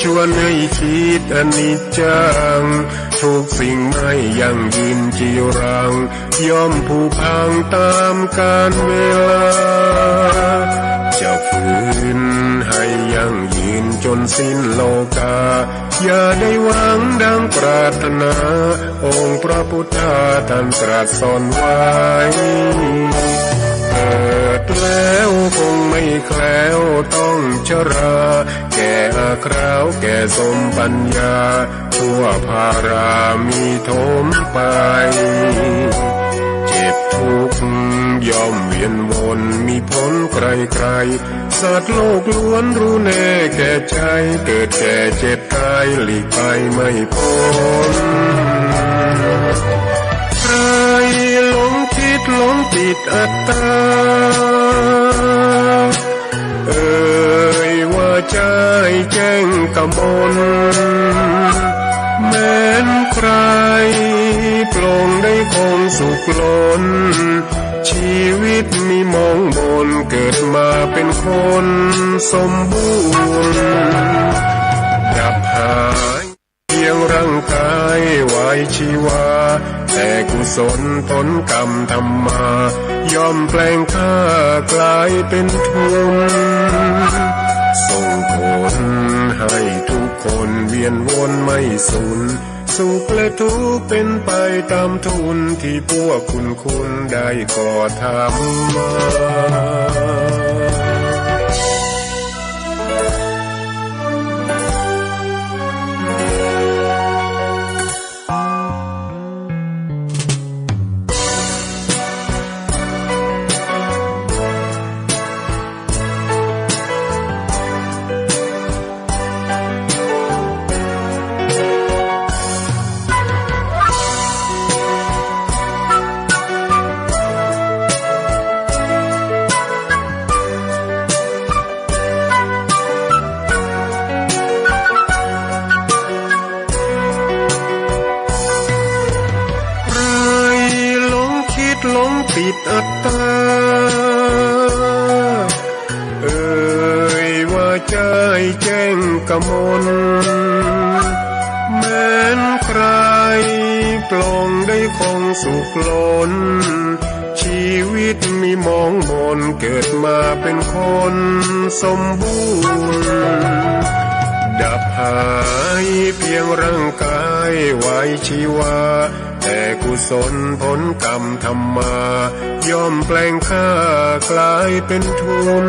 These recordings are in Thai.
ชวนให้คิดอนิจจังทุกสิ่งไม่ยั่งยืนจีรังย่อมผุพังตามกาลเวลาจะฝืนให้ยั่งยืนจนสิ้นโลกาอย่าได้หวังดังปรารถนาองค์พระพุทธาท่านตรัสสอนไว้เกิดแล้วคงไม่แคล้วต้องชราแก่อาคราวแก่สมปัญญาชั่วภารามีโถมไปเจ็บทุกข์ย่อมเวียนวนมีพ้นใครๆสัตว์โลกล้วนรู้แน่แก่ใจเกิดแก่เจ็บตายหลีกไปไม่พ้นใครหลงคิดหลงติดอัตตาว่าใจแจ้งกำมลแม้นใครปลงได้คงสุขล้นชีวิตมีมองมนเกิดมาเป็นคนสมบูรณ์ดับหายเพียงร่างกายไว้ชีวาแต่กุศลผลกรรมทำมาย่อมแปลงค่ากลายเป็นทุนส่งผลให้ทุกคนเวียนวนไม่สูญสุขและทุกข์เป็นไปตามทุนที่พวกคุณได้ก่อทำมาหลงติดอัตตาว่าใจแจ้งกำมลแม้นใครปลงได้คงสุขล้นชีวิตมีมองมนเกิดมาเป็นคนสมบูรณ์ดับหายเพียงร่างกายไว้ชีวาแต่กุศลผลกรรมทำมาย่อมแปลงค่ากลายเป็นทุน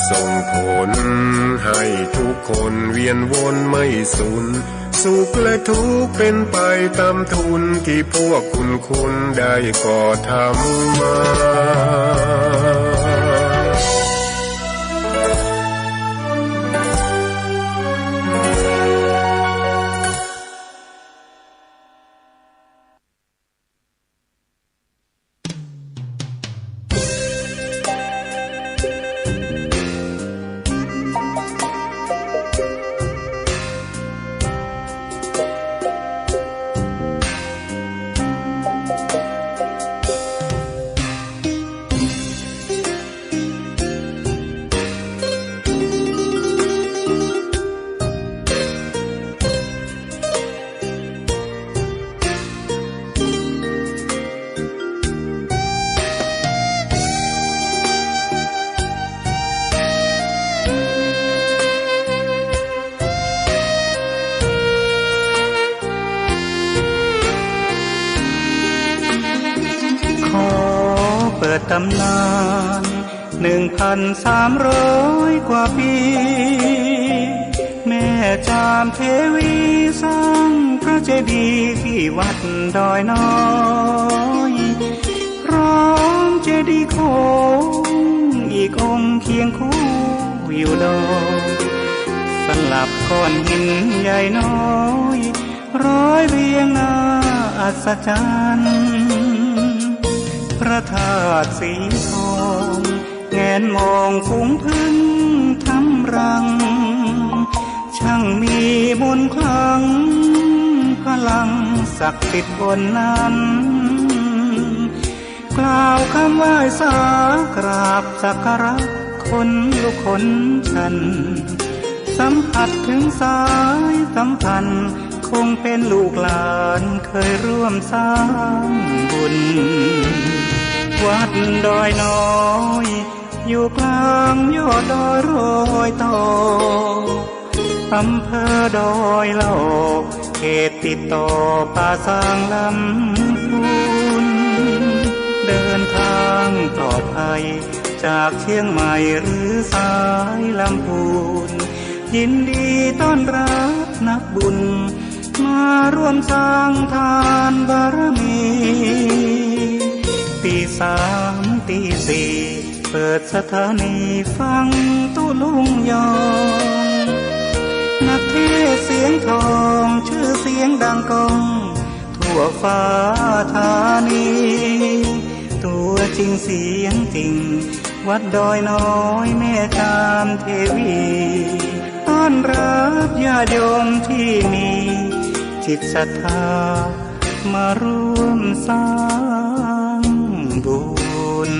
ส่งผลให้ทุกคนเวียนวนไม่สูญสุขและทุกข์เป็นไปตามทุนที่พวกคุณได้ก่อทำมาตำนาน1,300 กว่าปีแม่จามเทวีสร้างพระเจดีย์ที่วัดดอยน้อยพร้อมเจดีย์โค้งอีกองค์เคียงคู่อยู่ดอยสลับก้อนหินใหญ่น้อยร้อยเรียงหน้าอัศจรรย์พระธาตุสีทองแงนมองฝูงพึ่งทำรังช่างมีมนต์ขลังพลังศักดิ์สิทธิ์บนนั้นกล่าวคำไหว้สากราบสักการะคนลุกคนชัน สัมผัสถึงสายสัมพันธ์คงเป็นลูกหลานเคยร่วมสร้างบุญวัดดอยน้อยอยู่กลางยอดดอยโรยต่ออำเภอดอยเหล่าเขตติดต่อป่าสางลำพูนเดินทางปลอดภัยจากเชียงใหม่หรือสายลำพูนยินดีต้อนรับนักบุญมาร่วมสร้างทานบารมีตีสามตีสี่เปิดสถานีฟังตุลุงยองนักเทศเสียงทองชื่อเสียงดังก้องทั่วฟ้าธานีตัวจริงเสียงจริงวัดดอยน้อยแม่จามเทวีต้อนรับญาติโยมที่มีจิตศรัทธามาร่วมสร้างบุญ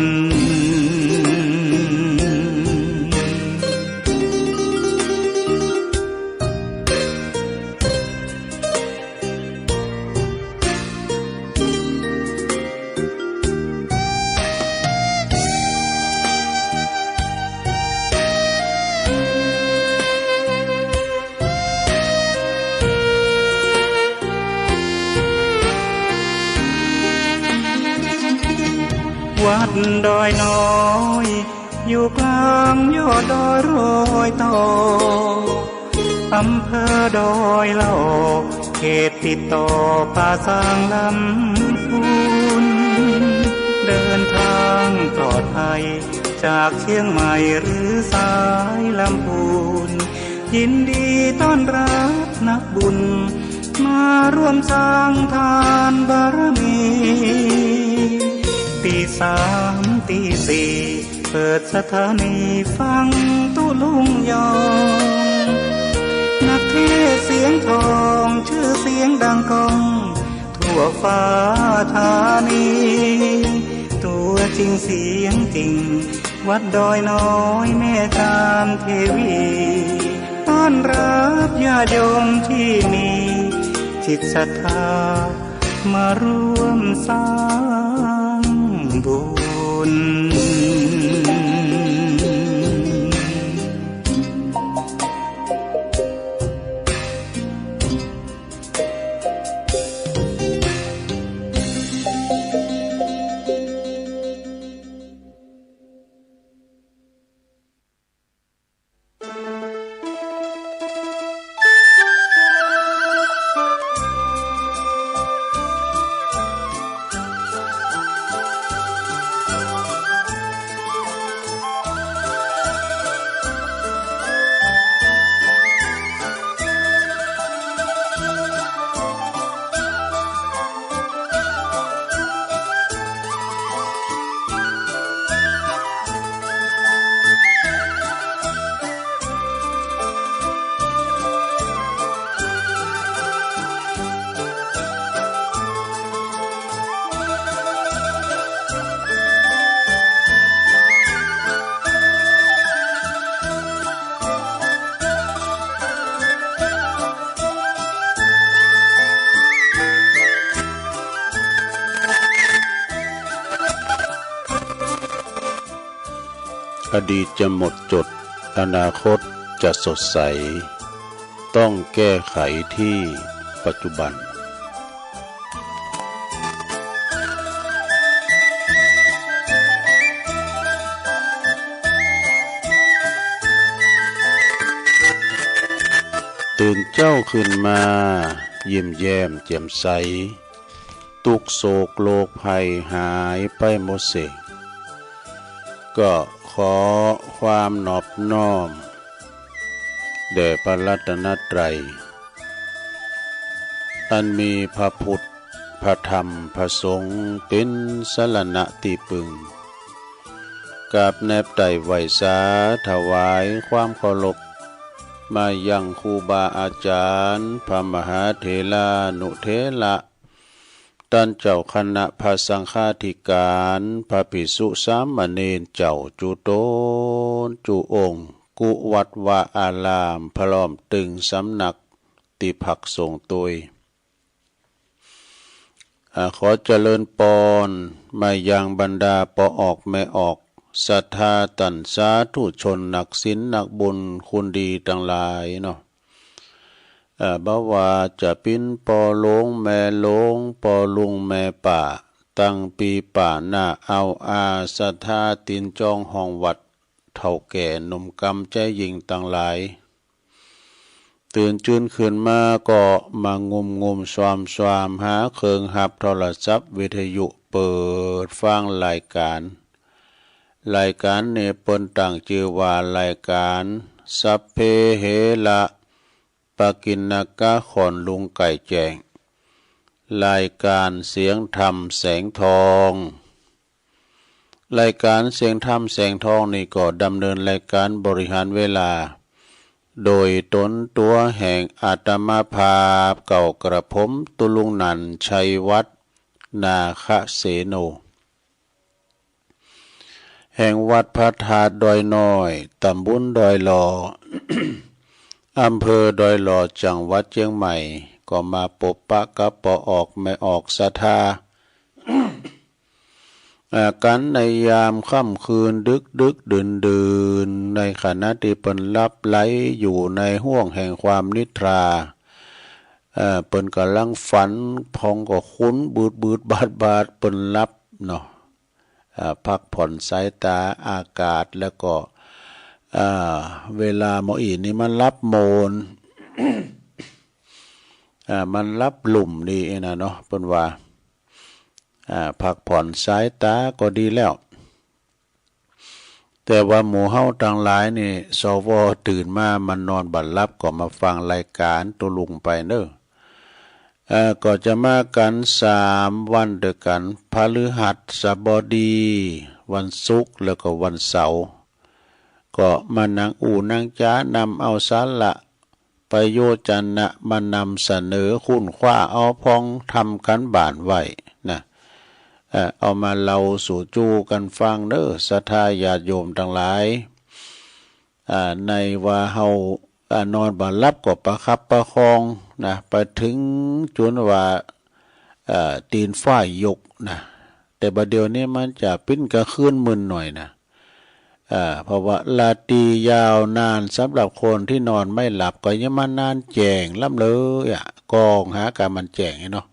วัดดอยน้อยอยู่กลางยอดดอยโรยต่ออำเภอดอยเหล่าเขตติดต่อป่าสางลำพูนเดินทางปลอดภัยจากเชียงใหม่หรือสายลำพูนยินดีต้อนรับนักบุญมาร่วมสร้างทานบารมีตีสามตีสี่เปิดสถานีฟังตุลุงยองนักเทศเสียงทองชื่อเสียงดังก้องทั่วฟ้าธานีตัวจริงเสียงจริงวัดดอยน้อยแม่จามเทวีต้อนรับญาติโยมที่มีจิตศรัทธามาร่วมสร้างบุญอดีตจะหมดจดอนาคตจะสดใสต้องแก้ไขที่ปัจจุบันตื่นเจ้าขึ้นมายิ้มแย้มแจ่มใสทุกโศกโลกภัยหายไปหมดสิ้นก็ขอความนอบน้อมแด่พระรัตนตรัยอันมีพระพุทธพระธรรมพระสงฆ์เป็นสรณะที่พึ่งกับแนบไต่ไหวสาถวายความเคารพมายังครูบาอาจารย์พระมหาเถรานุเถระท่านเจ้าคณะพระสังฆาธิการพระภิกษุสามเณรเจ้าจุโตนจุองค์ กุวัดวาอารามพร้อมตึงสำนักติภักสงตุยขอเจริญปอนมายังบรรดาปอออกแม่ออกศรัทธาตันสาธุชนนักศีลนักบุญคุณดีทั้งหลายเนาะบ่ว่าจะปิ้นปอหลงแม่หลงปอลุงแม่ป่าตั้งปีป่าหน้าเอาศรัทธาตินจองห้องวัดเท่าแก่หนุ่มกำใจหญิงต่างหลายตื่นจืนขึ้นมาก็มางมสวามหาเครื่องหับโทรศัพท์วิทยุเปิดฟังรายการเนี่ยเปิ้นตั้งชื่อว่ารายการสัพเพเหระปกิณณกะขอนลุงไก่แจงรายการเสียงธรรมแสงทองรายการเสียงธรรมแสงทองนี่ก็ดำเนินรายการบริหารเวลาโดยตนตัวแห่งอาตมาภาพเก่ากระผมตุลุงนันชัยวัฒนาคเสโนแห่งวัดพระธาตุดอยน้อยตำบลดอยหลอ อำเภอดอยหลอจังหวัดเชียงใหม่ก็มาปบปะกับปอออกไม่ออกศรัทธา กันในยามค่ำคืนดึกดื่นในขณะที่เปิ้นลับไหลอยู่ในห้วงแห่งความนิทราเปิ้นกำลังฝันพองก็คุ้นบืดบาดเปิ้นลับเนาะพักผ่อนสายตาอากาศแล้วก็เวลาหมออีนี่มันรับโมน มันรับหลุ่มดีนะเนาะเปิ้นว่าพักผ่อนสายตาก็ดีแล้วแต่ว่าหมู่เฮาทั้งหลายนี่สวตื่นมามันนอนบัดลับก็มาฟังรายการตุลุงไปเด้อก็จะมากัน3 วันด้วยกันพฤหัสบดีวันศุกร์แล้วก็วันเสาร์ก็มานั่งนั่งจ้านำเอาสาระประโยชน์จันนะมานำเสนอคุณคว้าเอาพองทำกันบ้านไว้นะเอามาเล่าสู่จูกันฟังเด้อศรัทธาญาติโยมทั้งหลายในว่าเฮานอนบ่หลับก็ประคับประคองนะไปถึงจนว่าตีนฝ้ายยกนะแต่บัดเดี๋ยวนี้มันจะปิ้นกระคืนมึนหน่อยนะเพราะว่าลาตรียาวนานสำหรับคนที่นอนไม่หลับก็ยังมานานแจงล่ำเลยกองหาการมันแจงเนาะ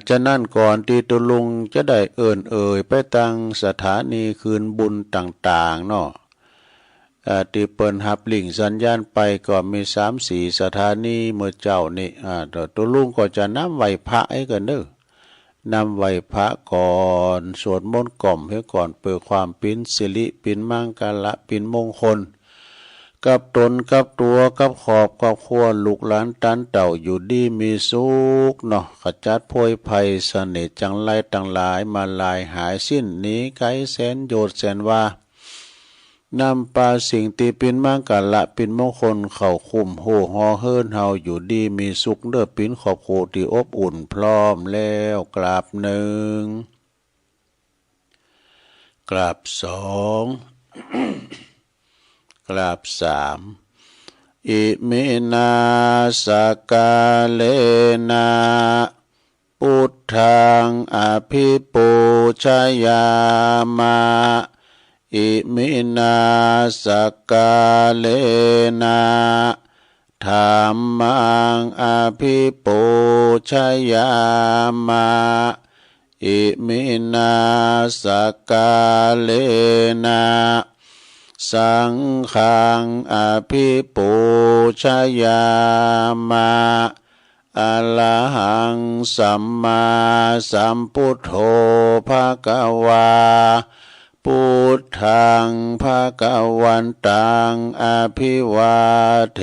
จะนั่นก่อนที่ตุลุงจะได้เอ่ยไปตั้งสถานีคืนบุญต่างๆเนาะที่เปิ้นหับลิงสัญญาณไปก็มี3-4 สถานีเมื่อเจ้านี่ตุลุงก็จะนำไหว้พระให้กันเด้อนำไหว้พระก่อนสวดมนต์กล่อมให้ก่อนเปิดความปินสิริปินมังกละปินมงคลกับตนกับตัวกับขอบกับครัวลูกหลานตันเต่าอยู่ดีมีสุขเนาะขจัดโพยภัยเสน่ห์จังไรต่างหลายมาลายหายสิ้นหนีไกลแสนโยชน์แสนว่านำปาสิ่งตีปินมังกละปินมงคลเข้าคุมโหฮอเฮิรนเฮาอยู่ดีมีสุขเด้อปินขอบโคที่อบอุ่นพร้อมแล้วกราบ1กราบ2 กราบ3อิมินาสกาเลนะพุทธังอภิปูชยามะอิมินาสกาเลนะธัมมังอภิปูชยามะอิมินาสกาเลนะสังฆังอภิปูชยามะอะระหังสัมมาสัมพุทโธภะคะวาพุทธังภะคะวันตังอภิวาเท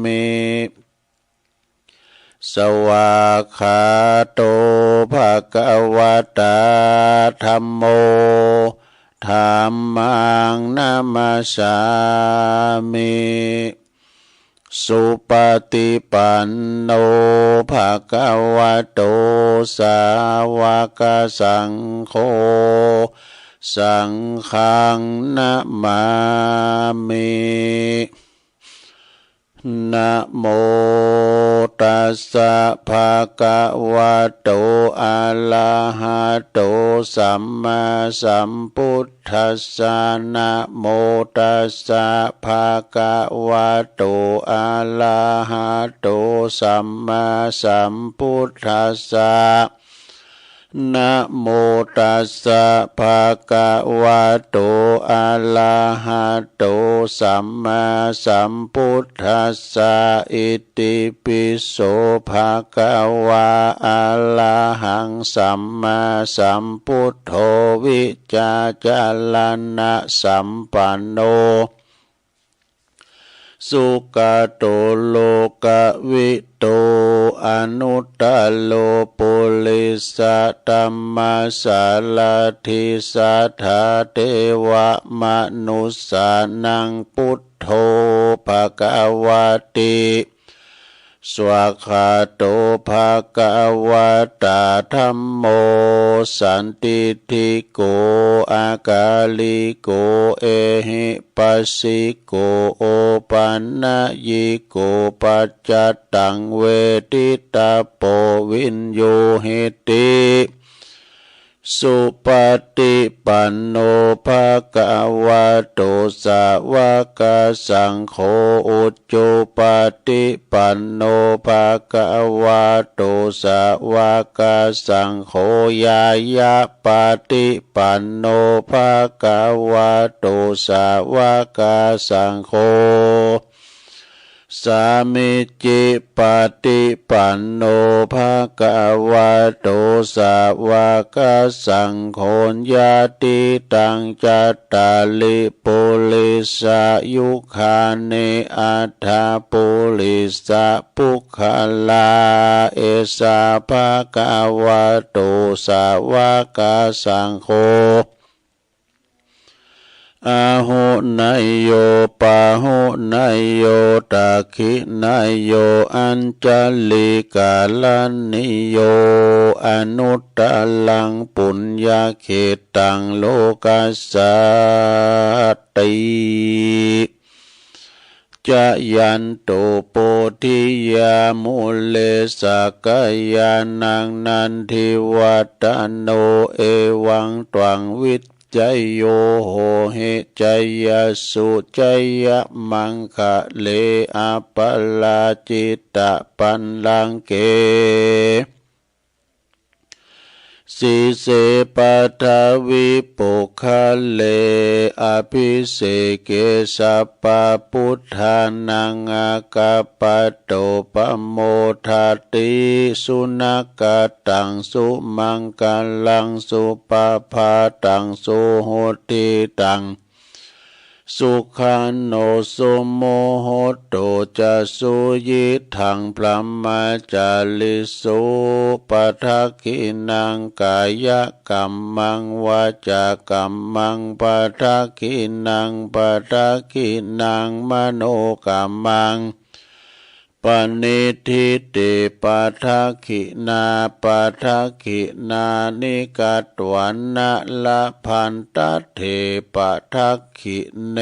มิสวากขาโตภะคะวะตาธัมโมธัมมังนามัสสามิสุปฏิปันโนภะคะวะโตสาวกสังโฆ สังฆังนะมามินะโมตัสสะภะคะวะโตอะระหะโตสัมมาสัมพุทธัสสะนะโมตัสสะภะคะวะโตอะระหะโตสัมมาสัมพุทธัสสะนะโมตัสสะภะคะวะโตอะระหะโตสัมมาสัมพุทธัสสะอิติปิโสภะคะวะอะระหังสัมมาสัมพุทโธวิจาจารณะสัมปันโนสุขโตโลกวิโตอนุตตโลปุริสตัมมาสาลาธิสัทธาเทวมนุสสานังพุทโธภควติสวากขาโตภควตาธัมโมสันติทิโกอากาลิโกเอหิปัสสิโกโอปันนะยิโกปัจจตังเวทิตาโปวินโยหิติสุปฏิปันโนภะคะวะโตสาวกสังโฆอุจจุปฏิปันโนภะคะวะโตสาวกสังโฆญายะปฏิปันโนภะคะวะโตสาวกสังโฆสามิจิปฏิปันโนภะคะวะโตสาวกสังโฆญาติตังจัตตาลิปุริสายุคาเนอัฏฐปุริสะปุคคลาเอสาภะคะวะโตสาวกสังโฆอาหุนายโยปาหุนายโยตาคินายโยอัญจลิกาลนิโยอนุตตลังปุญญาเขตังโลกัสสติจะยันโตโปธิยามุเลสกายานังนันทิวัตโนเอวังตวังวิจโยโหเหจยสุจยมังคะเลอปลาจิตตปันลังเกสีเสปัทวิปุคะเลอภิเสเกสัพพพุทธานังอากาปโตปโมทาติสุนักตังสุมังกลังสุปภาตังสุโหติตังสุขันโนสุโมโหโตจะสุยิทังพระมาจาลิสุปัทคินังกายกัมมังวาจากัมมังปัทคินังปัทคินังมโนกัมมังปณิทิติปัทคินาปัทคินานิกัตวันนะละพันตเถปัทคิเน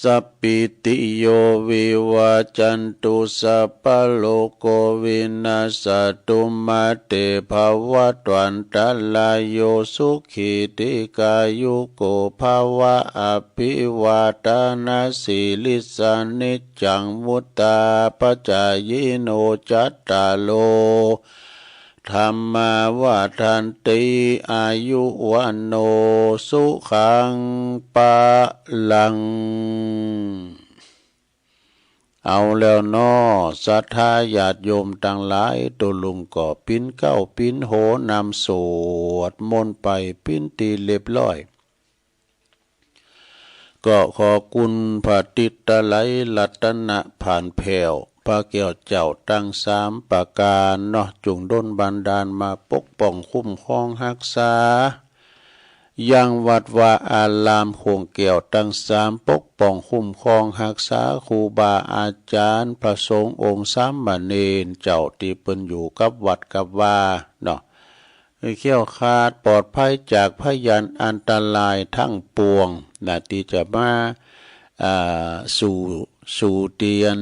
สัพพิติโยวิวัจจันตุสัพพโลกวินาศตุมาเตภวัตวันตลายโยสุขิติกายุโกภวะอภิวาทนาสิลิสานิจังมุตตาปัจจายโนจัตตาโลธรรมาวาทันติอายุวันโนสุขังปะลังเอาแล้วน้อศรัทธาญาติโยมทั้งหลายตุลุงก็ปิ้นเก้าปิ้นโหนำสวดมนต์ไปปิ้นตีเรียบร้อยก็ขอคุณพระติตไลรัตนะผ่านแผ่วพระเกี่ยวเจ้าตั้งสามประการเนาะจงดลบันดาลมาปกป้องคุ้มครองรักษายังวัดว่าอารามคงเกี่ยวตั้งสามปกป้องคุ้มครองรักษาครูบาอาจารย์พระสงฆ์องค์สามเณรเจ้าที่เปิ้นอยู่กับวัดกับว่าเนาะ เขี้ยวขาดปลอดภัยจากพยันอันตรายทั้งปวงนะที่จะมาสู่เตียน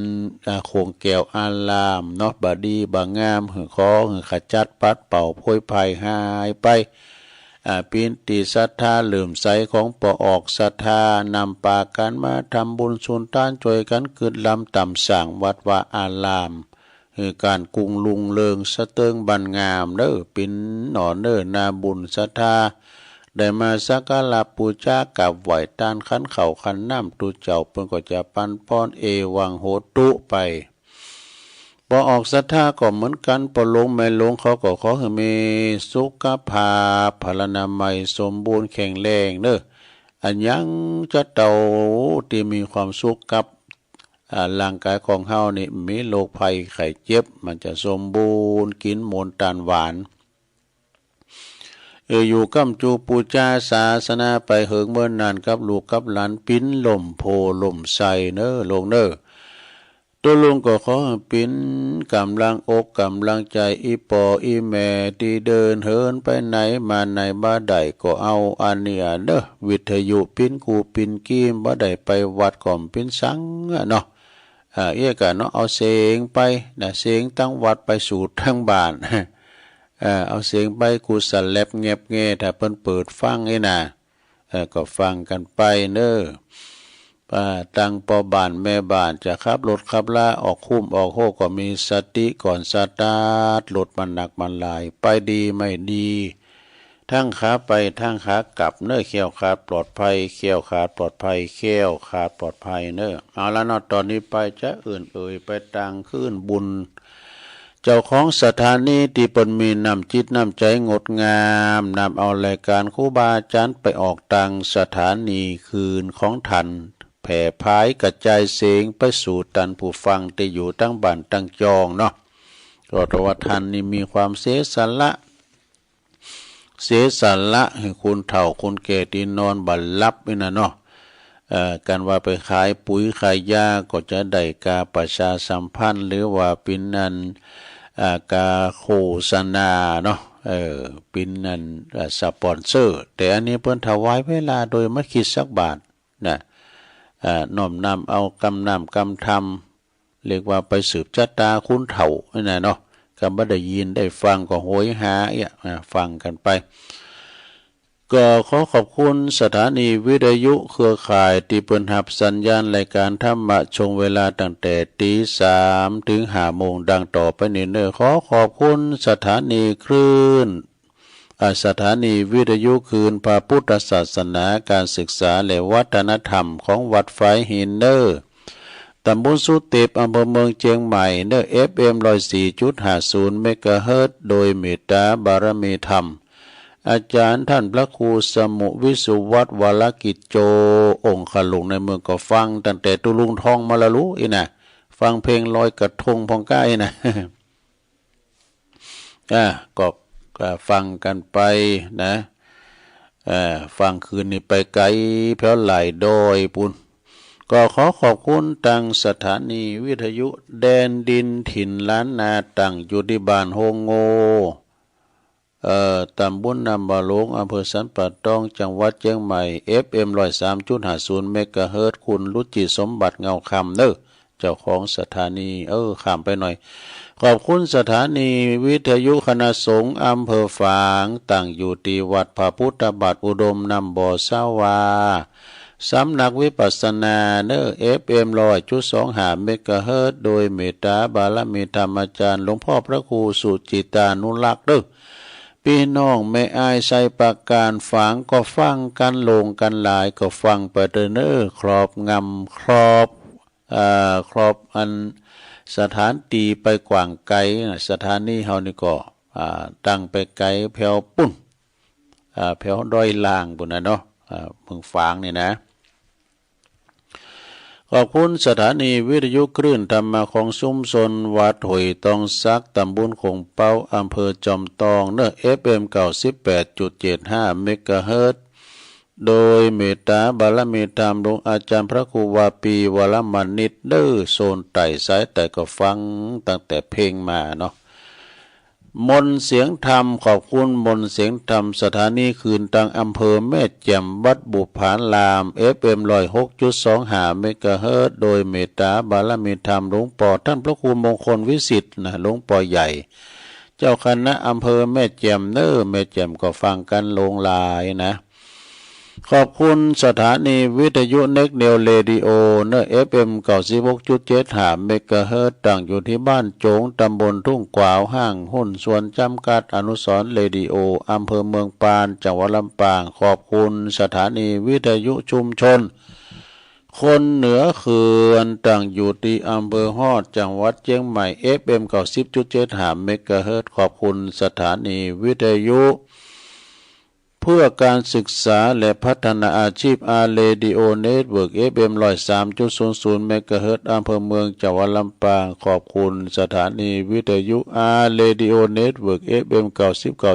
โคงแก้วอารามเนาะบาดีบางงามหือคอหือขจัดปัดเป่าโพยภัยหายไปปีนติศรัทธาเหลื่อมใสของปอออกศรัทธานำปากันมาทำบุญสุนทานช่วยกันกึดลำต่ำสั่งวัดวาอารามคือการกรุงลุงเลิงสะเติงบันงามเด้อปินหนอเด้อนาบุญศรัทธาได้มาสักการะปูชากับไหวตานขันเข่าขันน้ำตุเจ้าเพิ่นก็จะปันพรเอวังโหตุไปพอออกศรัทธาก็เหมือนกันพอลงไม่ลงเขาก็ขอให้มีสุขภาพพลานามัยสมบูรณ์แข็งแรงเด้ออันยังจะเต่าที่มีความสุขกับร่างกายของเฮานี่มีโรคภัยไข้เจ็บมันจะสมบูรณ์กินมนตานหวานอยู่กำจูปูจาศาสนาไปเหิงเมื่อนานกับลูกกับหลานปิ้นลมโพลมใสเน้อลงเน้อตัวลุงก็ขอปิ้นกำลังอกกำลังใจอีปออีแม่ที่เดินเหินไปไหนมาไหนบ้าใดก็เอาอันนี้เด้อวิทยุปิ้นกูปิ้นกี้บ้าใดไปวัดก่อมปิ้นสังเนาะเอี้ยกันเนาะเอาเสียงไปนะเสียงตั้งวัดไปสู่ทั้งบ้านเอาเสียงไปกูสแลบเงียบเงยถ้าเพิ่นเปิดฟังไอ้น่ะก็ฟังกันไปเน้อตั้งปอบ้านแม่บ้านจะขับรถขับลาออกคุ้มออกโหก็มีสติก่อนสตาร์ทรถมันหนักมันหลายไปดีไม่ดีทั้งขาไปทั้งขากลับเน้อเขี้ยวขาดปลอดภัยเขี้ยวขาดปลอดภัยเขี้ยวขาดปลอดภัยเน้อเอาละเนาะตอนนี้ไปจะอื่นไปตังขึ้นบุญเจ้าของสถานีที่ปนมีน้ำจิตน้ำใจงดงามนำเอารายการครูบาอาจารย์ไปออกตังสถานีคืนของท่านแผ่พายกระจายเสียงไปสู่ตันผู้ฟังที่อยู่ตั้งบ้านตั้งจองเนาะก็เพราะว่าท่านนี่มีความเสียสละให้คุณเฒ่าคุณแก่ที่นอนบัลลับนี่นะเนาะกันว่าไปขายปุ๋ยขายยาก็จะได้กาประชาสัมพันธ์หรือว่าปินนันกาโฆษณาเนาะปินนันสปอนเซอร์แต่อันนี้เพิ่นถวายเวลาโดยไม่คิดสักบาทนะน้อมนำเอากำนำกำทำเรียกว่าไปสืบชะตาคุณเฒ่านี่นะเนาะก็บ่ได้ยินได้ฟังก็โหยหาฟังกันไปก็ขอขอบคุณสถานีวิทยุเครือข่ายที่เปิดรับสัญญาณรายการธรรมะชงเวลาตั้งแต่ตี 3 ถึง 5 โมงดังต่อไปนี้เด้อขอขอบคุณสถานีคลื่นสถานีวิทยุคืนพระพุทธศาสนาการศึกษาและวัฒนธรรมของวัดไฟหินเด้อตำบลสุเทพอำเภอเมืองเชียงใหม่เด้อ FM 104.50 เมกะเฮิรตซ์โดยเมตตาบารมีธรรมอาจารย์ท่านพระครูสมุวิสุวัฒน์วรกิจโจองค์ขลุงในเมืองก็ฟังตั้งแต่ตุลุงทองมาละรู้อีนะฟังเพลงลอยกระทงพองก้ายนะก็ฟังกันไปนะฟังคืนนี้ไปไกลแผ่วไหลโดยปุ่นก็ขอขอบคุณตังสถานีวิทยุแดนดินถิ่นล้านนาตั้งอยู่ที่บ้านโฮงโงตำบลนำบาลงอำเภอสันป่าตองจังหวัดเชียงใหม่ FM 103.50 เมกะเฮิรตซ์คุณรุจิสมบัติเงาคำเด้อเจ้าของสถานีข้ามไปหน่อยขอบคุณสถานีวิทยุคณะสงฆ์อำเภอฝางตั้งอยู่ที่วัดพระพุทธบาทอุดมนำบ่อสาวาสำนักวิปัสสนาเนอ FM 100.25 เมกะเฮิรตซ์โดยเมตตาบารมีธรรมอาจารย์หลวงพ่อพระครูสุจิตานุรักษ์เด้อพี่น้องไม่อายใส่ปากการฝังก็ฟังกันลงกันหลายก็ฟังไปเด้อเน้อครอบงำครอบอันสถานตีไปกว่างไกลสถานีเฮานี่ก็ตั้งไปไกลแผ่วปุ้นแผ่วดอยล่างปุ่นนะเนาะเมืองฝางนี่นะขอบคุณสถานีวิทยุคลื่นธรรมะของชุมชนวัดหอยตองซักตำบลคงเป้าอำเภอจอมตองเนื้อ FM 98.75 เมกะเฮิรตซ์โดยเมตตาบารมีธรรมหลวงอาจารย์พระครูวาปีวรมานิตเด้อโซนไต่สายแต่ก็ฟังตั้งแต่เพลงมาเนาะ มนต์เสียงธรรมขอบคุณมนต์เสียงธรรมสถานีคืนตังอำเภอแม่แจ่มวัดบุพาราม FM 106.25 เมกะเฮิรตซ์โดยเมตตาบารมีธรรมหลวงปู่ท่านพระครูมงคลวิสิทธิ์นะหลวงปู่ใหญ่เจ้าคณะอำเภอแม่แจ่มแม่แจ่มก็ฟังกันลงลายนะขอบคุณสถานีวิทยุเน็กเนลเรดิโอFM 96.75 เมกะเฮิรตซ์ตั้งอยู่ที่บ้านโจงตำบลทุ่งกวาวห้างหุ้นส่วนจำกัดอนุสรณ์เรดิโออำเภอเมืองปานจังหวัดลำปางขอบคุณสถานีวิทยุชุมชนคนเหนือเขื่อนตั้งอยู่ที่อำเภอฮอดจังหวัดเชียงใหม่ FM 90.75 เมกะเฮิรตซ์ขอบคุณสถานีวิทยุเพื่อการศึกษาและพัฒนาอาชีพเรดิโอเน็ตเวิร์ก FM 103.00 เมกะเฮิรตซ์อำเภอเมืองจังหวัดลำปางขอบคุณสถานีวิทยุเรดิโอเน็ตเวิร์ก FM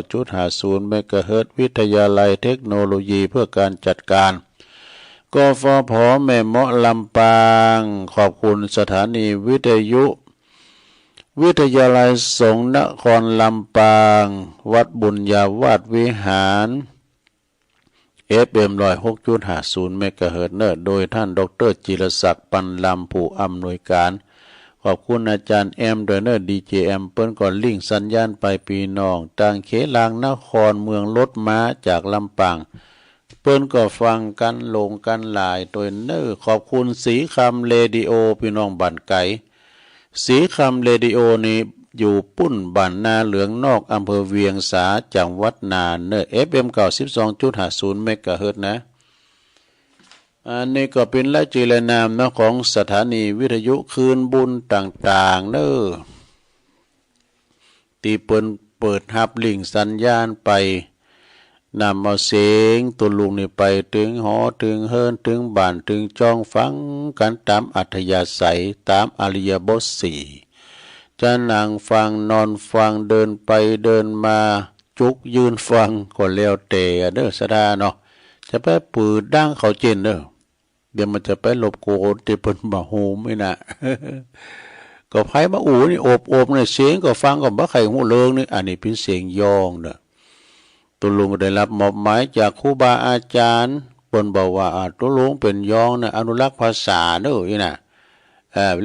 99.50 เมกะเฮิรตซ์วิทยาลัยเทคโนโลยีเพื่อการจัดการกฟผ.แม่เมาะลำปางขอบคุณสถานีวิทยุวิทยาลัยสงฆ์นครลำปางวัดบุญญาวาสวิหาร FM 106.50 เมกะเฮิรตซ์โดยท่านดร.จิรศักดิ์ปันลำผู้อำนวยการขอบคุณอาจารย์แอมโดยดีเจแอมเปิ้นก่อนลิงก์สัญญาณไปปีน้องต่างเขลางนครเมืองรถม้าจากลำปางเปิ้นก็ฟังกันลงกันหลายโดยขอบคุณสีคำเรดิโอพี่น้องบ้านไก่สีคำเรดิโอนี้อยู่ปุ้นบ้านนาเหลืองนอกอำเภอเวียงสาจังหวัดน่านFM 92.50 เมกะเฮิรตซ์นะอันนี้ก็เป็นรายชื่อและนามของสถานีวิทยุคืนบุญต่างๆที่เปิดรับลิงก์สัญญาณไปนำเอาเสียงตัวลุงนี่ไปถึงหอถึงเฮิรนถึงบ้านถึงจองฟังกันตามอัธยาศัยตามอริยบทสี่จะนั่งฟังนอนฟังเดินไปเดินมาจุกยืนฟังก็แล้วแต่สดาเนาะจะไปปืดดั้งเขาเจนเดี๋ยวมันจะไปหลบโกนที่เพิ่นบ่ฮู้ไม่น่ะ ก็ไผมาอูนี่โอบเนี่ยเสียงก็ฟังก็บ่ใครฮู้เรื่องนี่อันนี้เป็นเสียงยองตัวลุงได้รับมอบหมายจากครูบาอาจารย์เพิ่นบอกว่าตัวลุงเป็นยองอนุรักษ์ภาษานี่น่ะ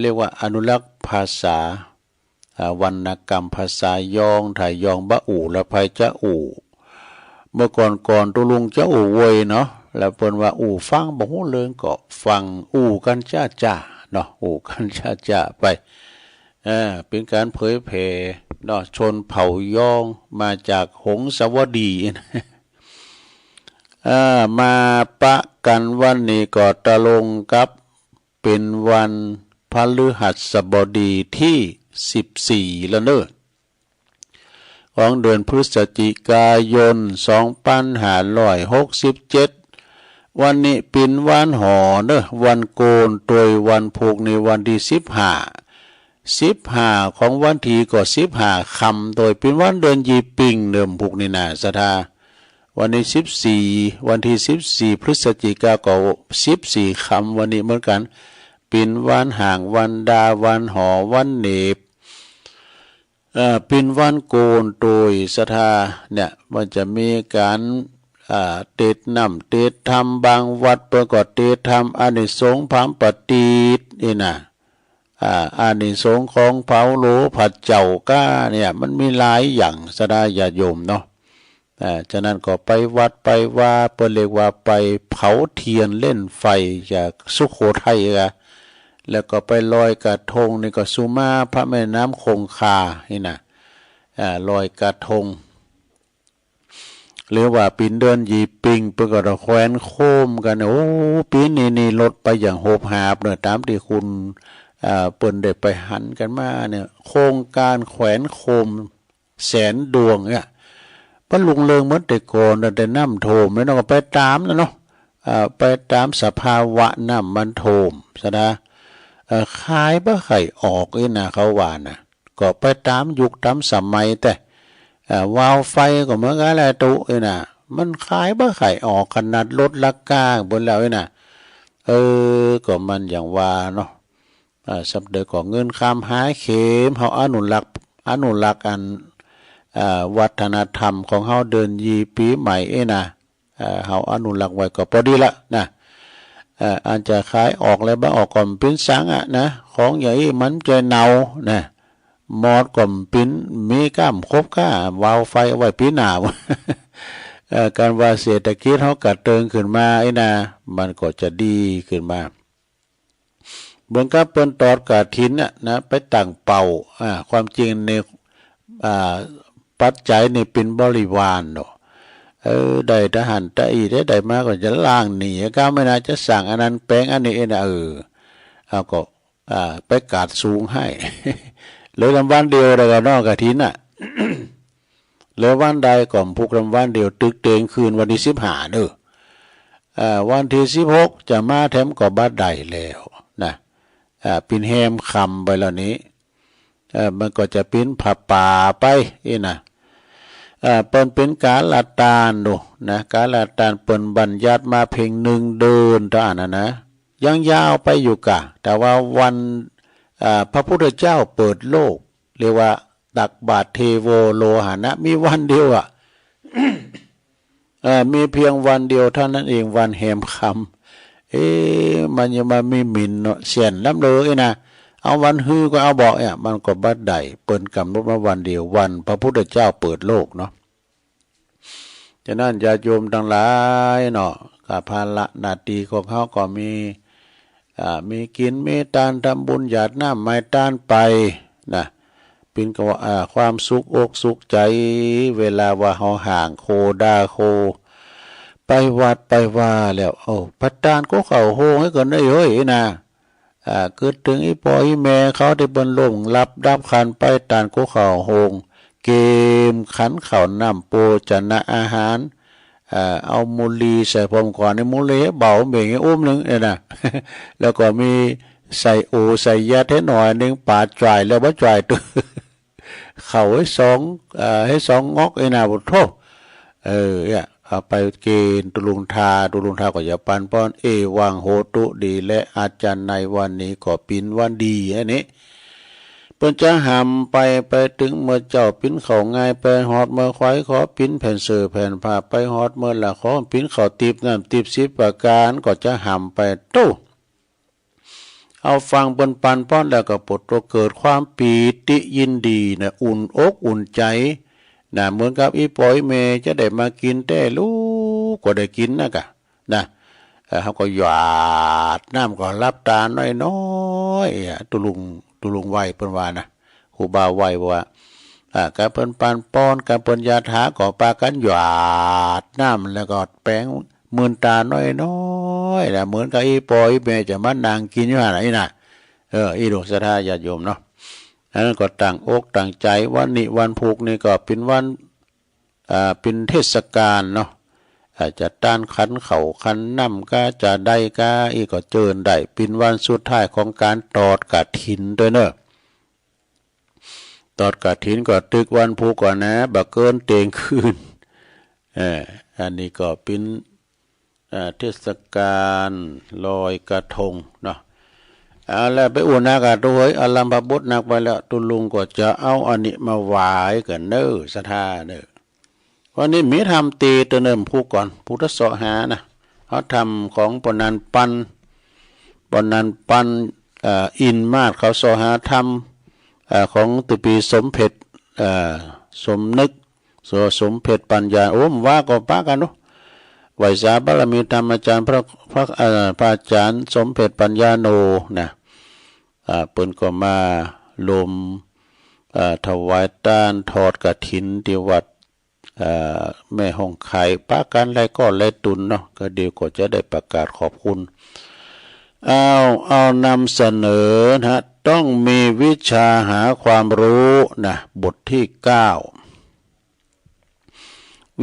เรียกว่าอนุรักษ์ภาษาวรรณกรรมภาษายองถ่ายยองบะอู่และภัยจะอู่เมื่อก่อนตัวลุงจะอู่เวยเนาะแล้วเปิ้นว่าอู่ฟังบ่ฮู้เรื่องก็ฟังอู่กันจ้าเนาะอู่กันจ้าไปเป็นการเผยแผ่เนาะชนเผ่ายองมาจากหงสาวดีมาปะกันวันนี้ก็ตะลงกับเป็นวันพฤหัสบดีที่14แล้วของเดือนพฤศจิกายน2567วันนี้เป็นวันหอวันโกนโดยวันผูกในวันที่15ของวันที่ก็15ค่ำโดยเป็นวันเดือนยีปิงเดิมผูกนี่นะสถาวันนี้14วันที่14พฤศจิกายนก็14ค่ำวันนี้เหมือนกันเป็นวันห่างวันดาวันหอวันเนบเป็นวันโกนโดยศรัทธาเนี่ยมันจะมีการเทศน้ำเทศธรรมบางวัดประกอบเทศธรรมอานิสงส์พามปฏิทนี่นะอานิสงส์ของเผาโลผัดเจ้าก้าเนี่ยมันมีหลายอย่างศรัทธาญาติโยมเนาะฉะนั้นก็ไปวัดไปว่าเปิ้นเรียกว่าไปเผาเทียนเล่นไฟจากสุโขทัยแล้วก็ไปลอยกระทงนี่ก็สุมาพระแม่น้ำคงคานี่นะลอยกระทงหรือว่าปีนเดินยีปิงเพื่อก็แขวนโคมกันโอ้ปีนี้ลดไปอย่างโหบหาบตามที่คุณเปิ้นได้ไปหันกันมาเนี่ยโครงการแขวนโคมแสนดวงเนี่ยพระลุงเลิงเมื่อแต่ก่อนแต่น้ำโถมแล้วเราก็ไปตามแล้วเนาะไปตามสภาวะน้ำมันโถมซะนะขายบ่ไข่ออกนะเขาว่านะก็ไปตามยุคตามสมัยแต่วาวไฟก็เหมือนกันแหละตุนะมันขายบ่ไข่ออกขนาดลดราคาบนแล้วนะก็มันอย่างว่าเนาะสับเดก็เงินคำหาเข็มเฮาอนุรักษ์อัน วัฒนธรรมของเฮาเดินยีปีใหม่นะเฮาอนุรักษ์ไว้ก็พอดีละนะอันจะขายออกแล้วบ้างออกก่อมปิ้นสังนะของใหญ่มันจะเนานะมอดก่อมปิ้นมีก้ามครบก้าวาวไฟเอาไว้ปีหน้า การว่าเศรษฐกิจเฮากัดเติงขึ้นมานะมันก็จะดีขึ้นมาเหมือนกับเปิ้นตอดกฐินนะไปตั้งเป่าความจริงในปัจจัยนี่เป็นบริวารเนาะได้ทหารได้ได้มาก็จะล่างหนีก้าวไม่น่าจะสั่งอันนั้นแปลงอันนี้นะเอาก็ไปกาดสูงให้ เลยลำวันเดียวแล้วก็นอกกฐินแล้ววันใดก่อมพุกลำวันเดียวตึกเตงคืนวันที่15วันที่16จะมาแถมก็บัดใดแล้วนะปินแฮมคำไปแล้วนี้มันก็จะปิ้นผ้าป่าไปนะเปิ้นเป็นการละตานดูนะการละตานเปิ้นบัญญัติมาเพลงหนึ่งเดินท่านนะยังยาวไปอยู่กะแต่ว่าวันพระพุทธเจ้าเปิดโลกเรียกว่าตักบาตรเทโวโลหะนะมีวันเดียวมีเพียงวันเดียวเท่านั้นเองวันแหมคำมันยังมามีหมิ่นเนาะเสียนล้ำเลยนะเอาวันฮือก็เอาบอกมันก็บัดใดเปิ้นกำหนดมาวันเดียววันพระพุทธเจ้าเปิดโลกเนาะฉะนั้นญาติโยมทั้งหลายเนาะภาระหน้าที่ของเขาก็มีกินมีทานทำบุญหยาดน้ำไม้ทานไปนะเป็นก็ความสุขอกสุขใจเวลาว่าเฮาห่างโคดาโคไปวัดไปว่าแล้วพระทานก็เข้าโฮงให้ก่อนได้เฮ้ยนะเกิดถึงอีปออีแม่เขาได้บนลงรับดับขันไปตานก็เข้าโฮงเกมขันข้าวน้ำโปจนะอาหารเอามูลีใส่พรมก่อนในมูลีเบาเบ่งอุ้มหนึ่งนะ แล้วก็มีใส่โอใส่ยาให้หน่อยหนึ่งปาดจ่ายแล้วว่าจ่ายตัว เข่าให้สองงอกนะบุตรโทเนี่ยเอาไปเกณฑ์ตุลุงทาก็อย่าปันป้อนวังโหตุดีและอาจารย์ในวันนี้ก็ปินวันดีอันนี้เปิ้นจะหำไปถึงเมื่อเจ้าปิ้นเขาง่ายไปหอดเมื่อควายขอปิ้นแผ่นเสือแผ่นผ้าไปหอดเมื่อละขอปิ้นเขาตีบน้ำตีบ10ประการก็จะหำไปโตเอาฟังบนปันป้อนแล้วก็ปลดตัวเกิดความปีติยินดีนะอุ่นอกอุ่นใจนะเหมือนกับอีปอยเมจะได้มากินแต่ลูกก็ได้กินนะเขาก็หยาดน้ำก็รับตาน้อยตุลุงไหวเปิ้นว่านะครูบาไหวว่าการเปิ้นปานป้อนการเปิ้นยาถาก็ปากันหยาดน้ำแล้วก็แป้งมื่นตาน้อยนะเหมือนกับอีปอยเมจะมานางกินอยู่ไหนนะอีดวงศรัทธาญาติโยมเนาะอันนั้นก็ต่างอกต่างใจวันนี้วันผูกนี่ก็เป็นวันเป็นเทศกาลเนาะจะต้านขันเข่าขันน้ำก็จะได้ก็อีกก็เจิญได้เป็นวันสุดท้ายของการตอดกฐินด้วยเนอะตอดกฐินก็ตึกวันผูกก่อนนะบักเกินเตงคืนอันนี้ก็เป็นเทศกาลลอยกระทงเนาะแล้วไปอุ่นอากาศด้วยอลัมพบุตรนักไปแล้วตุลุงก็จะเอาอันนี้มาไหว้กันเนอศรัทธาเนอวันนี้มีทำตีตัวเนิ่มผู้ก่อนพุทธสหานะเขาทำของปนันปันอินมาศเขาสหาทำของตุปีสมเพชรสมนึกสมเพชรปัญญาว่าก็ป้ากันเนาะไหวสาบารมีธรรมอาจารย์พระอาจารย์สมเพชรปัญญาโนนะเปิ้นก็มาลมถวายทานทอดกฐินที่วัดแม่ห้องไข่ป้ากันไรก็ไรตุนเนาะก็เดี๋ยวก็จะได้ประกาศขอบคุณเอานำเสนอนะต้องมีวิชาหาความรู้นะบทที่9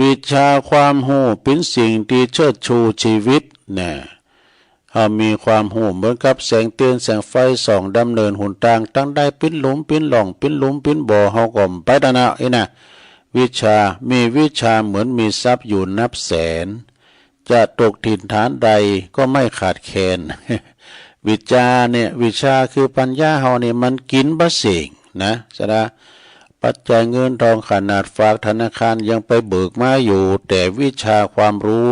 วิชาความหูเป็นสิ่งที่เชิดชูชีวิตนะมีความหูเหมือนกับแสงเตือนแสงไฟส่องดำเนินหนทางตั้งได้ปิ้นหลุมปิ้นหล่องปิ้นหลุมปิ้นบ่อเฮาก็ไปตะนะนะวิชามีวิชาเหมือนมีทรัพย์อยู่นับแสนจะตกถิ่นฐานใดก็ไม่ขาดแคลน วิชาเนี่ยวิชาคือปัญญาเฮานี่มันกินบ่เสงนะสะดา ปัจจัยเงินทองขนาดฝากธนาคารยังไปเบิกมาอยู่แต่วิชาความรู้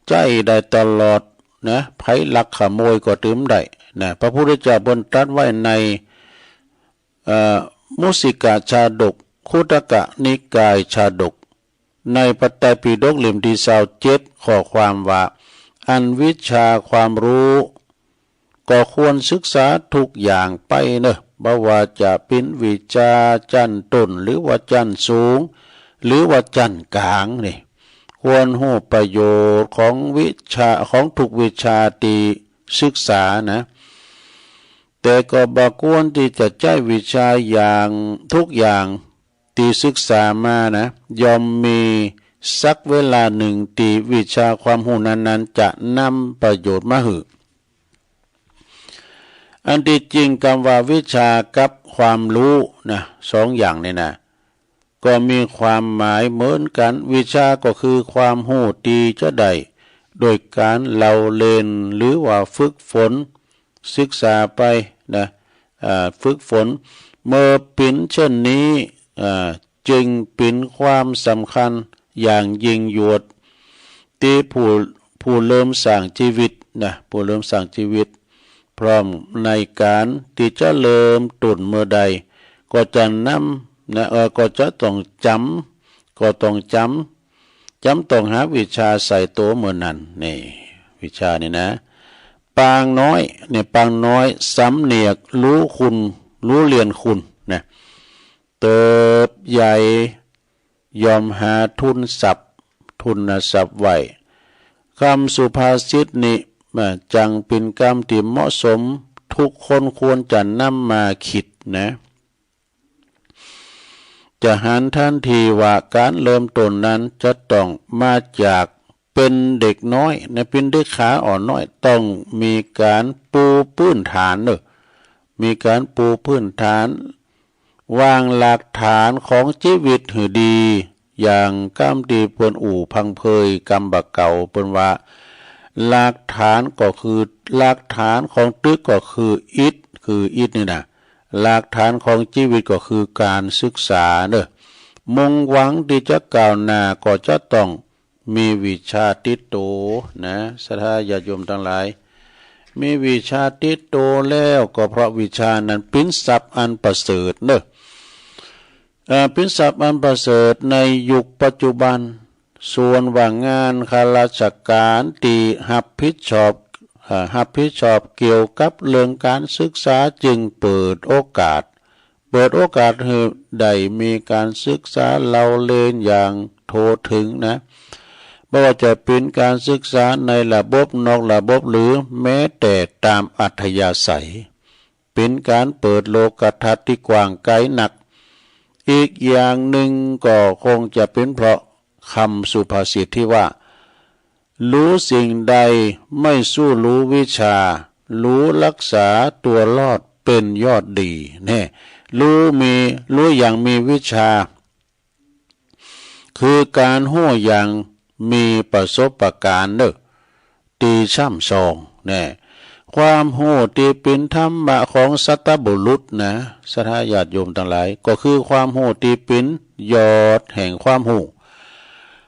ใจได้ตลอดนะไผลักขโมยก็ตืมได้นะพระพุทธเจ้าบนตรัสไว้ในมุสิกาชาดกคุตกะนิกายชาดกในปัตไตรปิฎกเล่มที่27ข้อความว่าอันวิชาความรู้ก็ควรศึกษาทุกอย่างไปเนอะบ่ว่าจะเป็นวิชาชั้นต้นหรือว่าชั้นสูงหรือว่าชั้นกลางนี่ควรรู้ประโยชน์ของวิชาของทุกวิชาที่ศึกษานะแต่ก็บ่ควรที่จะใช้วิชาอย่างทุกอย่างที่ศึกษามานะย่อมมีสักเวลาหนึ่งที่วิชาความรู้นั้นๆจะนำประโยชน์มาให้อันที่จริงคำว่าวิชากับความรู้นะสองอย่างนี่นะก็มีความหมายเหมือนกันวิชาก็คือความรู้ที่จะได้โดยการเล่าเรียนหรือว่าฝึกฝนศึกษาไปนะฝึกฝนเมื่อเป็นเช่นนี้จึงเป็นความสำคัญอย่างยิ่งยวดที่ผู้เริ่มสร้างชีวิตนะผู้เริ่มสร้างชีวิตพร้อมในการที่จะเริ่มต้นเมื่อใดก็จะนำนะก็จะต้องจำต้องหาวิชาใส่ตัวเมื่อนั้นนี่วิชานี่นะปางน้อยเนี่ยปางน้อยสำเนียกรู้คุณรู้เรียนคุณนะเติบใหญ่ยอมหาทุนทรัพย์ไว้คำสุภาษิตนี้จังเป็นกรรมที่เหมาะสมทุกคนควรจะนำมาคิดนะจะหันทันทีว่าการเริ่มต้นนั้นจะต้องมาจากเป็นเด็กน้อยนะเป็นเด็กขาอ่อนน้อยต้องมีการปูพื้นฐานมีการปูพื้นฐานวางหลักฐานของชีวิตให้ดีอย่างกำดีเปิ้นอู่พังเพยกำบักเก่าเปิ้นว่าหลักฐานก็คือหลักฐานของตึกก็คืออิฐนี่นะหลักฐานของชีวิตก็คือการศึกษามุ่งหวังที่จะก้าวหน้าก็จะต้องมีวิชาติดตัวนะศรัทธาญาติโยมทั้งหลายมีวิชาติดตัวแล้วก็เพราะวิชานั้นเป็นทรัพย์อันประเสริฐเป็นทรัพย์อันประเสริฐในยุคปัจจุบันส่วนว่างานข้าราชการที่รับผิดชอบเกี่ยวกับเรื่องการศึกษาจึงเปิดโอกาสให้ได้มีการศึกษาเล่าเรียนอย่างทั่วถึงนะไม่ว่าจะเป็นการศึกษาในระบบนอกระบบหรือแม้แต่ตามอัธยาศัยเป็นการเปิดโลกทัศน์ที่กว้างไกลนักอีกอย่างหนึ่งก็คงจะเป็นเพราะคำสุภาษิตที่ว่ารู้สิ่งใดไม่สู้รู้วิชารู้รักษาตัวรอดเป็นยอดดีแน่รู้อย่างมีวิชาคือการรู้อย่างมีประสบการณ์ตีช่ำชองแน่ความรู้ที่เป็นธรรมะของสัตบุรุษนะศรัทธาญาติโยมทั้งหลายก็คือความรู้ที่เป็นยอดแห่งความรู้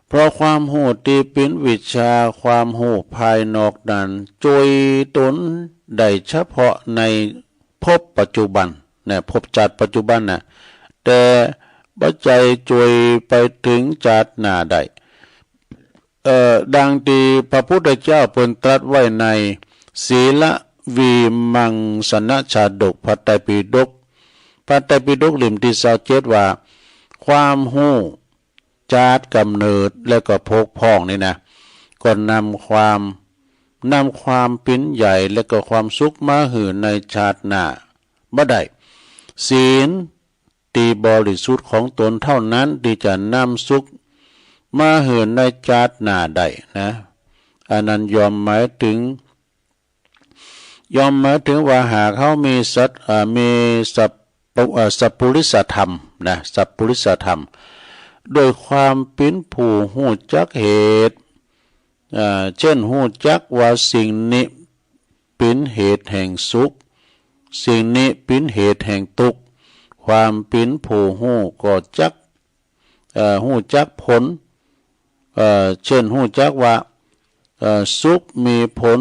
เพราะความรู้ที่เป็นวิชาความรู้ภายนอกนั้นช่วยตนได้เฉพาะในภพปัจจุบันนะภพชาติปัจจุบันนะแต่ปัจจัยช่วยไปถึงชาติหน้าได้ดังที่พระพุทธเจ้าเพิ่นตรัสไว้ในศีลวิมังสนชาดกพระไตรปิฎกเล่มที่27ว่าความรู้ชาติกำเนิดแล้วก็พกพ้องนี่นะก็นำความเป็นใหญ่และก็ความสุขมาให้ในชาติหน้าบ่ได้ศีลที่บริสุทธิ์ของตนเท่านั้นที่จะนำสุขมาให้ในชาติหน้าได้นะอันนั้นยอมหมายถึงว่าหากเขามีสัพพุริสธรรมนะสัพพุริสธรรมโดยความเป็นผู้รู้จักเหตุเช่นรู้จักว่าสิ่งนี้เป็นเหตุแห่งสุขสิ่งนี้เป็นเหตุแห่งทุกข์ค ความเป็นผู้ฮู้ก็จักฮู้จักผลเช่นฮู้จักว่าสุขมีผล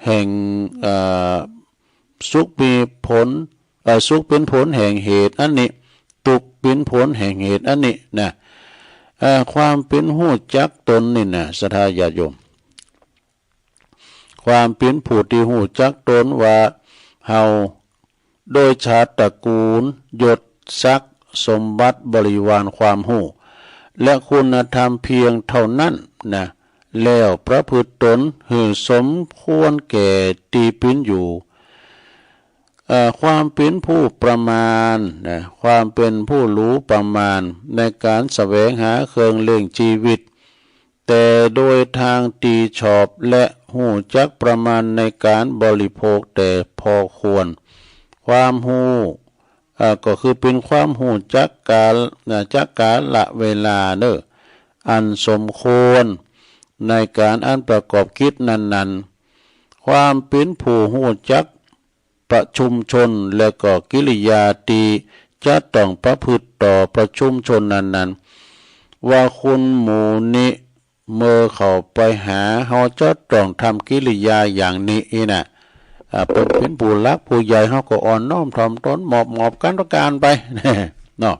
แห่งสุขมีผลสุขเป็นผลแห่งเหตุอันนี้ทุกข์เป็นผลแห่งเหตุอันนี้นะความเป็นฮู้จักตนนี่นะศรัทธาญาติโยมความเป็นผู้ที่ฮู้จักตนว่าเฮาโดยชาติตระกูลยศศักดิ์สมบัติบริวารความฮู้และคุณธรรมเพียงเท่านั้นนะแล้วประพฤติตนให้สมควรแก่ที่เป็นอยู่ความเป็นผู้ประมาณนะความเป็นผู้รู้ประมาณในการแสวงหาเครื่องเลี้ยงชีวิตแต่โดยทางตีชอบและหูจักประมาณในการบริโภคแต่พอควรความหูก็คือเป็นความหูจักกาละเวลาเด้ออันสมควรในการอันประกอบกิจนั้นๆความเป็นผู้หูจักประชุมชนและก็กิริยาตีจะต้องประพฤติต่อประชุมชนนั้นๆว่าคุณหมูนี้เมื่อเขาไปหาเขาจะต้องทำกิริยาอย่างนี้นะเป็นผู้รักผู้ใหญ่เขาก็อ่อนน้อมถ่อมตนหมอบกันประการไปเนาะ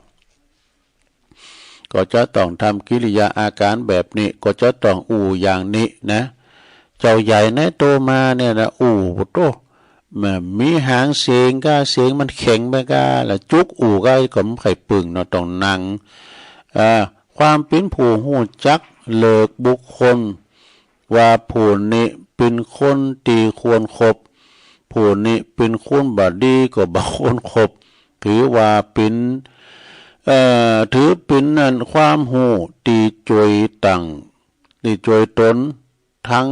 ก็จะต้องทำกิริยาอาการแบบนี้ก็จะต้องอย่างนี้นะเจ้าใหญ่ในโตมาเนี่ยนะโตมีหางเสียงก็เสียงมันแข็งไปก็แล้วจุกก็ก็ไข่ปึ่งเนาะต้องนั่งความเป็นผู้หูจักเลิกบุคคลว่าผู้นี้เป็นคนตีควรครบผู้นี้เป็นคนบดีก็บ่ควรครบถือว่าเป็นถือเป็นนั่นความหูตีจวยตั้งตีจวยตนทั้ง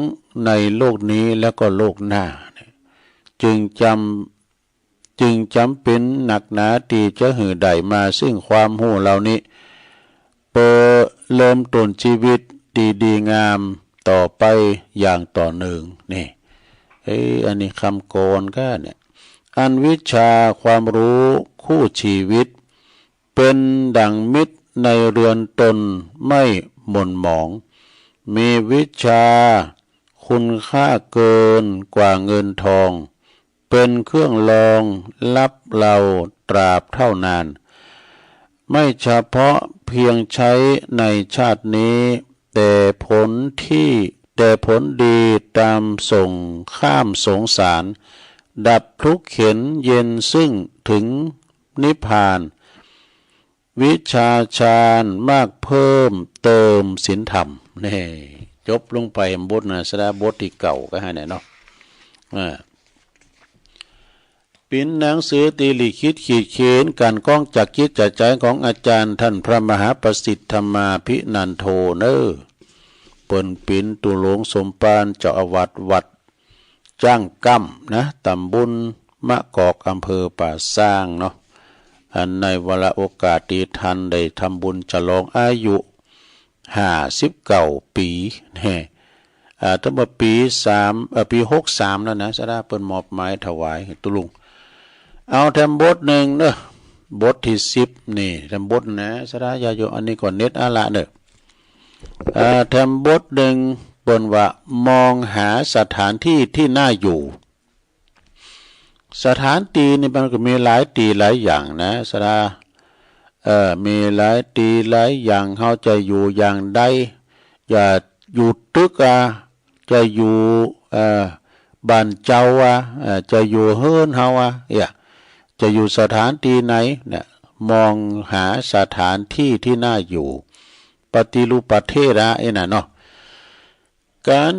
ในโลกนี้แล้วก็โลกหน้าจึงจำเป็นหนักหนาที่จะหือใดมาซึ่งความหูเหล่านี้เริ่มต้นชีวิตดีงามต่อไปอย่างต่อเนื่องนี่อันนี้คำโกนก็เนี่ยอันวิชาความรู้คู่ชีวิตเป็นดั่งมิตรในเรือนตนไม่หม่นหมองมีวิชาคุณค่าเกินกว่าเงินทองเป็นเครื่องรองรับเราตราบเท่านานไม่เฉพาะเพียงใช้ในชาตินี้แต่ผลดีตามส่งข้ามสงสารดับทุกข์เข็ญเย็นซึ่งถึงนิพพานวิชาฌานมากเพิ่มเติมศีลธรรมนี่จบลงไปบทนะสดาบทที่เก่าก็ให้เนี่ยเนาะเป็นหนังสือตีลิขิตขีดเขียนการก้องจากจิตจากใจของอาจารย์ท่านพระมหาประสิทธิ์ธรรมาภินันโทเนอเปิ้นปินตุหลวงสมปานเจ้าอาวาสวัดจ้างกั้มนะตำบลมะกอกอำเภอป่าสร้างเนาะอันในเวลาโอกาสที่ท่านได้ทำบุญฉลองอายุ59 ปีเนี่ยตั้งแต่ปี63แล้วนะสดาเปิ้นมอบหมายถวายตุลุงเอาแถมบทหนึ่งเนอะบทที่10นี่แถมบทนะสดาญาโยอันนี้ก่อนเน็ตอาละเนอะแถมบทหนึ่งบนว่ามองหาสถานที่ที่น่าอยู่สถานที่นี่มันก็มีหลายที่หลายอย่างนะสดามีหลายที่หลายอย่างเขาจะอยู่อย่างใดอย่าอยู่ตึกจะอยู่บ้านเจ้าจะอยู่เฮือนเฮาจะอยู่สถานที่ไหนเนี่ยมองหาสถานที่ที่น่าอยู่ปฏิรูปประเทศน่ะเนาะการ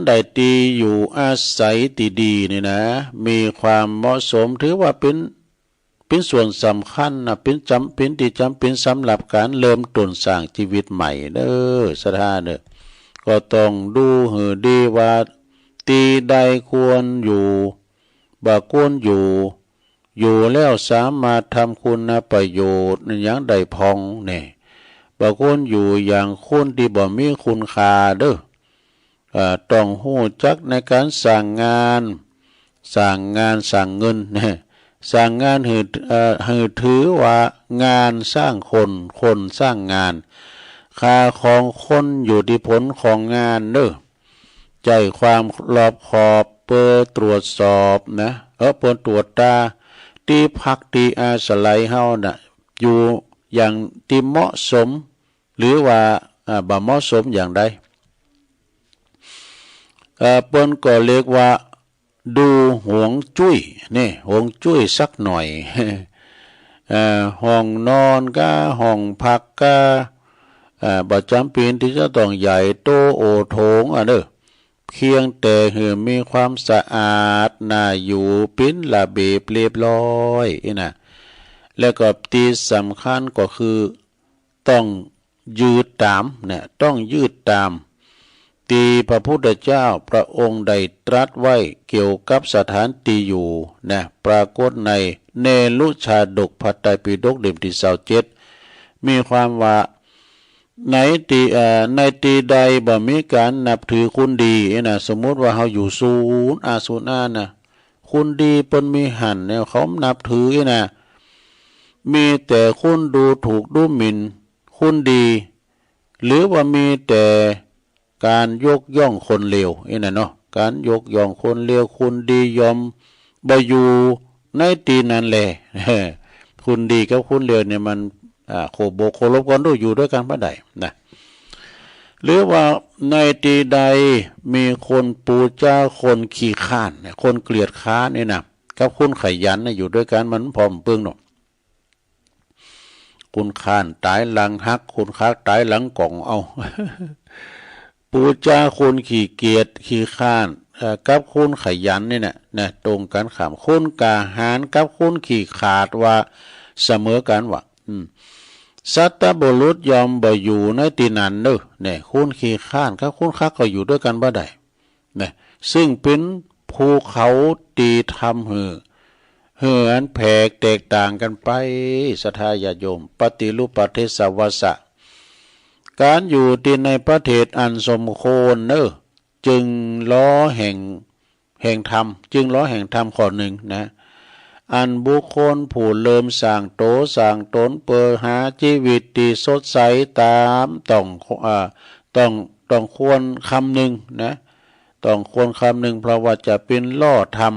ใดตีอยู่อาศัยตีดีนี่นะมีความเหมาะสมถือว่าเป็นส่วนสำคัญนะเป็นจำเป็นสำหรับการเริ่มต้นสร้างชีวิตใหม่เด้อสถานเด้อก็ต้องดูให้ดีว่าตีใดควรอยู่บ่ควรอยู่แล้วสามารถทำคุณประโยชน์อย่างใดพองเนี่ยบ่ควรอยู่อย่างคนที่บ่มีคุณค่าเด้อต้องรู้จักในการสร้างงานสร้างเงินเนี่ย สร้างงานหือถือว่างานสร้างคนคนสร้างงานค่าของคนอยู่ที่ผลของงานเด้อใจความรอบขอบเปิดตรวจสอบนะเปิดตรวจตาที่พักที่อาศัยเฮาน่ะอยู่อย่างที่เหมาะสมหรือว่าบ่เหมาะสมอย่างใดเปิ้นก็เรียกว่าดูหวงจุ้ยนี่หวงจุ้ยสักหน่อย ห้องนอนก็ห้องพักก็บ่จำเป็นที่จะต้องใหญ่โตโอโถงเด้อเพียงแต่มีความสะอาดน่าอยู่เป็นระเบียบเรียบร้อยนะแล้วก็ที่สำคัญก็คือต้องยืดตามเนี่ยต้องยืดตามที่พระพุทธเจ้าพระองค์ได้ตรัสไว้เกี่ยวกับสถานที่อยู่นะปรากฏในเนลุชาดกพระไตรปิฎกเล่มที่27มีความว่าในตีใดบ่มีการนับถือคุณดีนะสมมุติว่าเฮาอยู่ศูนย์ศูนย์นะคุณดีเปิ้นมีหันเนี่ยเขานับถือนะมีแต่คุณดูถูกดูหมิ่นคุณดีหรือว่ามีแต่การยกย่องคนเลวนะเนาะการยกย่องคนเลวคุณดียอมบ่อยู่ในตีนั้นแหละคุณดีกับคุณเลวเนี่ยมันโคโบโคลบกันด้วยอยู่ด้วยกันบ่ได้นะหรือว่าในที่ใดมีคนปูจ้าคนขี้ข้านเนี่ยคนเกลียดค้านนี่นะกับคนขยันอยู่ด้วยกันมันพร้อมเปลืองเนาะคุณข้านตายหลังฮักคุณคักตายหลังกล่องเอาปูจ้าคนขี้เกียจขี้ข้านกับคนขยันนี่นะตรงกันข้ามคนกาหารกับคนขี้ขาดว่าเสมอกันว่าสัตบุรุษยอมบ่อยู่ในที่นั้นเด้อเนี่ยคุณขี้ข้านกับคุณคักก็อยู่ด้วยกันบ่ได้เนี่ยซึ่งเป็นภูเขาตีทำอันแผกแตกต่างกันไปศรัทธาญาติโยมปฏิรูปประเทศสวสะการอยู่ที่ในประเทศอันสมควรเนอะจึงล้อแห่งธรรมจึงล้อแห่งธรรมข้อหนึ่งนะอันบุคคลผู้เริ่มสร้างโตสร้างตนเปิดหาชีวิตที่สดใสตามต้องควรคำหนึ่งนะต้องควรคำหนึ่งเพราะว่าจะเป็นล่อธรรม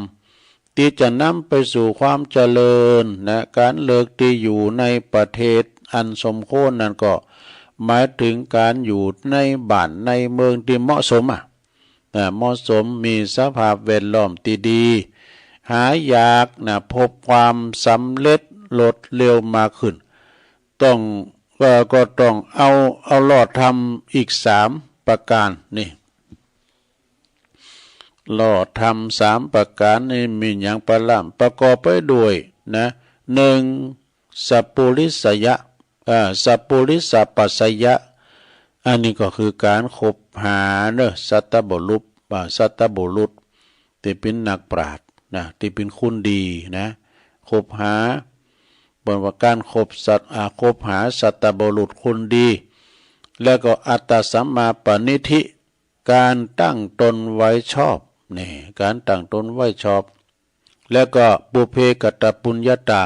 ที่จะนำไปสู่ความเจริญนะการเลิกที่อยู่ในประเทศอันสมควรนั่นก็หมายถึงการอยู่ในบ้านในเมืองที่เหมาะสมเหมาะสมมีสภาพแวดล้อมที่ดีหายากพบความสำเร็จลดเร็วมากขึ้นก็ต้องเอาหลอดทำอีก3ประการนี่หลอดทำ3ประการนี่มีอย่างประกอบไปด้วยนะ1สัพปุริสยะสัพปุริสปัสสยะอันนี้ก็คือการคบหาสัตบุรุษที่เป็นนักปราชญ์นะที่เป็นคุณดีนะคบหาบนว่าการคบหาสัตบุรุษคุณดีแล้วก็อัตตสัมมาปณิธิการตั้งตนไว้ชอบนี่การตั้งตนไว้ชอบแล้วก็ปุเพกตปุญญาตา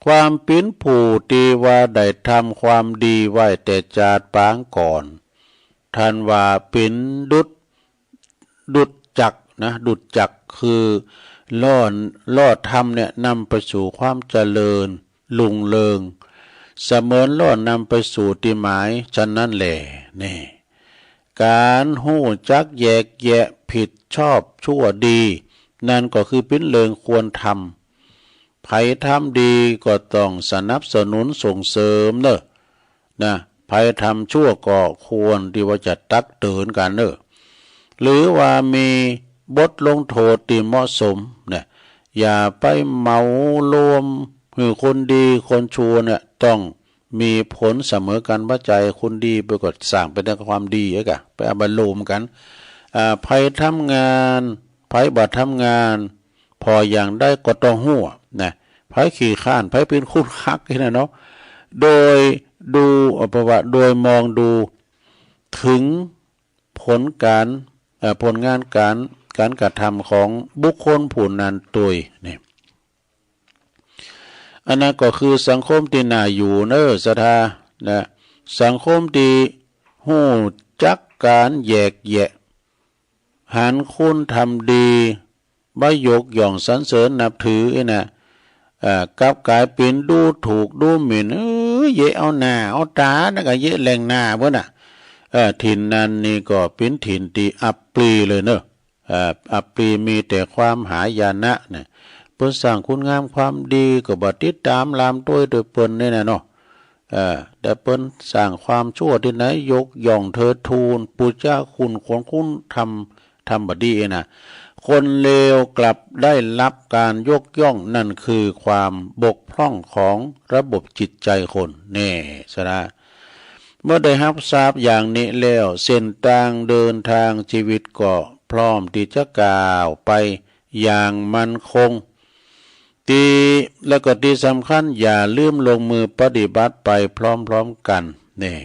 ความเป็นผู้ที่ว่าได้ทำความดีไว้แต่จาดปางก่อนท่านว่าเป็นดุจจักนะดุจจักคือล่อธรรมเนี่ยนำไปสู่ความเจริญลุงเริงเสมือนล่อนำไปสู่ที่หมายฉะนั้นแหละนี่การหู้จักแยกแยะผิดชอบชั่วดีนั่นก็คือเป็นเรื่องควรทำไผทำดีก็ต้องสนับสนุนส่งเสริมนะไผทำชั่วก็ควรที่ว่าจะตักเตือนกันหรือว่ามีบทลงโทษที่เหมาะสมเนี่ยอย่าไปเมารวมคือคนดีคนชั่วเนี่ยต้องมีผลเสมอกันว่าใจคนดีไปกดสั่งไปในความดีไปเอาบรรลุกันไผทำงานไผบ่ทำงานพออย่างได้ก็ต้องหัวนะไผขี้ข้านไผเป็นคุณคักนี่นะเนาะโดยดูประวัติโดยมองดูถึงผลงานการกระทำของบุคคลผู้นั้นตัวนี่ อันนั้นก็คือสังคมที่น่าอยู่เนอสถานะสังคมที่หู้จักการแยกแยะหันคุณทำดีบ่ยกย่องสรรเสริญนับถือนะกลับกลายเป็นดูถูกดูหมิ่นเยะเอาหน้าเอาตานะก็เยะแรงหน้าเพิ่นน่ะถิ่นนั้นนี่ก็เป็นถิ่นที่อับปรีเลยเนอะอับปรีมีแต่ความหายนะเนี่ยเพิ่นสร้างคุณงามความดีก็บ่ติดตามลามต้วยโดยเพิ่นนี่น่ะเนาะแต่เปิ้นสร้างความชั่วที่ไหนยกย่องเทิดทูนปูชาคุณของคุณทำบดีนะคนเลวกลับได้รับการยกย่องนั่นคือความบกพร่องของระบบจิตใจคนแน่สนะเมื่อได้รับทราบอย่างนี้แล้วเส้นทางเดินทางชีวิตก็พร้อมที่จะก้าวไปอย่างมั่นคงแล้วก็ที่สำคัญอย่าลืมลงมือปฏิบัติไปพร้อมๆกันนี่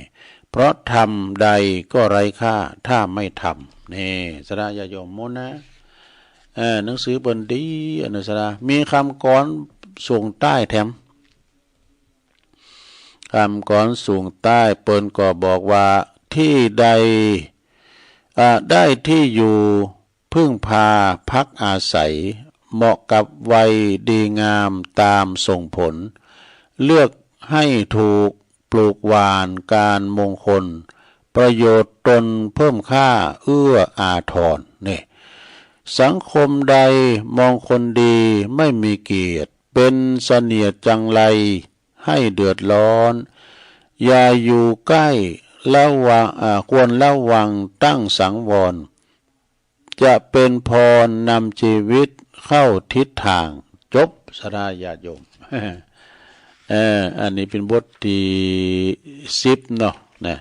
เพราะทำใดก็ไร้ค่าถ้าไม่ทำนี่สระญาโยมมุนนะหนังสือบนดีอนุสระมีคำกรส่งใต้แถมคำกรส่งใต้เปิ้นก็บอกว่าที่ใดได้ที่อยู่พึ่งพาพักอาศัยเหมาะกับวัยดีงามตามส่งผลเลือกให้ถูกปลูกหวานการมงคลประโยชน์ตนเพิ่มค่าเอื้ออาทรนี่สังคมใดมองคนดีไม่มีเกียรติเป็นเสนียดจังไรให้เดือดร้อนอย่าอยู่ใกล้ควรระวังตั้งสังวรจะเป็นพรนำชีวิตเข้าทิศทางจบสราญาติโยม อันนี้เป็นบทที่10เนาะนะ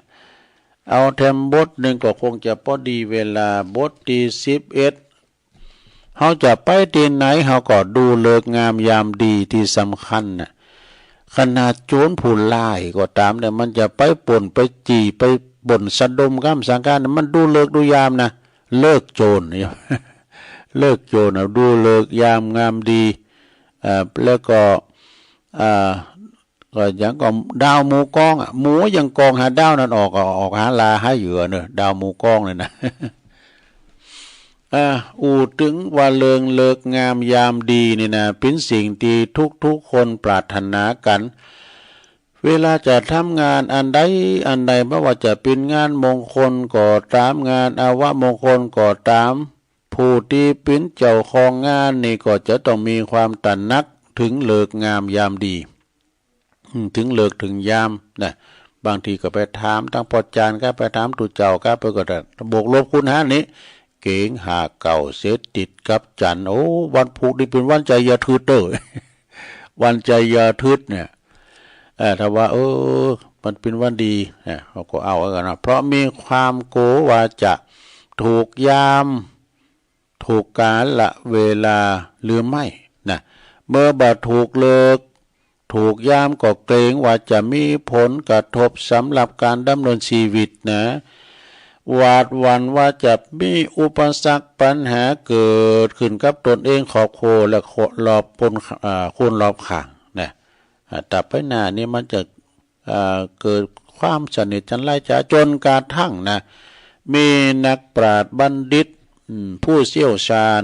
เอาแถมบทหนึ่งก็คงจะพอดีเวลาบทที่11เขาจะไปที่ไหนเขาก็ดูเลิกงามยามดีที่สำคัญน่ะขนาดโจรผู้ร้ายก็ตามเนี่ยมันจะไปป่นไปจีไปบ่นสะดมข้ามสังการมันดูเลิกดูยามนะเลิกโจรเนี่ยเลิกโจรดูเลิกยามงามดีแล้วก็อย่างก็ดาวหมูกองหมูยังกองหาดาวนั่นออกหาลาหาเหยื่อเนอะดาวหมูกองเลยนะอูถึงว่าเลิกงามยามดีนี่นะเป็นสิ่งที่ทุกคนปรารถนากันเวลาจะทำงานอันใดไม่ว่าจะเป็นงานมงคลก็ตามงานอาวมงคลก็ตามผู้ที่เป็นเจ้าของงานนี่ก็จะต้องมีความตระหนักถึงเลิกงามยามดีถึงเลิกถึงยามนะบางทีก็ไปถามตั้งปอจานก็ไปถามตุเจ้าก็ไปก็บวกลบคูณหารนี้เก่งหาเก่าเสร็จติดกับจันโอ้วันพุธนี่เป็นวันใจยาทืดเด้อ วันใจยาทืดเนี่ยถ้าว่ามันเป็นวันดีเขาก็เอากันนะเพราะมีความโกว่าจะถูกยามถูกกาลละเวลาหรือไม่นะเมื่อบ่ถูกเลิกถูกยามก็เกรงว่าจะมีผลกระทบสำหรับการดำเนินชีวิตนะหวาดหวั่นว่าจะมีอุปสรรคปัญหาเกิดขึ้นกับตนเองครอบครัวและรอบคนรอบข้างนะแต่ไปหน้านี้มันจะเกิดความสนิทจันไรจ๋าจนกระทั่งนะมีนักปราชญ์บัณฑิตผู้เชี่ยวชาญ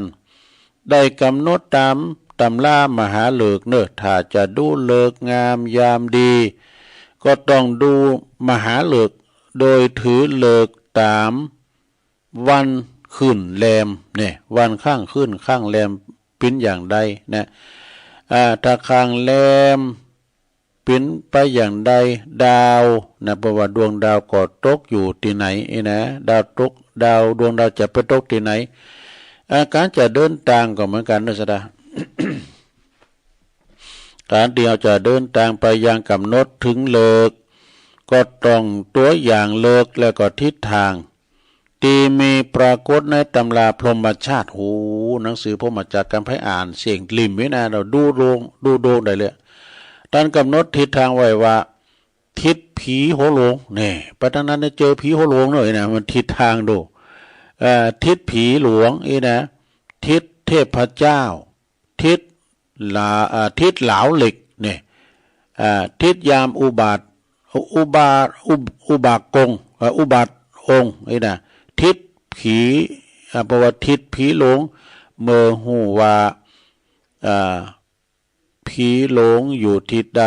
ได้กำหนดตามตำรามหาฤกษ์เนอะถ้าจะดูเลิกงามยามดีก็ต้องดูมหาฤกษ์โดยถือเลิกตามวันขึ้นแรมเนี่ยวันข้างขึ้นข้างแรมเป็นอย่างใดนะถ้าข้างแรมเป็นไปอย่างใดดาวนะเพราะว่าดวงดาวก็ตกอยู่ที่ไหนนะดาวดวงดาวจะไปตกที่ไหนการจะเดินทางก็เหมือนกันนะสดา การที่เราจะเดินทางไปยังกำหนดถึงเลิกก็ต้องตัวอย่างเลิกแล้วก็ทิศทางที่มีปรากฏในตำราพรหมชาติหนังสือพรหมจักรกันให้อ่านเสียงลิมไว้นะเราดูโดงได้เลยท่านกำหนดทิศทางไว้ว่าทิศผีโหโลงเนี่ยไปทางนั้นเจอผีโหโลงหน่อยนะมันทิศทางดูทิศผีหลวงนะทิศเทพเจ้าทิศเหลาเหล็กเนี่ย ทิศยามอุบาทอุบาอุบากกงอุบาทองค์ไอ้นะทิศผีประวัติทิศผีหลงเมื่อหูว่าผีหลงอยู่ทิศใด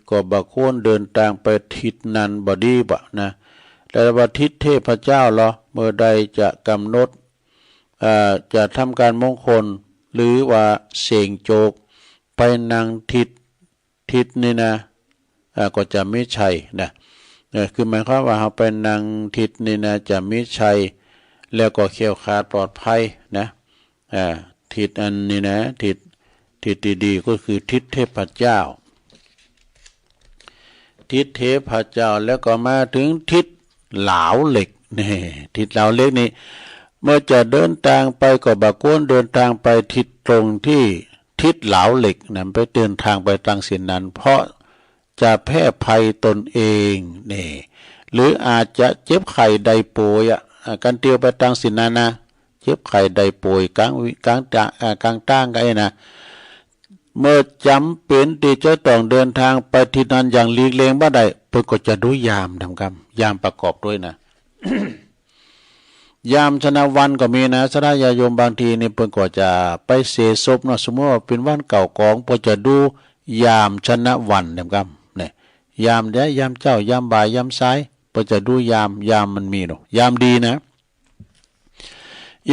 ก็บักโคนเดินทางไปทิศนั้นบ่ดีบ่นะแต่ว่าทิศเทพเจ้าเหรอเมื่อใดจะกำหนดจะทำการมงคลหรือว่าเสียงโจกไปนั่งทิศนี่นะก็จะไม่ใช่นะคือหมายความว่าเราไปนั่งทิศนี่นะจะไม่ใช่แล้วก็เขี้ยวขาดปลอดภัยนะทิศอันนี้นะทิศดีๆก็คือทิศเทพเจ้าทิศเทพเจ้าแล้วก็มาถึงทิศเหลาเหล็กนี่ทิศเหลาเหล็กนี่เมื่อจะเดินทางไปก็บักโคนเดินทางไปทิศตรงที่ทิศเหลาเหล็กนะไปเดินทางไปทางเส้นนั้นเพราะจะแพร่ภัยตนเองนี่หรืออาจจะเจ็บไข้ใดป่วยกันเตียวไปทางเส้นนั้นนะเจ็บไข้ใดป่วยกลางตั้งกันนะเมื่อจำเป็นที่จะต้องเดินทางไปที่นั้นอย่างหลีกเลี่ยงบ่ได้เพิ่นก็จะดูยามทำกรรมยามประกอบด้วยนะ ยามชนะวันก็มีนะสระญาโยมบางทีนี่เพิ่นก็จะไปเสศพเนาะสมมติว่าเป็นวันเก่ากองเพิ่นจะดูยามชนะวันทำกรรมเนี่ยยามใดยามเจ้ายามบ่ายยามซ้ายเพิ่นจะดูยามมันมีเนาะยามดีนะ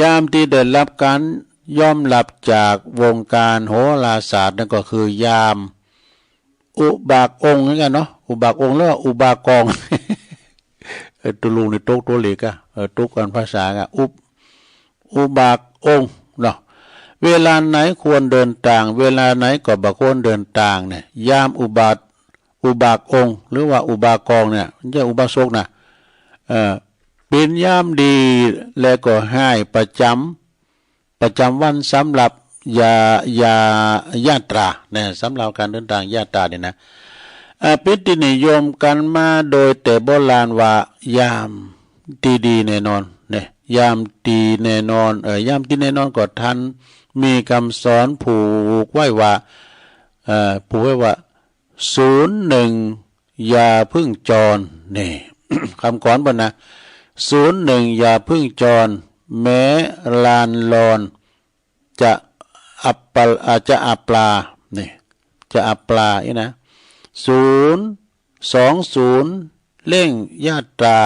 ยามที่ได้รับการยอมรับจากวงการโหราศาสตร์นั่นก็คือยามอุบากองค์นั่นกันเนาะอุบากองค์แล้วอุบากอง ตัวลุงในโต๊ะตัวเล็กตุกกันภาษาอุบากองค์เนาะเวลาไหนควรเดินทางเวลาไหนก็บ่ควรเดินทางเนี่ยยามอุบากองค์หรือว่าอุบากองเนี่ยไม่ใช่อุบาสกนะเป็นยามดีและก็ให้ประจำวันสำหรับญาตราเนี่ยสำหรับการเดินทางญาตราเนี่ยนะเป็นที่นิยมกันมาโดยแต่โบราณว่ายามดีแน่นอนเนี่ยยามดีแน่นอนยามดีแน่นอนก็ทันมีคำสอนผูกไว้ว่า01อย่าพึ่งจรนี่ คำขวัญบ่นะ01อย่าพึ่งจรแม้ลานลอนจะอับปลานี่จะอับปลาอีนะ020เร่งญาตรา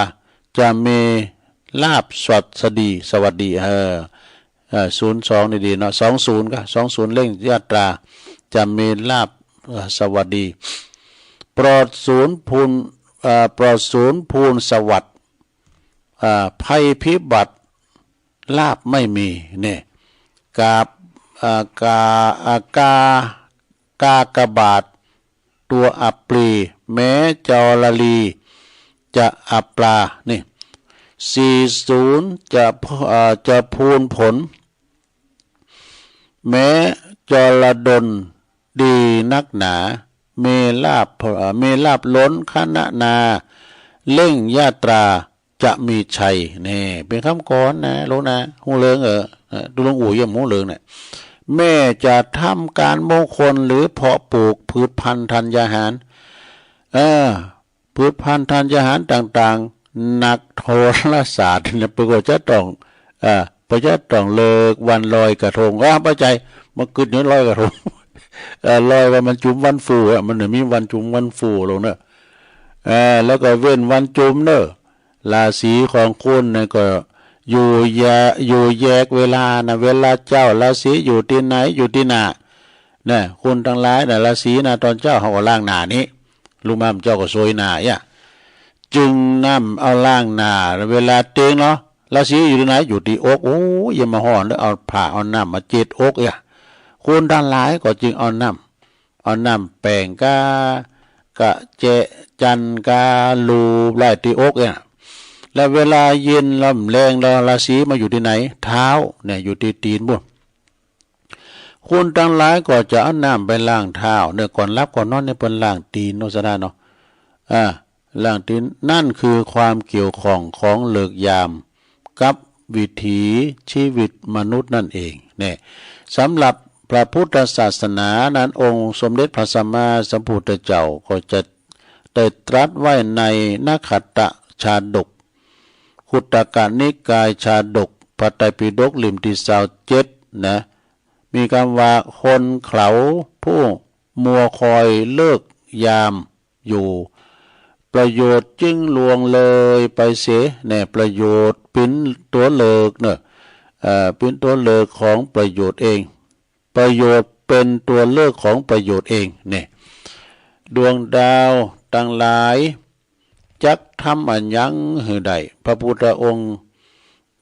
จะมีลาภสวัสดี02ดีๆเนาะ20ก็20เร่งญาตราจะมีลาภสวัสดีปลอดศูนย์พูนสวัสดิ์ภัยพิบัติลาภไม่มีเนี่ยกากบาทตัวอับปรีแม้จอรลีจะอับปลานี่40จะพูนผลแม้จรดลดีนักหนาเมลาบล้นคณะนาเล่งญาตราจะมีชัยนี่เป็นคำกรนะรู้นะหูเลิงดูหลวงอู่ย่ำหูเลิงเนี่ยแม่จะทำการมงคลหรือเพาะปลูกพืชพันธุ์ธัญญาหารพืชพันธุ์ธัญญาหารต่างๆนักโหราศาสตร์เนี่ยประกอบจะต้องเลิกวันลอยกระทงปัจจัยมันกึดเนื้อลอยกระทงลอยว่ามันจุ่มวันฟูมันเหมือนมีวันจุ่มวันฟูลงเนอะแล้วก็เว้นวันจุ่มเนอะราศีของคุณเนี่ยก็อยู่แยกเวลานะเวลาเจ้าราศีอยู่ที่ไหนอยู่ที่หน้าเนี่ยคุณทั้งหลายนะราศีนะตอนเจ้าเขาก็ล่างหน้านี้ลุงม่ำเจ้าก็ซวยหน้าจึงนำเอาล่างหน้าเวลาเตียงเนาะราศีอยู่ที่ไหนอยู่ที่อกอย่ามาห่อแล้วเอาผ้าเอาน้ำมาเจ็ดอกคุณทั้งหลายก็จึงเอาน้ำแป้งกะเจจันกาลูไล่ที่อกแล้วเวลาเย็นลำแรงราศีมาอยู่ที่ไหนเท้าเนี่ยอยู่ที่ตีนบุญคุณทั้งหลายก็จะเอาน้ำไปล้างเท้าเนี่ยก่อนรับก่อนนอนเนี่ยเป็นล้างตีนโนสดาเนาะล้างตีนนั่นคือความเกี่ยวข้องของเลิกยามกับวิถีชีวิตมนุษย์นั่นเองเนี่ยสำหรับ พระพุทธศาสนานั้นองค์สมเด็จพระสัมมาสัมพุทธเจ้าก็จะได้ตรัสไว้ในนักขัตตชาดกขุตตกนิกายชาดกพระไตรปิฎกเล่มที่27นะมีคำว่าคนเขาผู้มัวคอยเลิกยามอยู่ประโยชน์จึงลวงเลยไปเสียเนี่ยประโยชน์เป็นตัวเลิกเนี่ยเป็นตัวเลิกของประโยชน์เองประโยชน์เป็นตัวเลิกของประโยชน์เองเนี่ยดวงดาวต่างหลายจักทำอันยังหือใดพระพุทธองค์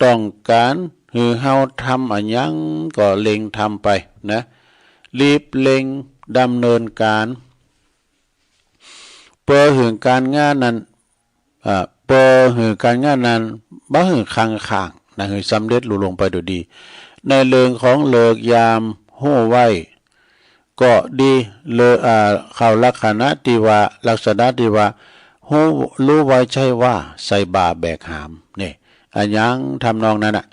ต้องการหือเฮาทำอันยังก็เล็งทำไปนะรีบเล็งดำเนินการเพื่อหือการงานนั้นเพื่อหือการงานนั้นบ่หือค้างนะหือสำเร็จลุลงไปโดยดีในเรื่องของเลิกยามหู้ไว้ก็ดีเลยเข้าลักษณะที่ว่าลักษณะที่ว่าหู้รู้ไว้ใช่ว่าใส่บาแบกหามนี่อันยังทำนองนั้นน่ะ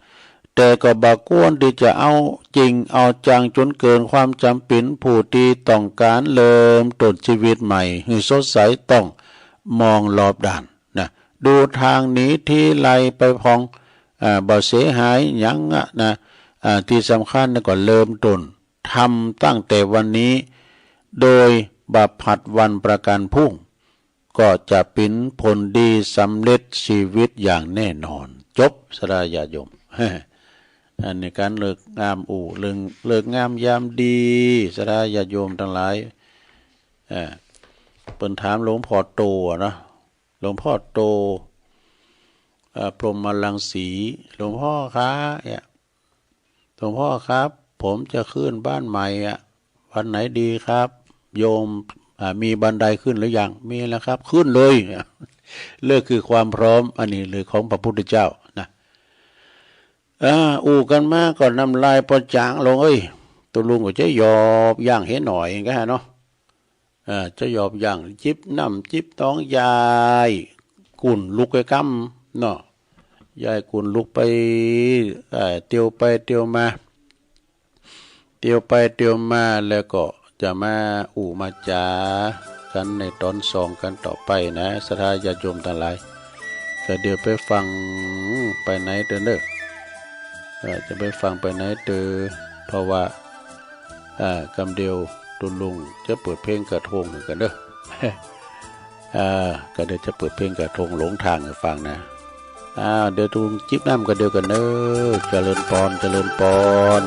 แต่ก็บ่ควรที่จะเอาจริงเอาจังจนเกินความจำเป็นผู้ที่ต้องการเริ่มต้นชีวิตใหม่ให้สดใสต้องมองรอบด้านนะดูทางหนีที่ไล่ไปพองบ่เสียหายหยังนะที่สำคัญก็เริ่มต้นทำตั้งแต่วันนี้โดยบัพผัดวันประกันพรุ่งก็จะเป็นผลดีสำเร็จชีวิตอย่างแน่นอนจบสดาญาโยม อันนี้การเลิกงามเลิกงามยามดีสดาญาโยมทั้งหลายเปิ้นถามหลวงพ่อโตนะหลวงพ่อโตพรหมรังสีหลวงพ่อครับหลวงพ่อครับผมจะขึ้นบ้านใหม่วันไหนดีครับโยมมีบันไดขึ้นหรือยังมีแล้วครับขึ้นเลยเลิกคือความพร้อมอันนี้เลยของพระพุทธเจ้านะอู่กันมาก่อนน้ำลายพอจางลงตัวลุงก็จะยอบย่างเห็นหน่อยก็ฮะเนาะจะยอบย่างจิบน้ำจิบท้องยายกุ่นลุกไปกำเนาะยายกุ่นลุกไปเตียวไปเตียวมาแล้วก็จะมาอู่มาจากันในตอน2กันต่อไปนะศรัทธาญาติโยมทั้งหลายก็เดี๋ยวไปฟังไปไหนเด้อจะไปฟังไปไหนเพราะว่ากำเดียวตุลุงจะเปิดเพลงกระทงกันเด้อก็เดี๋ยวจะเปิดเพลงกระทงหลงทางให้ฟังนะเดี๋ยวตุลุงจิบน้ำกันเดียวกันเด้อเจริญพร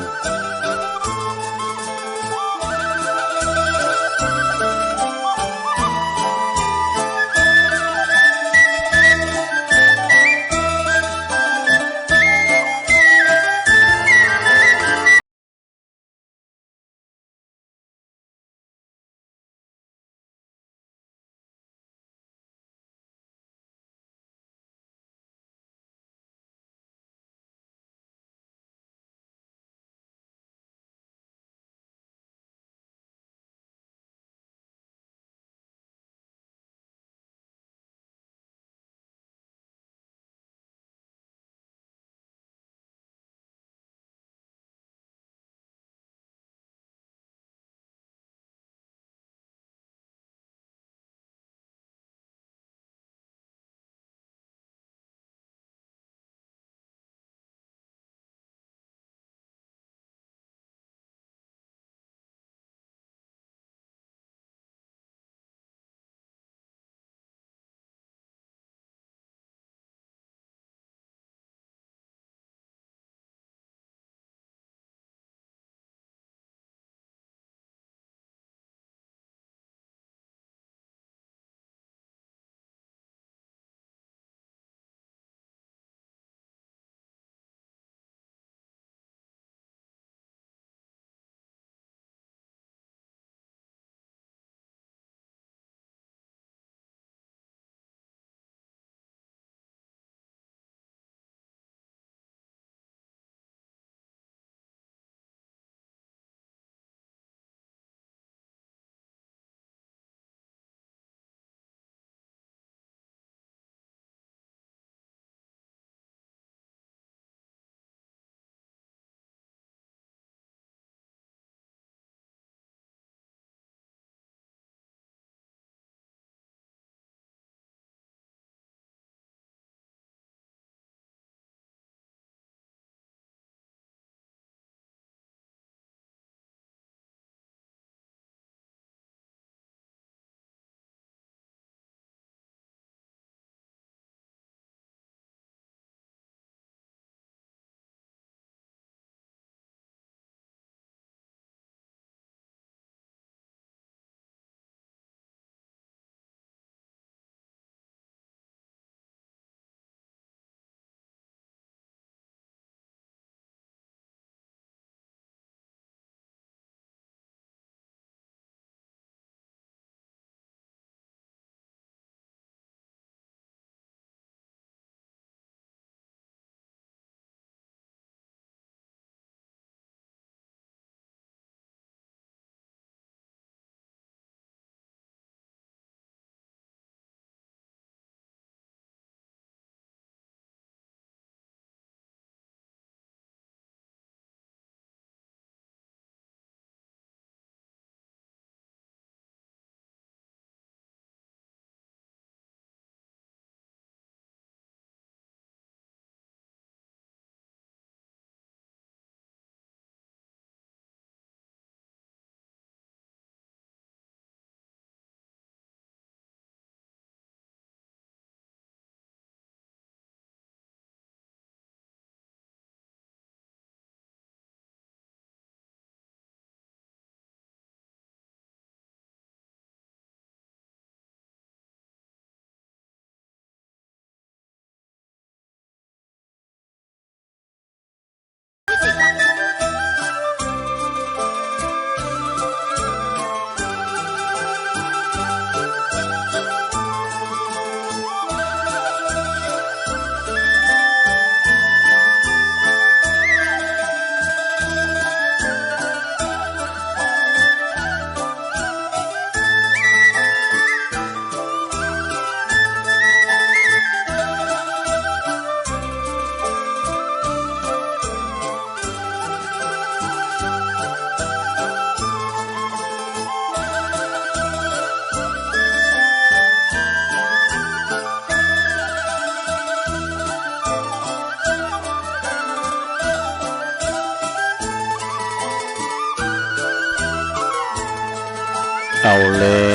เอาแล้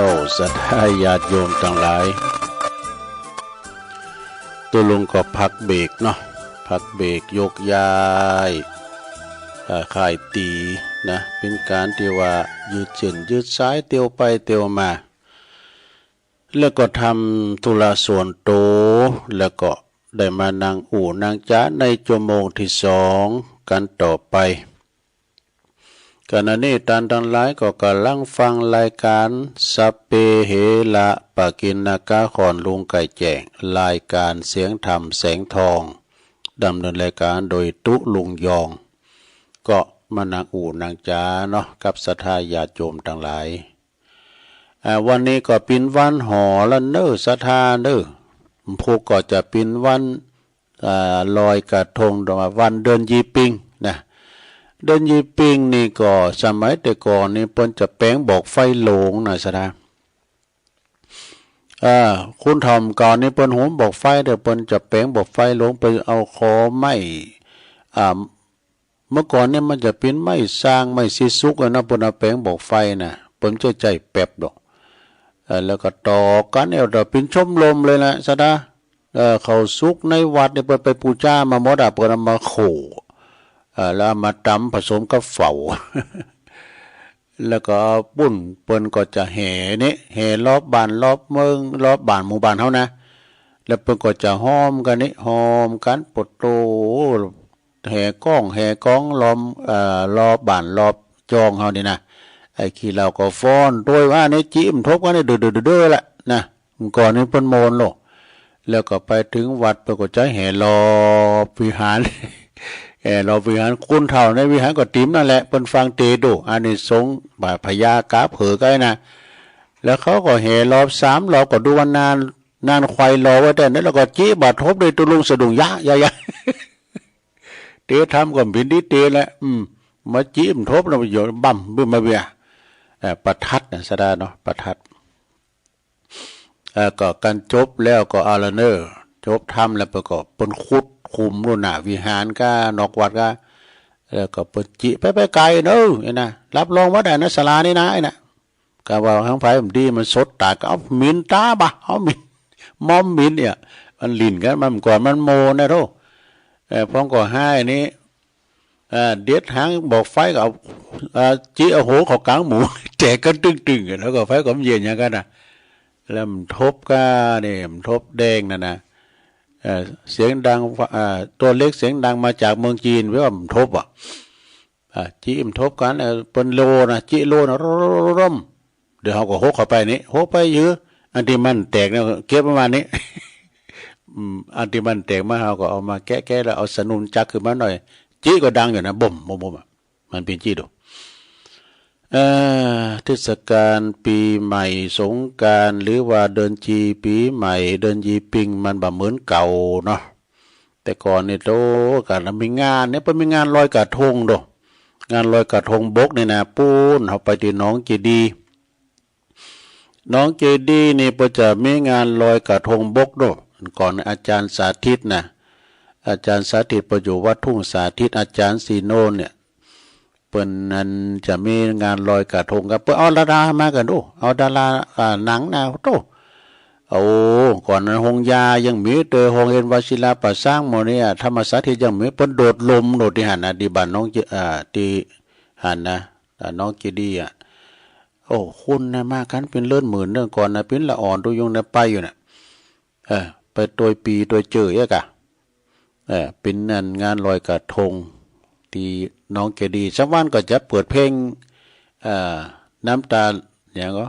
วศรัทธาญาติโยมทั้งหลายตัวลุงก็พักเบรกเนาะพักเบรกยกย้ายข่ายตีนะเป็นการที่ว่ายืดเส้นยืดสายเตียวไปเตียวมาแล้วก็ทำธุระส่วนโตวแล้วก็ได้มานั่งอู่นางจ้าในชั่วโมงที่สองกันต่อไปขณะนี้ท่านทั้งหลายก็กำลังฟังรายการสัพเพเหระปะกิณกะขอนลุงไก่แจ้งรายการเสียงธรรมแสงทองดำเนินรายการโดยตุลุงยองก็มานางอู่นางจ้าเนาะกับศรัทธาญาติโยมทั้งหลายวันนี้ก็เป็นวันหอละเนอศรัทธาเนอพวกก็จะเป็นวันลอยกระทงวันเดือนยี่ปิงนะเดินยีปิงนี่ก็สมัยแต่ก่อนนี่เปิ้นจะแป้งบอกไฟโหลงนะสนะคุณทำก่อนนี่เปิ้นโหมบอกไฟเดี๋ยวเปิ้นจะแป้งบอกไฟโหลงไปเอาคอไม้เมื่อก่อนนี่มันจะเป็นไม้สร้างไม้ซีซุกนะเปิ้นเอาแป้งบอกไฟนะเปิ้นจะใจแป๊บดอกแล้วก็ต่อกันเอาดอกเป็นชมรมเลยนะสนะเขาซุกในวัดเนี่ยเปิ้นไปปูชามาหมดเปิ้นเอามาโขแล้วมาตำผสมกับเฝ้า แล้วก็ปุ้นเปิ้นก็จะแห่นี่แห่รอบบ้านรอบเมืองรอบบ้านหมู่บ้านเฮานะแล้วเปิ้นก็จะห้อมกันนี่ห้อมกันปดโตแห่กล้องล้อมรอบบ้านรอบจองเฮานี่นะไอ้ขี้เราก็ฟ้อนโดยว่านี่จิ้มทบกันนี่เด้อๆละนะก่อนนี้เปิ้นโมนโลแล้วก็ไปถึงวัดเปิ้นก็จะแห่รอบวิหารเราวิหารคุณเท่าในวิหารก็ติ๋มนั่นแหละเปิ้นฟังเตดูอานิสงส์บาพญากาเผอก็นะแล้วเขาก็แห่รอบ3รอบก็ดูว่านานควายรอไว้แต่นั้นแล้วก็จี้บาดทบด้วยตุลุงสะดุ้งยะ เตทำก็บินดิเตแหละมาจี้มทบแล้วอยู่บั้มบึ้มมาเบียประทัดน่ะซะได้เนาะประทัดก็กันจบแล้วก็เอาละเนอจบทำแล้วประกอบเปิ้นขุดคุมรุ่นน่ะวิหารก็นอกวัดก็แล้วก็ปจิไปไกลเนอะไอ้นะรับรองว่าได้นะศาลานี่นะไอ้นะก็ว่าทั้งไผมันดีมันสดตาก็เอามินตาบะเอามินมอมมินเนี่ยมันลิ้นกันมันก่อนมันโมนะโธ่พ้องก็ให้นี้เด็ดหางบอกไฟก็เอาจิเอาโหเขากลางหมูแจกกันตึงๆแล้วก็ไฟก็เย็นอย่างกันน่ะแล้วมันทบก็นี่มันทบแดงนั่นนะเสียงดังตัวเล็กเสียงดังมาจากเมืองจีนเว่ามันทบจิมทบกันเป็นโลนะจิโลนะร่มเดี๋ยวเขาก็หกเข้าไปนี่หกไปเยอะอันที่มันแตกเนี่ยเก็บประมาณนี้ อันที่มันแตกมาเขาก็เอามาแก้แล้วเอาสนุนจักขึ้นมาหน่อยจิก็ดังอยู่นะบ่มมันเป็นจิดูเทศกาลปีใหม่สงกรานต์หรือว่าเดินจีปีใหม่เดินยีปิงมันบ่เหมือนเก่าเนาะแต่ก่อนนี่โตกันมีงานเนี่ยเป็นมีงานลอยกระทงโดงานลอยกระทงบกนี่นะปูนเฮาไปที่หนองเจดีนี่เพิ่นจะมีงานลอยกระทงบกโดก่อนอาจารย์สาธิตนะอาจารย์สาธิตประอยู่วัดทุ่งสาธิตอาจารย์สีโนเนี่ยเปิ้นนั้นจะมีงานลอยกระทงกับเปิ้นเอาดารามากันดูเอาดาราหนังนะโตเอาก่อนนั้นหงยายังมีเตอหงเอ็นวชิราปะสร้างหมดเนี่ยธรรมศาสตร์ที่ยังมีเปิ้นโดดลมโดดที่หันนะที่บ้านน้องที่หันนะน้องเจดีโอ้คุณนะมากันเป็นเลื่อนหมื่นเรื่องก่อนนะเป็นละอ่อนตัวยงนะไปอยู่น่ะไปตัวปีตัวเจอเอกะเป็นงานลอยกระทงที่น้องเจดีสักวันก็จะเปิดเพลงน้ำตาอย่างก็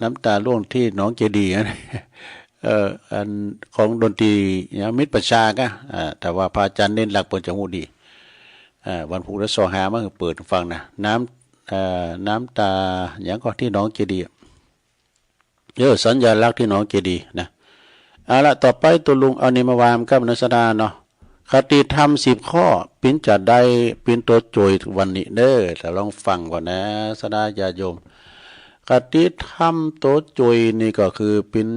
น้ำตาล่วงที่น้องเจดีนะอันของดนตรีอย่างมิตรประชาก็แต่ว่าพระอาจารย์เน้นหลักเปิดจังหูดีวันพุธและสอหามันเปิดฟังนะน้ำตาอย่างก็ที่น้องเจดีเยอะสัญญาลักษณ์ที่น้องเจดีนะเอาละต่อไปตัวลุงเอานิมาวามกับนัสดาเนาะคติธรรม10 ข้อปิ้นจะได้ปิ้นตัวโจยวันนี้เด้อแต่ลองฟังก่อนนะสดาญาโยมคติธรรมตัวโจยนี่ก็คือปิ้น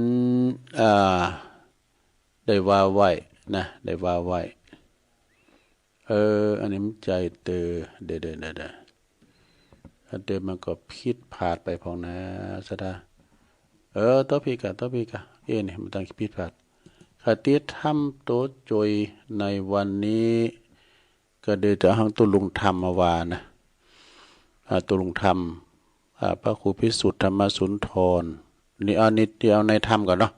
ได้ว่าไว้นะได้ว่าไว้อันนี้มันใจเตอเด้ เดี๋ยวมันก็ผิดพลาดไปพองนะสะดาตัวพี่กะเนี่ยมันต้องผิดพลาดคติธรรมโตจอยในวันนี้ก็เดี๋ยวจะหังตุลุงธรรมมาวานะตุลุงธรรมพระครูพิสุทธิ์ธรรมสุนทรนี่เอานิดเดียวในธรรมก่อนเนาะ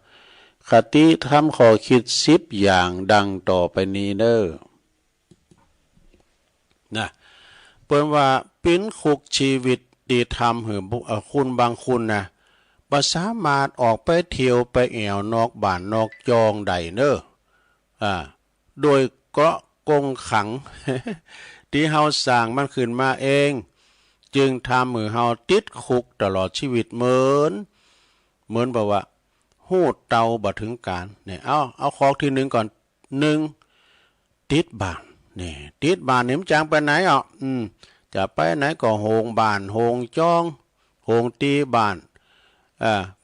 คติธรรมขอคิด10อย่างดังต่อไปนี้เด้อนะเปิ้นว่าปิ้นคุกชีวิตดีทำหือคุณบางคุณนะบ่สามารถออกไปเที่ยวไปแอวนอกบ้านนอกจองใดเด้อโดยเกาะกงขัง ที่เฮาสร้างมันขึ้นมาเองจึงทำมือเฮาติดคุกตลอดชีวิตเหมือนบอกว่าหูดเตาบ่ถึงการเนี่ยเอาข้อที่หนึ่งก่อนติดบ้านนี่ติดบ้านนี่มันจางไปไหนจะไปไหนก็โฮงบ้านโฮงจ้องโฮงตีบ้าน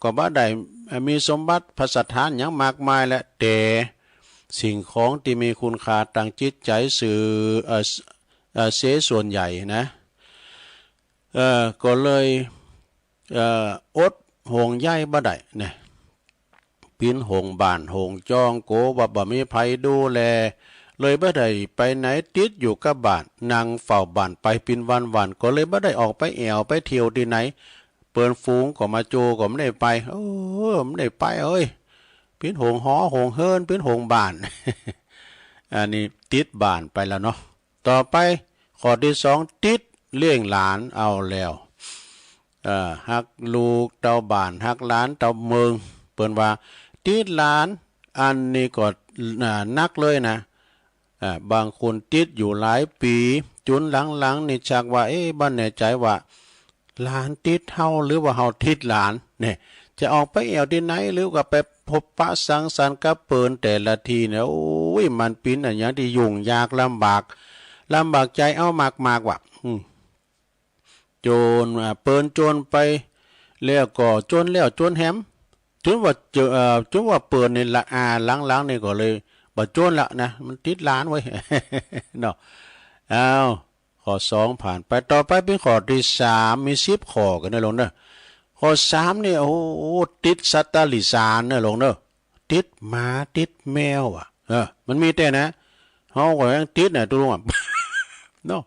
ก็บ่ได้มีสมบัติพระสถานอย่างมากมายและแต่สิ่งของที่มีคุณค่าทางจิตใจสื่อเสียส่วนใหญ่นะก็เลยอดโฮงใหญ่บ่ได้เนี่ยปิ้นโฮงบ้านโฮงจ้องโกว่าบ่มีไผดูแลเลยบ่ได้ไปไหนติดอยู่กับบ้านนั่งเฝ้าบ้านไปปินวันก็เลยบ่ได้ออกไปแอวไปเที่ยวที่ไหนเปิ้นฝูงก็มาโจก็ไม่ได้ไปไม่ได้ไปเอ้ยปิ้นโฮงหอโฮงเฮินปิ้นโฮงบ้าน อันนี้ติดบ้านไปแล้วเนาะต่อไปข้อที่2ติดเลี้ยงหลานเอาแล้วฮักลูกเต้าบ้านฮักหลานเต้าเมืองเปิ้นว่าติดหลานอันนี้ก็นักเลยนะบางคนติดอยู่หลายปีจนหลังๆนี่ชักว่าบ่แน่ใจว่าหลานติดเฮาหรือว่าเฮาติดหลานเนี่ยจะออกไปแอวที่ไหนหรือว่าไปพบปะสังสรรค์กับเปิ้นแต่ละทีเนี่ยโอ้ยมันเป็นอันอย่างที่ยุ่งยากลำบากใจเอามากว่ะโจรเปิ้นโจรไปแล้วก็โจรแล้วโจรแฮมจนว่าเปิ้นนี่ละหลังๆนี่ก็เลยบ่โจรละนะมันติดหลานไว้ เนาะข้อ2ผ่านไปต่อไปเป็นข้อที่3มี10ข้อกันนะลงเด้อข้อ3นี่โอ้ติดสัตว์ตลิสานนะลงเด้อติดหมาติดแมวมันมีแต่นะเฮาก็ยังติดน่ะตุลุงเนาะ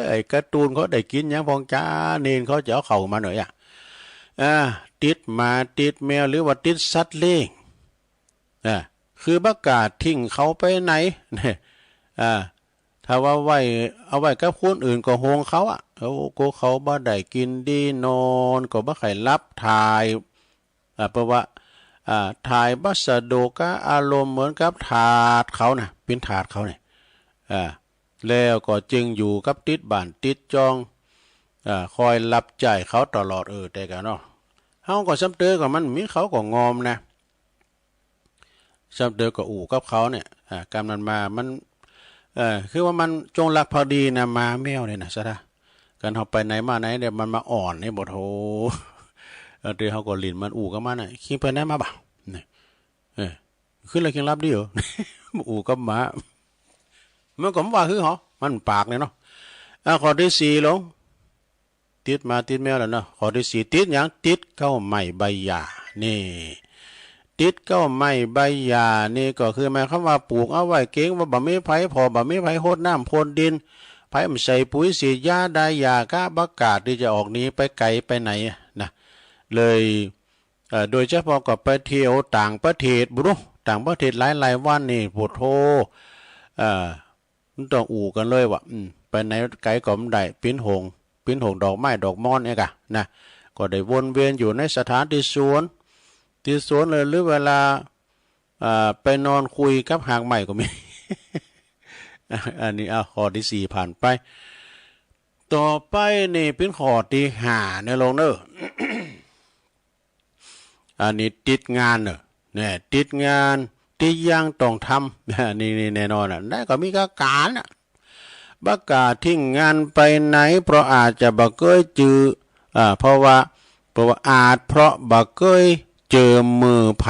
ไอ้การ์ตูนเขาได้กินหยังพองจ้าเนนเขาจะเอาเข้ามาหน่อยติดหมาติดแมวหรือว่าติดสัตว์เลี้ยงคือประกาศทิ้งเขาไปไหนเนี่ยถ้าว่าเอาไว้กับคนอื่นก็โฮงเขาเขาบ่ได้กินดีนอนก็บ่ให้รับถ่ายเพราะว่าถ่ายบัสโดก็อารมณ์เหมือนกับถาดเขานะเป็นถาดเขาเนี่ยแล้วก็จึงอยู่กับติดบ้านติดจองคอยรับใจเขาตลอดแต่กันเนาะเฮาก็ซ้ำเตอกับมันมีเขาก็งอมนะซ้ำเตอก็อู่กับเขาเนี่ยกำนันมามันคือว่ามันจงรักภักดีนะมาแมวเนี่ยนะซะนะกันเฮาไปไหนมาไหนเดี๋ยวมันมาอ่อนนี่บ่โธเดี๋ยวเฮาก็ลิ้นมันอู่กับมันน่ะคิงไปไหนมาบ่นี่ขึ้นเลยคิงรับดีเหรอ อู่กับหมามันก็ว่าคือเหรอมันปากเนี่ยเนาะข้อที่4ลงติดมาติดแมวแล้วเนาะข้อที่4ติดหยังติดเข้าไม้ใบหญ้านี่ติดเข้าไม้ใบหญ้านี่ก็คือหมายความว่าปลูกเอาไว้เก่งว่าบ่มีไผพอบ่มีไผโหดน้ำพ่นดินไผมันใส่ปุ๋ยฉีดยาได้ยากะประกาศที่จะออกนี้ไปไกลไปไหนนะเลยโดยเฉพาะก็ไปเที่ยวต่างประเทศบุรุต่างประเทศหลายวันนี่ปวดโธมันต้องอู่กันเลยว่าไปไหนไกลก็ไม่ได้ปิ้นหงดอกไม้ดอกม่อนเนี่ยกะนะก็ได้วนเวียนอยู่ในสถานที่สวนเลยหรือเวลาไปนอนคุยกับหางใหม่ก็มี อันนี้ข้อที่4ผ่านไปต่อไปนี่เป็นข้อที่5เนี่ยลงเนอะ อันนี้ติดงานเนี่ยติดงานที่ยังต้องทำ นี่แน่นอนได้ก็มีการประกาศทิ้งงานไปไหนเพราะอาจจะบ่เคยจือเพราะว่าอาจเพราะบ่เคยเจอมือไผ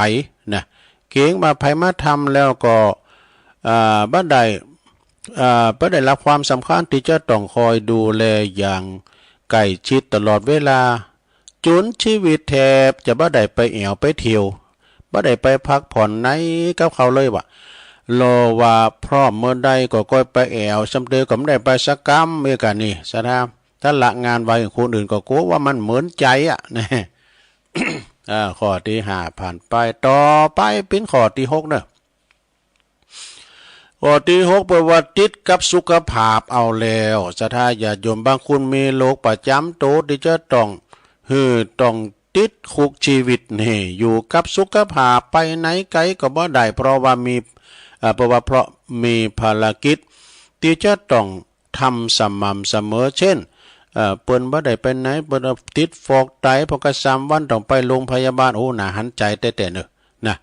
นะเก่งมาไผมาทำแล้วก็บ่ได้รับความสำคัญที่จะต้องคอยดูแลอย่าง ไก่ชิดตลอดเวลาจุนชีวิตแทบจะบ่ได้ไปแอวไปเที่ยวบ่ได้ไปพักผ่อนไหนกับเขาเลยวะรอว่าพร้อมเมื่อใดก็ก้อยไปแอวสำเร็จก็ไม่ได้ไปสักกรรมเมื่อกันนี่ซะนะถ้าละงานไว้คนอื่นก็กลัวว่ามันเหมือนใจอ่ะนะ ข้อที่5ผ่านไปต่อไปเป็นข้อที่6เนอะข้อที่6ประวัติติดกับสุขภาพเอาแล้วสถาญาติโยมบางคนมีโรคประจำตัวที่จะต้องติดคุกชีวิตนี่อยู่กับสุขภาพไปไหนไกลก็บ่ได้เพราะว่ามีภารกิจที่จะต้องทำสม่ำเสมอเช่นเปิ้นบ่ได้ไปไหนเปิ้นติดฟอกไตพอก็3วันต้องไปโรงพยาบาลโอ้น่าหันใจแต่เนอะนะ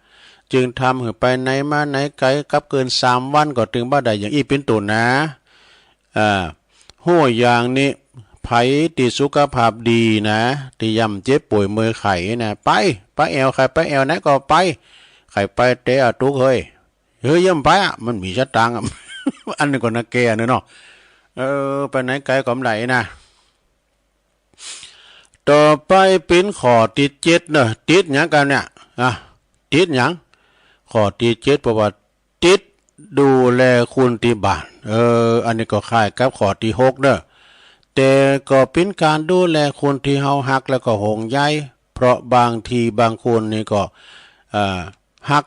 จึงทำให้ไปไหนมาไหนไกลกับเกิน3วันก็ถึงบ่ได้อย่างอีเป็นต้นนะหู้อย่างนี้ไผที่สุขภาพดีนะที่ย่ำเจ็บป่วยมือไข้นะไปแอวใครไปแอวไหนก็ไปใครไปเตะตุกเฮ้ยย่ำไปอ่ะมันมีชะตังอันนี้ก็นักแก่เนาะไปไหนไกลก็ไม่ไหลนะต่อไปเป็นข้อที่7เนอะติดหยังกันเนี่ยติดหยังข้อที่7ประวัติติดดูแลคุณที่บ้านอันนี้ก็คล้ายกับข้อที่6เนอะแต่ก็เป็นการดูแลคนที่เฮาฮักแล้วก็ห่วงใยเพราะบางทีบางคนนี่ก็ฮัก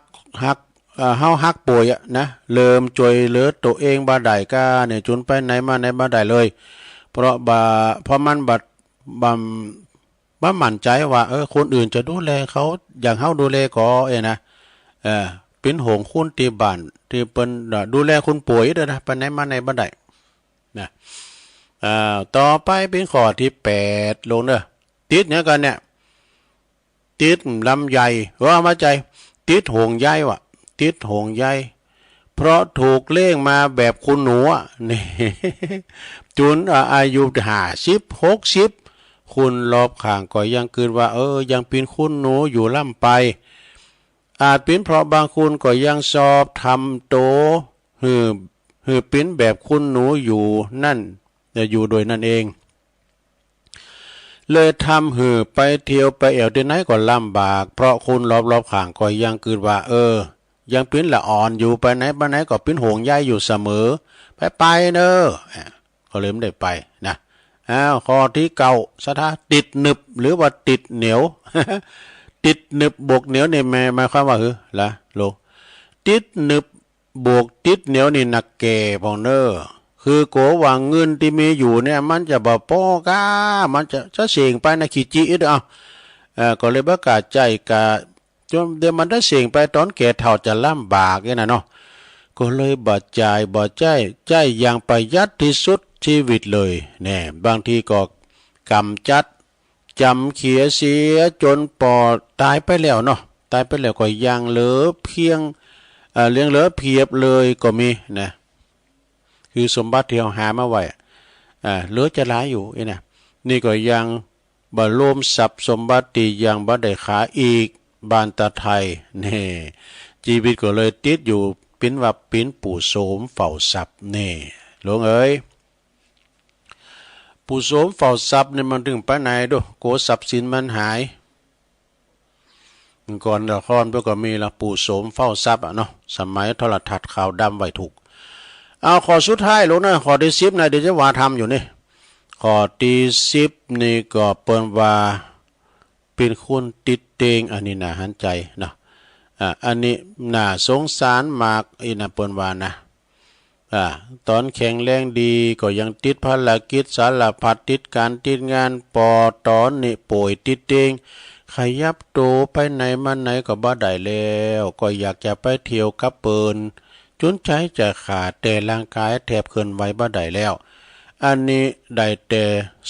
เฮาฮักป่วยนะเริ่มช่วยเหลือตัวเองบ่ได้ก็เนี่ยจนไปไหนมาไหนบ่ได้เลยเพราะมันมั่นใจว่าคนอื่นจะดูแลเขาอย่างเฮาดูแลก็นะเป็นห่วงคุณที่บ้านที่เปิ้นดูแลคนป่วยเด้อนะไปไหนมาไหนบ่ได้นะต่อไปเป็นข้อที่8ลงเด้อติดหยังกันเนี่ยติดลำไยว่ามาใจติดห่วงใยว่ะติดห่วงใยเพราะถูกเลี้ยงมาแบบคุณหนูนี่ จนอายุ50 60คุณรอบข้างก็ยังคิดว่ายังเป็นคุณหนูอยู่ล่ำไปอาจเป็นเพราะบางคนก็ยังสอบทำโตหือเป็นแบบคุณหนูอยู่นั่นอยู่โดยนั่นเองเลยทำหือไปเที่ยวไปแอวที่ไหนก็ลำบากเพราะคนรอบข้างก็ยังคิดว่ายังเป็นละอ่อนอยู่ไปไหนมาไหนก็เป็นห่วงใยอยู่เสมอไปเนอะก็เลยไม่ได้ไปนะข้อที่9สถาติดหนึบหรือว่าติดเหนียว ติดหนึบบวกเหนียวนี่หมายความว่าละโลติดหนึบบวกติดเหนียวนี่นักแก่พองเนอคือโกว่าเงินที่มีอยู่เนี่ยมันจะบ่พอกามันจะเสี่ยงไปนะขี้จิก็เลยบ่กล้าใจกะจนเดี๋ยวมันได้เสี่ยงไปตอนแก่เฒ่าจะลำบากเนี่ยนะเนาะก็เลยบ่ใจอย่างประหยัดที่สุดชีวิตเลยแน่บางทีก็กำจัดจำเขียเสียจนปอดตายไปแล้วเนาะตายไปแล้วก็ยังเหลือเพียงเลี้ยงเหลือเพียบเลยก็มีนะคือสมบัติที่เราหามาไว้เหลือจะหลายอยู่นะนี่ก็ยังบ่รวมทรัพย์สมบัติยังบ่ได้ขาอีกบ้านตาไทยนี่ชีวิตก็เลยติดอยู่เป็นว่าเป็นปู่โสมเฝ้าทรัพย์นี่หลวงเอ้ยปู่โสมเฝ้าทรัพย์นี่มันถึงไปไหนดูโกทรัพย์สินมันหายก่อนละครเพื่อก็มีละปู่โสมเฝ้าทรัพย์เนาะสมัยโทรทัศน์ข่าวดำไว้ถูกเอาข้อสุดท้ายลงนะข้อที่10นะเดี๋ยวจะว่าทำอยู่นี่ข้อที่10นี่ก็เปิ้นว่าเป็นคนติดเตงอันนี้น่าหันใจเนาะอันนี้น่าสงสารมากอีน่ะเปิ้นว่านะตอนแข็งแรงดีก็ยังติดภารกิจสารพัดติดการติดงานตอนนี่ป่วยติดเตงขยับโตไปไหนมาไหนก็บ่ได้แล้วก็อยากจะไปเที่ยวกับเปิ้นจนใจจะขาดแต่ร่างกายแทบเคลื่อนไหวบ่ได้แล้วอันนี้ได้แต่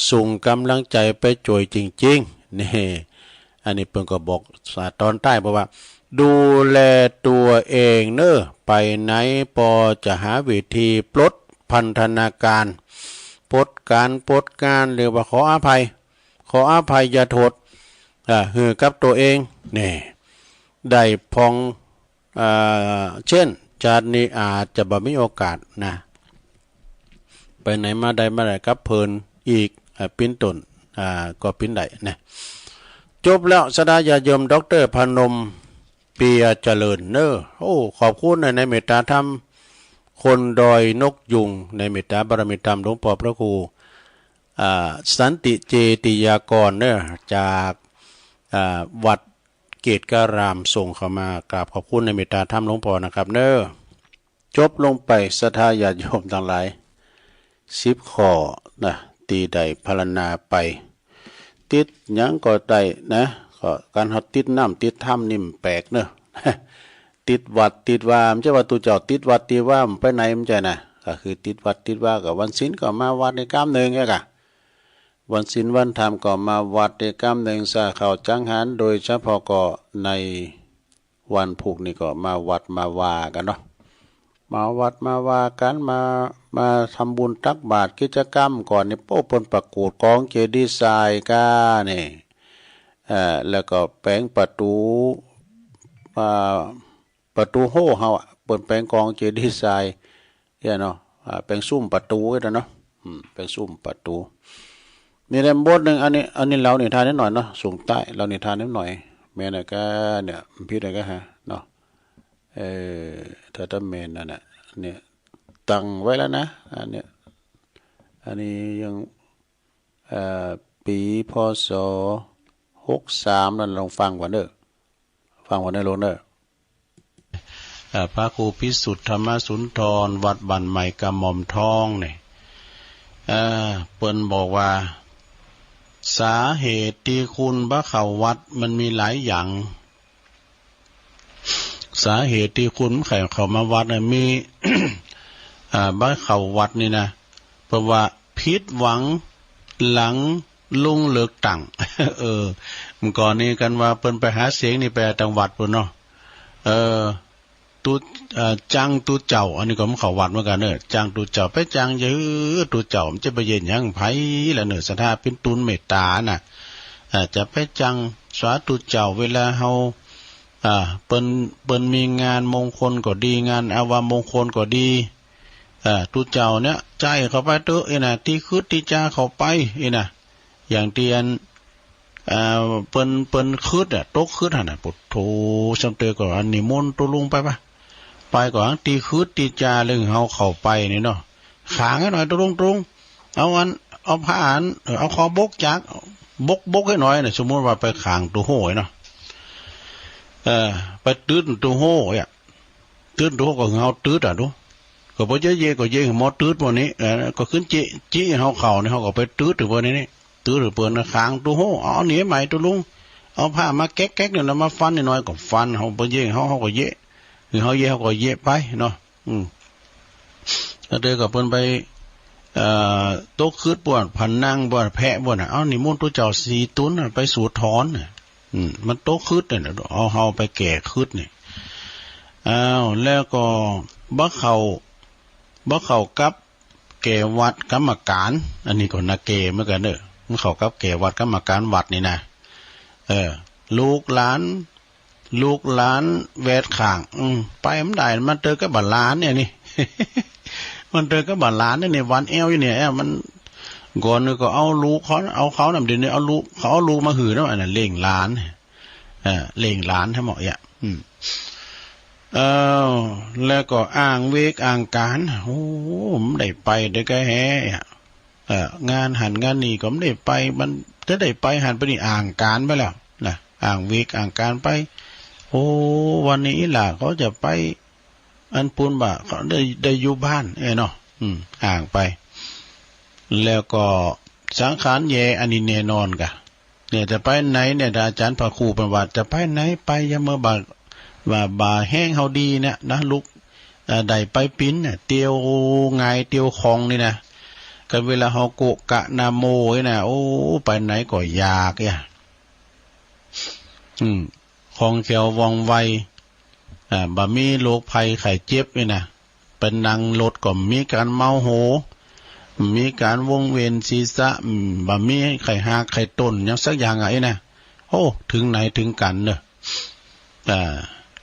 ส่งกำลังใจไปจ่วยจริงๆนี่อันนี้เพิ่นก็บอกตอนใต้บอกว่าดูแลตัวเองเนอะไปไหนจะหาวิธีปลดพันธนาการปลดการหรือว่าขออภัยอย่าโทษหือกับตัวเองนี่ได้พองเช่นชาตินี้อาจจะบ่มีโอกาสนะไปไหนมาได้กับเพิ่นอีก ปิ้นต้นก็ปิ้นได้นะจบแล้วสดาญาโยมดร.พนมเปียเจริญเนอโอ้ขอบคุณในเมตตาธรรมคนดอยนกยุงในเมตตาบารมีธรรมหลวงพ่อพระครูสันติเจติยากรเนอจากวัดเกตการามส่งเข้ามากราบขอบคุณในเมตตาธรรมหลวงพ่อนะครับเนอจบลงไปศรัทธาญาติโยมทั้งหลาย10ข้อนะตีใดพารณาไปติดหยังก็ได้นะก็การหัดติดน้ำติดถ้ำนี่มันแปลกเนอะ ติดวัดติดว่าไม่ใช่ว่าตัวเจ้าติดวัดติดว่ามันไปไหนมันใช่นะก็คือติดวัดติดว่ากับวันศีลก็มาวัดในกามหนึ่งไงกะวันศีลวันธรรมก็มาวัดในกามหนึ่งสาเขาจังหันโดยเฉพาะก็ในวันผูกนี่ก็มาวัดมาว่ากันเนาะมาวัดมาว่ากันมาทำบุญตักบาตรกิจกรรมก่อนนี่โป้ปนประกวดกองเจดีย์ทรายก้าเนี่ยแล้วก็แปลงประตูโห่เฮาเปิดแปลงกองเจดีย์ทรายเนี่ยเนาะแปลงซุ่มประตูก็ได้เนาะแปลงซุ่มประตูมีแรมบทหนึ่งอันนี้เราเนี่ยทานนิดหน่อยเนาะสูงใต้เราเนี่ยทานนิดหน่อยแม่น่ะก็เนี่ยพี่น่ะก็ฮะเนาะถ้าแม่นั่นน่ะเนี่ยตั้งไว้แล้วนะอันนี้ยังปีพศ63นั่นลองฟังก่อนเด้อฟังก่อนได้ลงเด้อพระครูพิสุทธิ์ธรรมสุนทรวัดบ้านใหม่กระหม่อมทองเนี่ยเปิ้นบอกว่าสาเหตุที่คุณพระเข้าวัดมันมีหลายอย่างสาเหตุที่คุณเข้ามาวัดมี บ้าเข้าวัดนี่นะเพราะว่าผิดหวังหลังลุงเลิกตั้ง เมื่อก่อนนี้กันว่าเปิ้นไปหาเสียงนี่ไปจังหวัดปุ่นเนาะจังตูเจ้าอันนี้ก็มันเข้าวัดเหมือนกันเนอะจังตูเจ้าไปจังเยอะตูเจ้ามันจะไปเย็นยังไผละเนอะสถาเป็นตุนเมตตาน่ะจะไปจังสาธุเจ้าเวลาเฮาเปิ้นมีงานมงคลก็ดีงานอาวามงคลก็ดีตูเจ้าเนี่ยใจเข้าไปเตอะน่ะที่คืดที่จ้าเข้าไปน่ะอย่างที่อันเปิ้นคืดตกคืดหั่นน่ะปุถโธสัมเตก็อันนิมนต์ตุลุงไปก่อนตีคืดตีจ้าเรื่องเฮาเข้าไปนี่เนาะขางให้หน่อยตุลุงตรงเอาผ้าเอาคอบกจักบกให้หน่อยน่ะสมมุติว่าไปขางตัวโหยเนาะไปตื้นตัวโหยตื้นตัวโหก็เฮาตื้ดดูก็บ่เยก็เยหมอตื้ดพวกนี้ก็ขึ้นจิเฮาเข้านี่เฮาก็ไปตื้ดถึงพวกนี้นี่ตื้อหรือเปิ้นค้างตัวโหเอาหนีใหม่ตัวลุงเอาผ้ามาแก๊กๆเนี่ยแล้วมาฟันนิดหน่อยก็ฟันเฮาบ่เยเฮาก็เยคือเฮาเยเฮาก็เยไปเนาะแล้วเด้ก็เปิ้นไปโตะคืดบ่อนพันนางบ่อนแพะบ่อนเอานิมนต์ตัวเจ้า4ตุนไปสู่ถอนมันโตะคืดเนี่ยเอาเฮาไปแก่คืดนี่แล้วก็บ่เข้ากับแก่วัดกรรมการอันนี้ก็นาเกเหมือนกันเด้อมันเข้ากับแก่วัดกรรมการวัดนี่นะลูกหลานแวดข้างไปมันได้มันเจอกับบัดหลานเนี่ยนี่ มันเจอกับบัดหลานเนี่ยวันแอวอยู่เนี่ยมันก่อนก็เอาลูกเขานำเดี๋ยวนี้เอาลูกมาหือแล้วอันนั้นเล่งหลานเล่งหลานให้เหมาะอ่ะแล้วก็อ้างเวกอ้างการโอ้ผมได้ไปได้ก็แฮ่งานหันงานนี่ก็ไม่ได้ไปมันจะได้ไปหันไปนี่อ้างการไปแล้วนะอ้างเวกอ้างการไปโอ้วันนี้ล่ะเขาจะไปอันปูนบ่าเขาได้อยู่บ้านเนาะอ้างไปแล้วก็สังขารแย่อันนี้แน่นอนกะเนี่ยจะไปไหนเนี่ยอาจารย์พระครูประวัติจะไปไหนไปยามเมื่อบว่าบ่าแห้งเฮาดีเนี่ยนะลูกได้ไปปิ้นเนี่ยเตียวไงเตียวคองนี่นะกันเวลาเฮาโกะกะนาโมนี่นะโอ้ไปไหนก็ยากของแขวว่องไวบ่มีโรคภัยไข้เจ็บนี่นะเป็นนั่งรถก็มีการเมาโหมีการวงเวียนศีรษะบ่มีไข้หักไข้ต้นยังสักอย่างนะโอ้ถึงไหนถึงกันเนอะ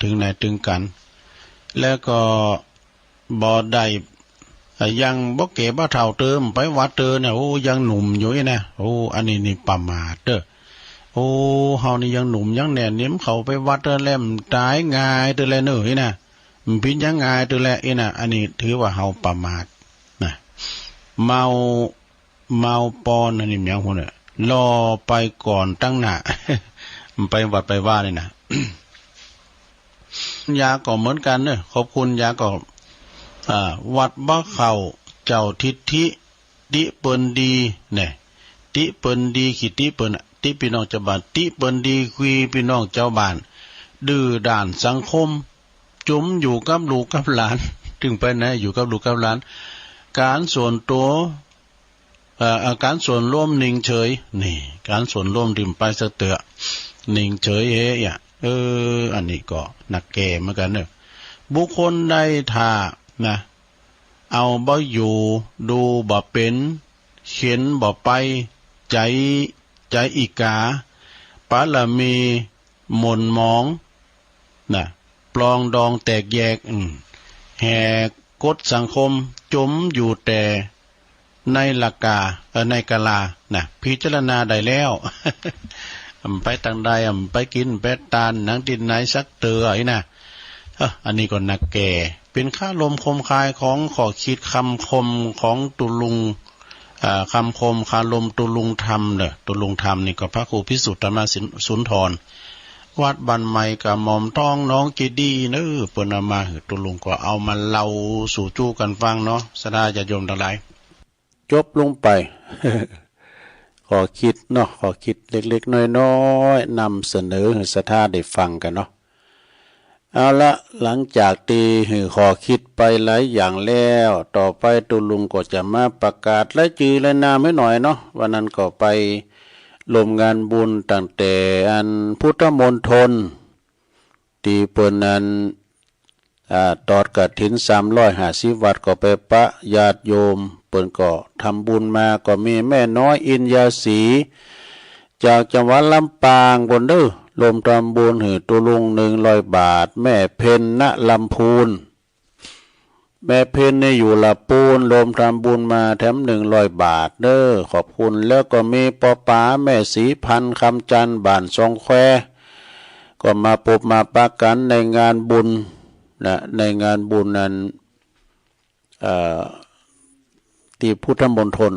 ถึงไหนถึงกันแล้วก็บ่ได้ ยังบ่เก๋บ่เฒ่าเติมไปวัดเตอเนี่ยโอ้ยังหนุ่มอยู่นะโอ้อันนี้นี่ประมาทเด้อโอ้เฮานี่ยังหนุ่มยังแน่นนิ่มเข้าไปวัดเตอแลมตายง่ายเตอแลเน้อนะมันพินยังง่ายเตอแลนะอันนี้ถือว่าเฮาประมาทนะเมาปอนอันนี้ยังพุ่นน่ะรอไปก่อนตั้งหน้า มันไปวัดไปว่านี่นะ ยาก็เหมือนกันเนอะขอบคุณยาก็วัดบ้าเข่าเจ้าทิฐิติเปิ้นดีเนี่ยติเปิ้นดีขีติเปิ้นติพี่น้องเจ้าบ้านติเปิ้นดีคุยพี่น้องเจ้าบ้านดื้อด่านสังคมจุ่มอยู่กับลูกกับหลานถึงไปไหนอยู่กับลูกกับหลานการส่วนตัวการส่วนร่วมนิ่งเฉยนี่การส่วนร่วมดิ่มไปสักเตอะนิ่งเฉยเฮ้ยอันนี้ก็หนักแก่เหมือนกันเนอะบุคคลใดถ้านะเอาบ่อยู่ดูบ่เป็นเขียนบ่ไปใจอีกาปาละมีหม่นหมองนะปลองดองแตกแยกแหกกฎสังคมจมอยู่แต่ในหลักกาในกาลานะพิจารณาได้แล้ว ไปทางใดไปกินแปดตาลหนังดินไหนสักเตือไอ้นะอันนี้ก็นักแก่เป็นค่าลมคมคายของขอคิดคำคมของตุลุงคำคมคาลมตุลุงธรรมเด้อตุลุงธรรมนี่ก็พระครูพิสุทธิ์ธรรมสุนทรวัดบันไมกับหม่อมท้องน้องจีดีเน้อเปิ้นเอามาตุลุงก็เอามาเล่าสู่จู้กันฟังเนาะสดาจะโยมทั้งหลายจบลงไป ขอคิดเนาะขอคิดเล็กๆน้อยๆนำเสนอให้ศรัทธาได้ฟังกันเนาะเอาละหลังจากที่ขอคิดไปหลายอย่างแล้วต่อไปตุลุงก็จะมาประกาศและจื่อและนามให้หน่อยเนาะวันนั้นก็ไปรวมงานบุญตั้งแต่อันพุทธมณฑลที่เปิ้นนั้นตอดกฐิน350 วัดก็ไปปะญาติโยมเปิ้นก็ทำบุญมาก็มีแม่น้อยอินยาศรีจากจังหวัดลำปางบนเด้อรวมทำบุญให้ตุลุง100 บาทแม่เพ็ญณลำพูนแม่เพ็ญเนี่ยอยู่ละปูนรวมทำบุญมาแถม100 บาทเด้อขอบคุณแล้วก็มีปอป๋าแม่ศรีพันธ์คำจันทร์บ้านทรงแควก็มาพบมาปะกันในงานบุญนะในงานบุญนั้นที่พุทธมณฑล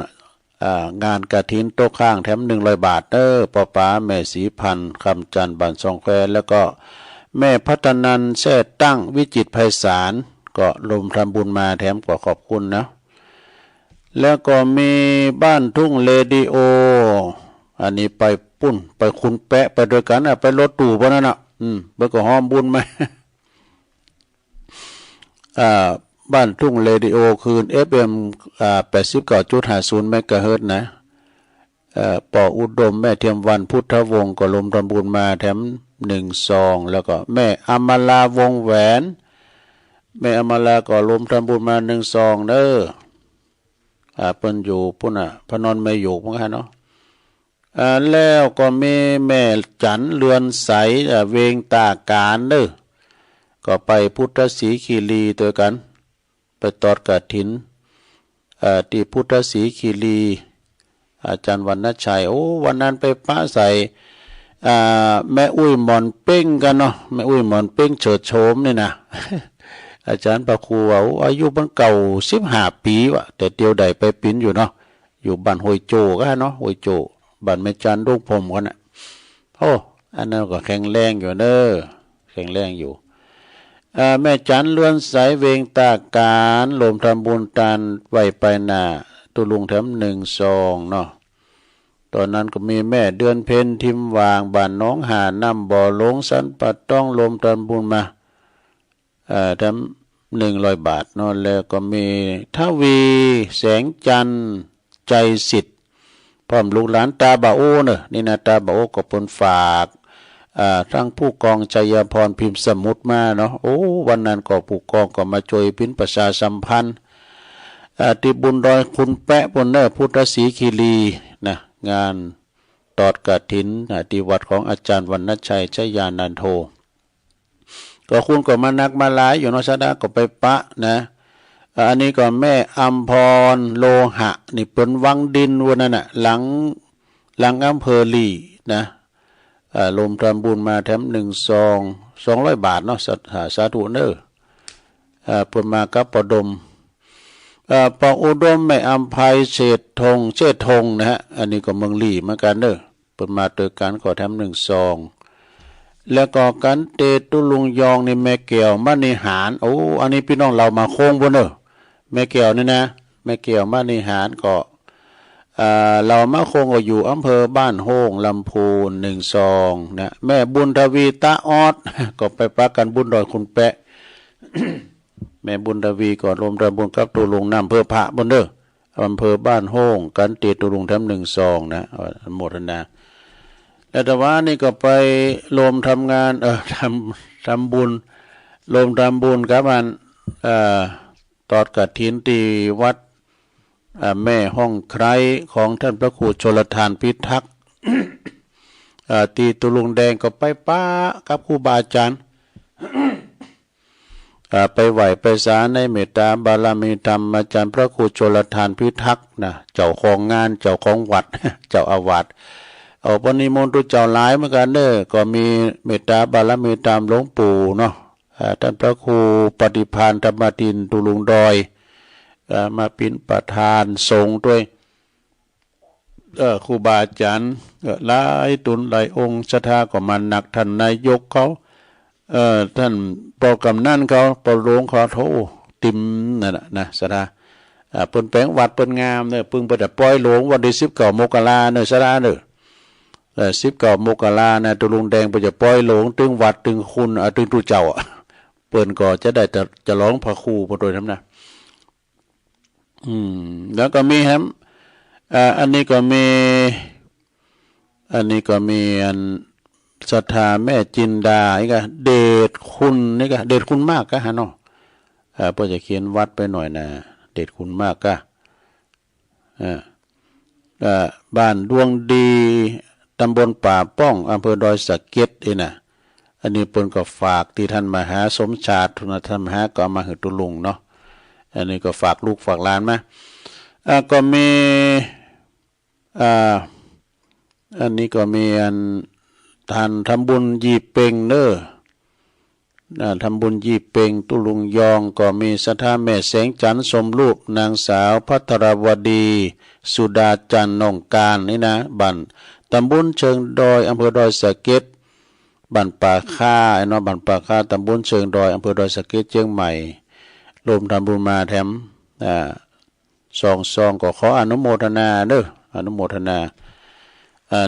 งานกฐินโต๊ะข้างแถม100 บาทเด้อปอป๋าแม่ศรีพันธ์คำจันทร์บ้านทรงแควแล้วก็แม่พัฒนันแท้ตั้งวิจิตรไพศาลก็รวมทำบุญมาแถมก็ขอบคุณนะแล้วก็มีบ้านทุ่งเรดิโออันนี้ไปปุ้นไปคุณแปะไปด้วยกันไปรถตู้พวกนั้นเบิกก็หอมบุญไหม บ้านทุ่งเรดิโอคืน FM 89.50 เมกะเฮิรตซ์นะปออุดมแม่เทียมวันพุทธวงศ์ก็รวมทำบุญมาแถม1 ซองแล้วก็แม่อมราวงแหวนแม่อมราก็รวมทำบุญมา1 ซองเด้อเปิ้นอยู่พุ่นพนนไม่อยู่มั้งฮะเนาะแล้วก็มีแม่จันเรือนใสเวงตาการเด้อก็ไปพุทธศรีคีรีตัวกันไปตอดกฐินที่พุทธศรีคีรีอาจารย์วรรณชัยโอ้วันนั้นไปป้าใส่แม่อุ้ยหมอนเป้งกันเนาะแม่อุ้ยหมอนเป้งเฉิดโฉมนี่นะ อาจารย์พระครูว่าอายุมันเก่า15 ปีวะแต่เดียวใดไปปิ้นอยู่เนาะอยู่บ้านห้วยโจก็เนาะห้วยโจบ้านแม่จันดงพรมกันน่ะโอ้อันนั้นก็แข็งแรงอยู่เด้อแข็งแรงอยู่แม่จันเลื่อนสายเวงตาการรวมทำบุญตานไว้ไปหน้าตุลุงแถม1 ซองเนาะตอนนั้นก็มีแม่เดือนเพ็ญทิมวางบ้านน้องหาน้ำบ่อหลงสันปัดต้องรวมทำบุญมาทำ100 บาทเนาะแล้วก็มีทวีแสงจันทร์ใจสิทธิ์พร้อมลูกหลานตาบ่าโอเนอะนี่นะตาบ่าโอก็ปนฝากทั้งผู้กองชัยพรพิมพ์สมุทรมาเนาะโอ้วันนั้นก็ผู้กองก็มาช่วยพิมพ์ประชาสัมพันธ์ที่บุญดอยคุณแปะบนเนอพุทธศรีคีรีนะงานตอดกฐินที่วัดของอาจารย์วรรณชัยชยานันโทก็คุณก็มานักมาหลายอยู่เนาะชาดาก็ไปปะนะ อันนี้ก็แม่อัมพรโลหะนี่เป็นวังดินวันนั้นน่ะหลังอำเภอลีนะลมทำบุญมาแถม200 บาทเนาะสาธุเนอเปิดมากับปดมปออุดมแม่อัมภัยเชษฐงนะฮะอันนี้ก็เมืองลีเหมือนกันเนอเปิดมาโดยการขอแถมแล้วก็กันเตตุลุงยองในแม่แก้วมณีหารโอ้อันนี้พี่น้องเรามาโค้งบนเนอแม่แก้วนี่นะแม่แก้วมณีหารก็เรามาโค้งก็อยู่อำเภอบ้านโฮงลำพูนนะแม่บุญทวีตาออดก็ไปปักกันบุญดอยคุณแปะ แม่บุญทวีก็รวมระบุญกับตุลุงน้ำเพื่อพระบนเด้ออำเภอบ้านโฮงกันเตตุลุงแถมนะโมทนาแล้วแต่ว่านี่ก็ไปรวมทำงานทำบุญรวมทำบุญครับมันตอดกฐินที่วัดแม่ห้องไคร้ของท่านพระครูชลทานพิทักษ์ ตีตุลุงแดงก็ไปป้ากับครูบาอาจารย์ ไปไหวไปสาในเมตตาบารมีธรรมอาจารย์พระครูชลทานพิทักษ์นะเจ้าของงานเจ้าของวัด เจ้าอาวาสเอาปณิมนต์เจ้าหลายเหมือนกันเด้อก็มีเมตตาบารมีธรรมหลวงปู่เนาะท่านพระครูปฏิภาณธรรมทินตุลุงดอยมาเป็นประธานสงฆ์ด้วยครูบาอาจารย์หลายตุนหลายองค์ศรัทธาก็มันหนักท่านนายกเขาท่านปรกำนั่นเขาปรหลวงเขาโทติมนั่นนะศรัทธาเปิ้นแปลงวัดเปิ้นงามเนี่ยปึงไปแต่ปล่อยหลวงวันที่19 มกราเนี่ยศรัทธาเนี่ย19 มกรานะตุลุงแดงไปจะปล่อยหลวงตึงวัดตึงคุณตึงตุเจ้าเปิ้นก็จะได้จะร้องพระครูบ่โดยทำนะแล้วก็มีครับอันนี้ก็มีอันศรัทธาแม่จินดาอีกเดชคุณนี่ก็เดชคุณมากก็ฮะเนาะพอจะเขียนวัดไปหน่อยนะเดชคุณมากก็บ้านดวงดีตำบลป่าป้องอำเภอดอยสะเก็ดนะอันนี้เพิ่นก็ฝากที่ท่านมหาสมชาติทุนธรรมหาก็มาให้ตุลุงเนาะอันนี้ก็ฝากลูกฝากหลานมาก็มีอันนี้ก็มีอันท่านทำบุญยีเป่งเด้อทำบุญยีเป่งตุลุงยองก็มีศรัทธาแม่แสงจันทร์สมลูกนางสาวภัทรวดีสุดาจันทร์น้องการนี่นะบ้านตำบลเชิงดอยอำเภอดอยสะเก็ดบ้านป่าค่าไอ้น้องบ้านป่าค่าตำบลเชิงดอยอำเภอดอยสะเก็ดเชียงใหม่รวมทำบุญมาแถมซองก็ขออนุโมทนาเด้ออนุโมทนา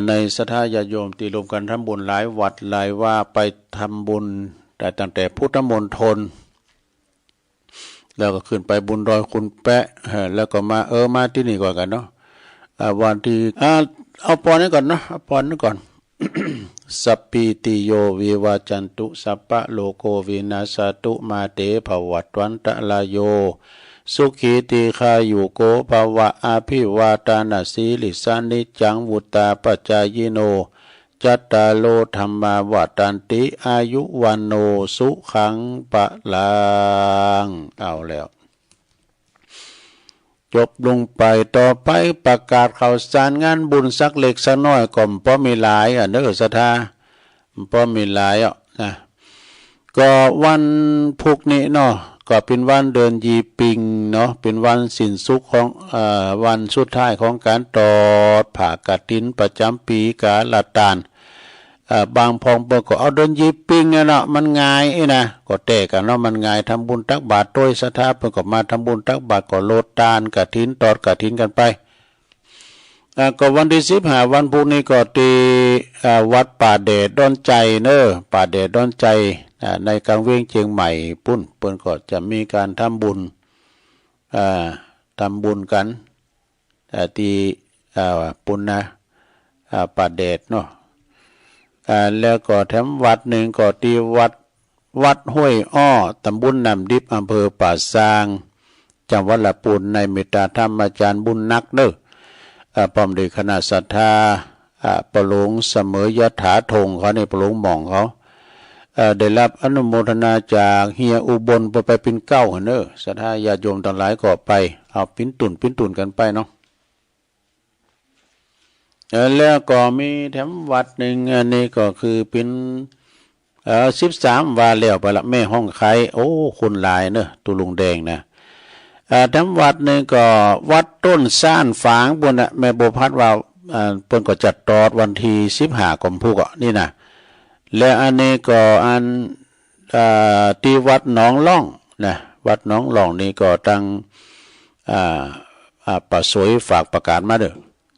ในศรัทธาญาติโยมที่รวมกันทำบุญหลายวัดหลายว่าไปทำบุญแต่ตั้งแต่พุทธมณฑลแล้วก็ขึ้นไปบุญดอยคุณแปะแล้วก็มาที่นี่ก่อนกันเนาะวันที่เอาปอนนี้ก่อนเนาะเอาปอนนี้ก่อน สัพพิติโยวิวาจันตุสัพพะโลโกวินาศตุมาเตภวัตวันตะลายโยสุขีติคายุโกภวะอาภิวาตานาสีลิสานิจังวุตาปัจจายโนจัตตาโลธรรมาวัตันติอายุวันโนสุขังปะลังเอาแล้วจบลงไปต่อไปประกาศข่าวสารงานบุญสักเล็กสักน้อยก็พอมีหลายเด้อศรัทธาพอมีหลายนะก็วันพุกนี้เนาะก็เป็นวันเดินยีปิงเนาะเป็นวันสิ้นสุดของวันสุดท้ายของการตอดผ่ากฐินประจำปีกาลตานบางพองเปิดก็เอาเดินยีปิงเนาะมันง่ายนะก็แต่กันเนาะมันง่ายทำบุญตักบาตรโดยศรัทธาเปิดก็มาทำบุญตักบาตรก็โลดทานกฐินตอดกฐินกันไปก็วันที่15วันพรุ่งนี้ก็ที่วัดป่าเดชดอนใจเนอป่าเดชดอนใจในกลางเวียงเชียงใหม่เปิ้นก็จะมีการทำบุญกันที่ปุณนะป่าเดชเนาะแล้วก็แถมวัดหนึ่งก็ที่วัดห้วยอ้อตำบลน้ำดิบอำเภอป่าซางจังหวัดลำพูนในเมตตาธรรมอาจารย์บุญนักเด้อพร้อมด้วยคณะศรัทธาประหลวงเสมอยถาธงเขาในประหลวงหม่องเขา ได้รับอนุโมทนาจากเฮียอุบลไปเป็นเก้าเนอศรัทธาญาติโยมทั้งหลายก็ไปเอาปิ้นตุนกันไปเนาะแล้วก็มีแถมวัดหนึ่งอันนี้ก็คือเป็น13 วาแล้วไปละแม่ห้องไข่โอ้คนหลายเนอะตุลุงแดงนะแถมวัดหนึ่งก็วัดต้นซ่านฝางบนน่ะแม่โบพัดว่าเพิ่นก็จัดตอดวันที่15 กุมภาพันธ์นี่นะและอันนี้ก็อันที่วัดหนองล่องนะวัดหนองล่องนี่ก็ตั้งป่าสวยฝากประกาศมาเด้อ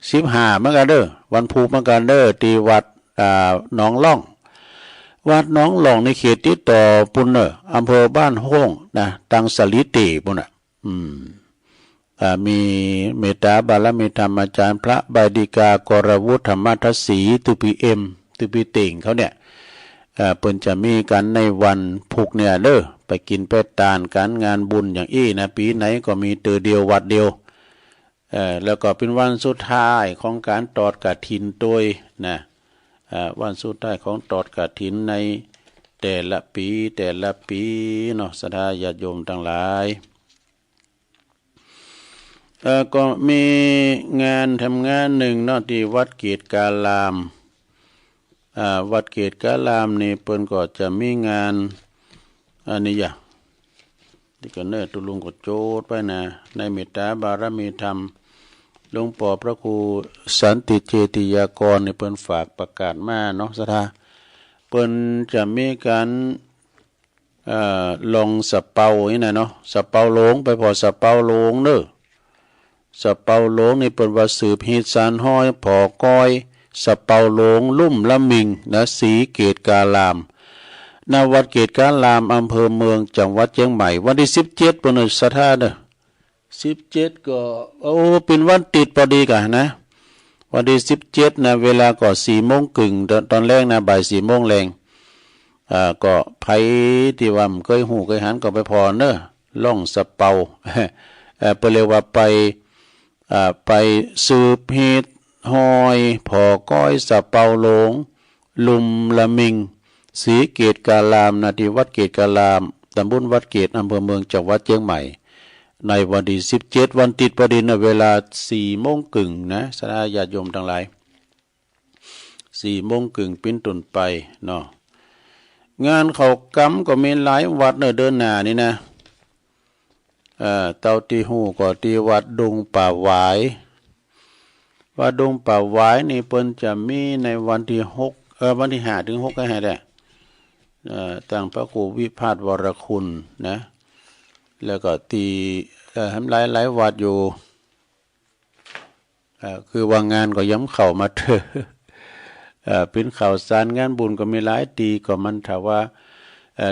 15เหมือนกันเด้อวันภูเหมือนกันเด้อที่วัดหนองล่องวัดหนองล่องในเขตติดต่อปุ่นเนออำเภอบ้านโฮ่งนะตังสลิติปุ่นน่ะมีเมตตาบารมีธรรมอาจารย์พระบดิกากรวุฒิธรรมทัศสีตุปีตุปีเต่งเขาเนี่ยเพิ่นจะมีกันในวันพุกเนี่ยเด้อไปกินเป็ดตาลการงานบุญอย่างอี้นะปีไหนก็มีเดียววัดเดียวแล้วก็เป็นวันสุดท้ายของการตอดกฐินโดยนะวันสุดท้ายของตอดกฐินในแต่ละปีเนาะศรัทธาญาติโยมทั้งหลายก็มีงานทำงานหนึ่งเนาะที่วัดเกตกาลามวัดเกตกาลามนี่เพิ่นก็จะมีงานอันนี้อย่าที่ก็เนื้อตุลุงก็โจทย์ไปนะในเมตตาบารมีธรรมหลวงพ่อพระครูสันติเจติยากรนี่เพิ่นฝากประกาศมาเนาะศรัทธาเพิ่นจะมีการลงสะเปานี่นะเนาะสะเปาหลงไปพอสะเปาหลงเด้อสะเปาหลงนี่เปิ้นว่าสืบฮีดสานห้อยผอก้อยสะเปาหลงลุ่มละมิงนะสีเกตกาลามณวัดเกตกาลามอำเภอเมืองจังหวัดเชียงใหม่วันที่17ปุ่นศรัทธาเด้อ17ก็โอ้เป็นวันติดพอดีกันนะวันที่17นะเวลาก็4 โมงครึ่งตอนแรกนะบ่าย4 โมงแรงก็ไผที่ว่าเคยหูเคยหันก็ไปพอเนอะล่องสะเปาเปเรียกว่าไปสืบเฮ็ดหอยผอก้อยสะเปาหลงลุมละมิงสีเกตกาลามนาทีวัดเกตกาลามตำบลวัดเกตอำเภอเมืองจังหวัดเชียงใหม่ในวันที่17วันติดพอดีนะเวลา4 โมงครึ่งนะศรัทธาญาติโยมทั้งหลาย4 โมงครึ่งเป็นต้นไปเนาะงานเขากำก็มีหลายวัดเนอะเดินหน้านี่นะเตาตีหูก็ที่วัดดงป่าหวายวัดดงป่าหวายนี่เปิ้นจะมีในวันที่6วันที่5 ถึง 6ก็ให้ได้ตั้งพระครูวิพาทวรคุณนะแล้วก็ตีทำหลายวัดอยู่คือว่างานก็ย้ำเข้ามาเถอะเป็นข่าวสารงานบุญก็มีหลายตีก็มันถ้าว่า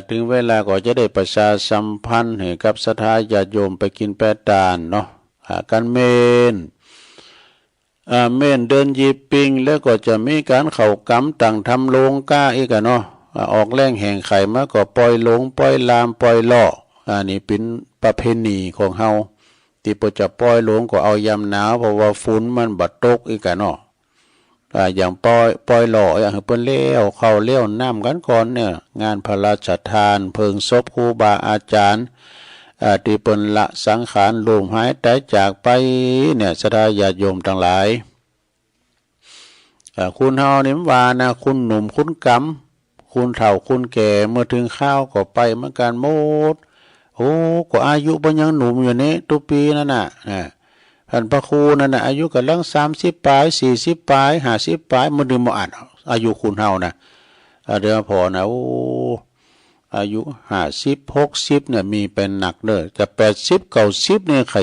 ถึงเวลาก็จะได้ประชาสัมพันธ์ให้กับศรัทธาญาติโยมไปกินแปดตานเนาะการเมนเดินยีปิงแล้วก็จะมีการเข่ากำต่างทำโลงก้าอีกเนาะออกแรงแห่งไข่มาก็ปล่อยหลงปล่อยลามปล่อยล่อนี่เป็นประเพณีของเฮาที่ปจะปล่อยหลงก็เอายามหนาวเพราะว่าฝุ่นมันบัดตกอีกเนาะอย่างปล่อยหล่ออย่างเปิ้นเลี้ยวเข้าเลี้ยวน้ำกันก่อนเนี่ยงานพระราชทานเพิงศพครูบาอาจารย์ที่เปิ้นละสังขารลมหายใจจากไปเนี่ยศรัทธาญาติโยมทั้งหลายคุณเฮานี่ว่านะคุณหนุ่มคุณกำคุณเฒ่าคุณแก่เมื่อถึงข้าวก็ไปเหมือนกันหมดโอ้ก็อายุบ่ยังหนุ่มอยู่นี่ทุกปีนั่นน่ะท่านพระครูนั่นน่ะอายุกำลัง30 ปลาย40 ปลาย50 ปลายมื้อนึงบ่อ่านอายุคุณเฮานะเดี๋ยวพอนะโอ้อายุ50 60เนี่ยมีเป็นหนักเด้อแต่80 90เนี่ยไข่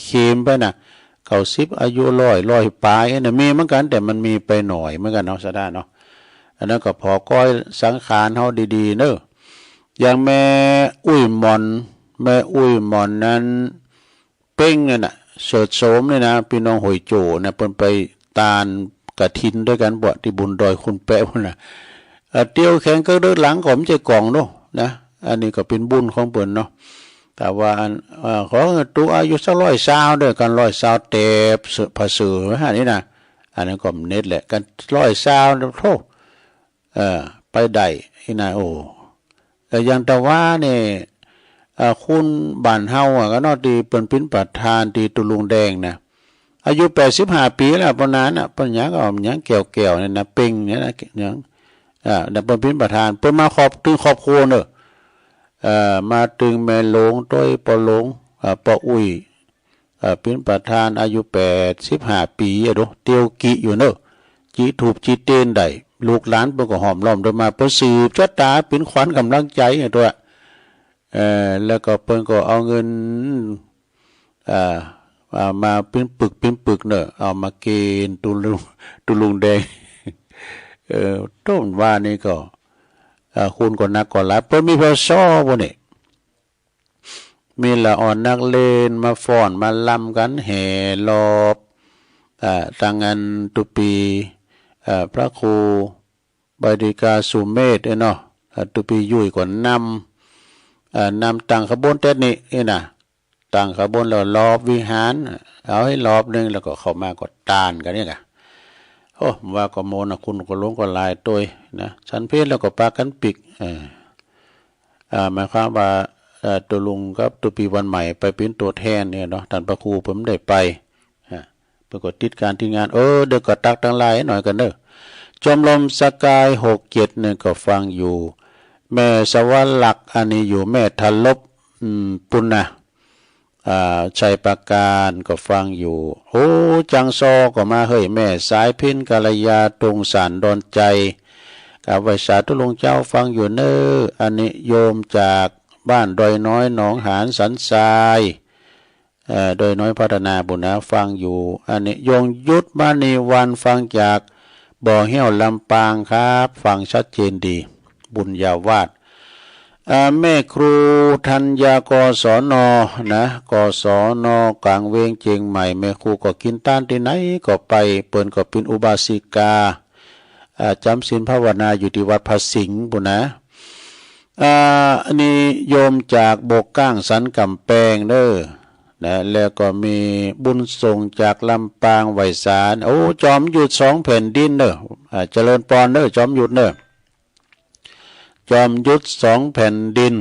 เค็มไปนะ90อายุ100 ปลายเนี่ยมีเหมือนกันแต่มันมีไปหน่อยเหมือนกันเนาะซะได้เนาะอันนั้นก็พอก้อยสังขารเฮาดีๆเด้ออย่างแม่อุ้ยหม่อนนั้นเป้งนั่นน่ะเสิร์ชโสมเนี่ยนะพี่น้องหอยโจนะเพิ่นไปตานกฐินด้วยกันบ่ที่บุญดอยคุณแปะพุ่นน่ะเตียวแข็งก็เดินหลังก็ไม่ใช่กล่องเนาะนะอันนี้ก็เป็นบุญของเพิ่นเนาะแต่ว่าขอตัวอายุสัก120ด้วยกัน120เตบภาษาอันนี้นะอันนั้นก็เน็ตแหละกัน120โทไปได้ที่น่ะโอ้ อย่างแต่ว่าเนี่ยคุณบ้านเฮาก็นอดีเปิ้นเป็นประธานที่ตุลุงแดงนะอายุ85ปีแล้วปานนั้นน่ะเปิ้นหยังก็หยังแก้วๆนั่นน่ะเป่งเนี่ยนะหยังเปิ้นเป็นประธานเปิ้นมาถึงครอบครัวเด้อมาถึงแม่หลวงต้อยปอหลวงปออุ้ยเป็นประธานอายุ85ปีอะโดเตียวกิอยู่เนอะจิถูกจิเต้นได้ลูกหลานเปิ้นก็หอมล้อมโดยมาเปิ้นสืบชะตาเป็นขวัญกำลังใจให้ตัวแล้วก็เปิ้นก็เอาเงินมาเป็นปึกเนอะเอามาเกณฑ์ตุลุงแดงต้นว่านี่ก็คุณก็นักก็หลายเปิ้นมีพศบ่นี่มีละอ่อนนักเล่นมาฟ้อนมาลำกันแห่รอบตังอันตุปีพระครูบดิกาสุเมธเนาะตุปียุ่ยก่อนนำตังขบวนเต้นนี่นะตังขบวนแล้วรอบวิหารเอาให้รอบนึงแล้วก็เข้ามากดตานกันนี่กะโอ้ว่าก็โมนะคุณก็ลงก็ลายตัวนะฉันเพศแล้วก็ปากันปิกหมายความว่าตัวลุงกับตัวปีวันใหม่ไปเป็นตัวแทนเนี่ยเนาะท่านพระครูผมได้ไปปรากฏติดการที่งานเดี๋ยวก็ตักทั้งหลายหน่อยกันเด้อจอมลมสกาย67เนี่ยก็ฟังอยู่แม่สวรรลักษ์อันนี้อยู่แม่ทลบปุณนะชัยประการก็ฟังอยู่จังซอก็มาเฮ้ยแม่สายพินกัลยาตรงสารดอนใจกับวิชาตุลงเจ้าฟังอยู่เน้ออันนี้โยมจากบ้านดอยน้อยหนองหานสันทรายดอยน้อยพัฒนาบุญนะฟังอยู่อันนี้ยงยุทธมานีวันฟังจากบ่อเหี้ยวลำปางครับฟังชัดเจนดีบุญญาวาดแม่ครูธัญญากศนนะกศนกลางเวงเจียงใหม่แม่ครูก็กินต้านที่ไหนก็ไปเปิ้นก็เป็นอุบาสิกาจำศีลภาวนาอยู่ที่วัดพระสิงห์บุญนะอันนี้โยมจากบกก้างสันกำแพงเด้อนะแล้วก็มีบุญส่งจากลำปางไวสารจอมหยุด2แผ่นดินเด้อเจริญปอนเด้อจอมหยุดเด้อจอมยุทธ2แผ่นดิน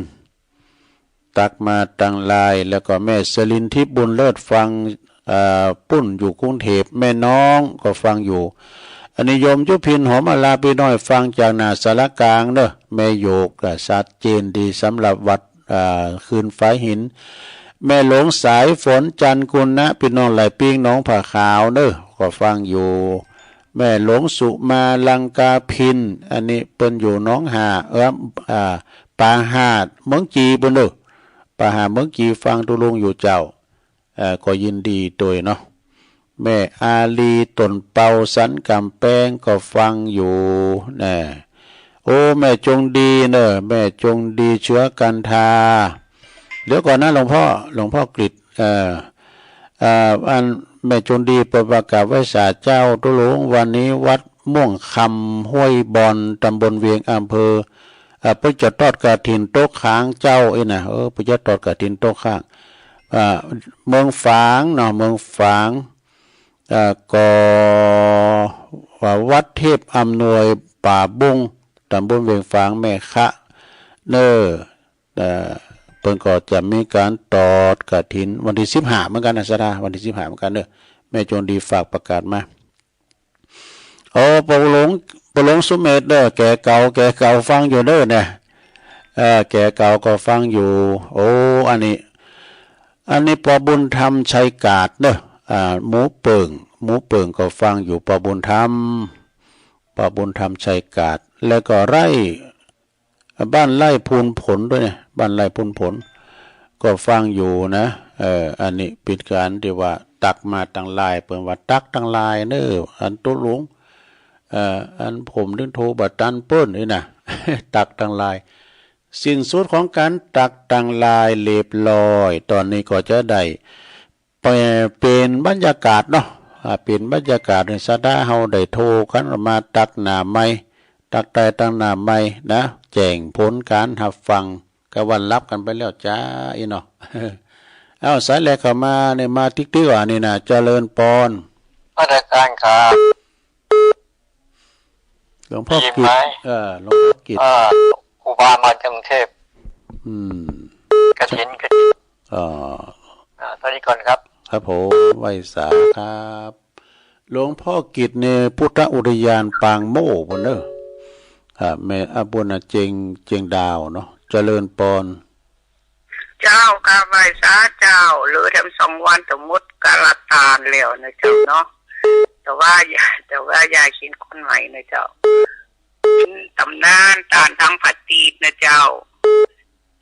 ตักมาตังลายแล้วก็แม่สลินทิพย์บุญเลิศฟังปุ้นอยู่กรุงเทพแม่น้องก็ฟังอยู่อันนี้โยมยุพินหอมอลาปีน้อยฟังจากนาสารกลางเด้อแม่โยกชัดเจนดีสำหรับวัดคืนฝายหินแม่หลงสายฝนจันกุลนะพี่น้องไหลปิ้งน้องผ่าขาวเด้อก็ฟังอยู่แม่หลงสุมาลังกาพินอันนี้เปิ้นอยู่น้องหาปาหาดเมืองจีบุญเด้อปาหาเมืองจีฟังตุลุงอยู่เจ้าก็ยินดีโดยเนาะแม่อาลีตนเปาสันกำแพงก็ฟังอยู่นะแม่จงดีเนอะแม่จงดีเชื้อกันทาเดี๋ยวก่อนนะหลวงพ่อกฤษอันแม่จงดีประกาศไว้สาเจ้าตุลุงวันนี้วัดม่วงคำห้วยบอนตำบลเวียงอำเภอเพิ่งจะทอดกฐินโต๊ะค้างเจ้านะเพิ่งจะทอดกฐินโต๊ะค้างเมืองฝางเนาะเมืองฝางก็วัดเทพอำนวยป่าบุงตำบลเวียงฝางแม่คะเน้อเพิ่นก็จะมีการตอดกฐินวันที่15เหมือนกันนะสดาวันที่15เหมือนกันเด้อแม่จงดีฝากประกาศมาปหลงสุเมธเด้อแก่เก่าฟังอยู่เด้อเนี่ยแก่เก่าก็ฟังอยู่อันนี้ปอบุญธรรมชัยกาดเด้อหมูเปิงก็ฟังอยู่ปอบุญธรรมชัยกาดแล้วก็บ้านไร่พูนผลด้วยเนี่ยบ้านไร่พูนผลก็ฟังอยู่นะอันนี้เป็นการที่ว่าตักมาตั้งลายเปิ่นว่าตักตั้งลายเด้ออันตุลุงอันผมถึงโทรบัดตันเปิ้นนี่นะ ตักตั้งลายสิ้นสุดของการตักตั้งลายเรียบร้อยตอนนี้ก็จะได้เป็นบรรยากาศเนาะเป็นบรรยากาศในสดาเฮาได้โทรกันมาตักหน้าไม้ตักใต้ตั้งหน้าไม้นะแจ้งผลการรับฟังกวันรับกันไปแล้วจ้าอีเนาะ สายแรกเข้ามาเนี่ยมาติ๊กๆนี่นะเจริญปอนมาตรการครับหลวงพ่อกิจหลวงพ่อกิจครูบามาจากกรุงเทพ อืมกฐินอ๋อตอนนี้ก่อนครับครับผมไหวสาครับหลวงพ่อกิจในพุทธอุทยานปางโม่บนเด้อครับแม่อาบุญเจงดาวเนาะเจริญปอนเจ้ากาไหว้สาเจ้าหรือทำ2 วันสมมุติกาลตาลแล้วนะเจ้าเนาะแต่ว่ายายคิดคนใหม่นะเจ้าตำนานตาลทั้งผัดตีดนะเจ้า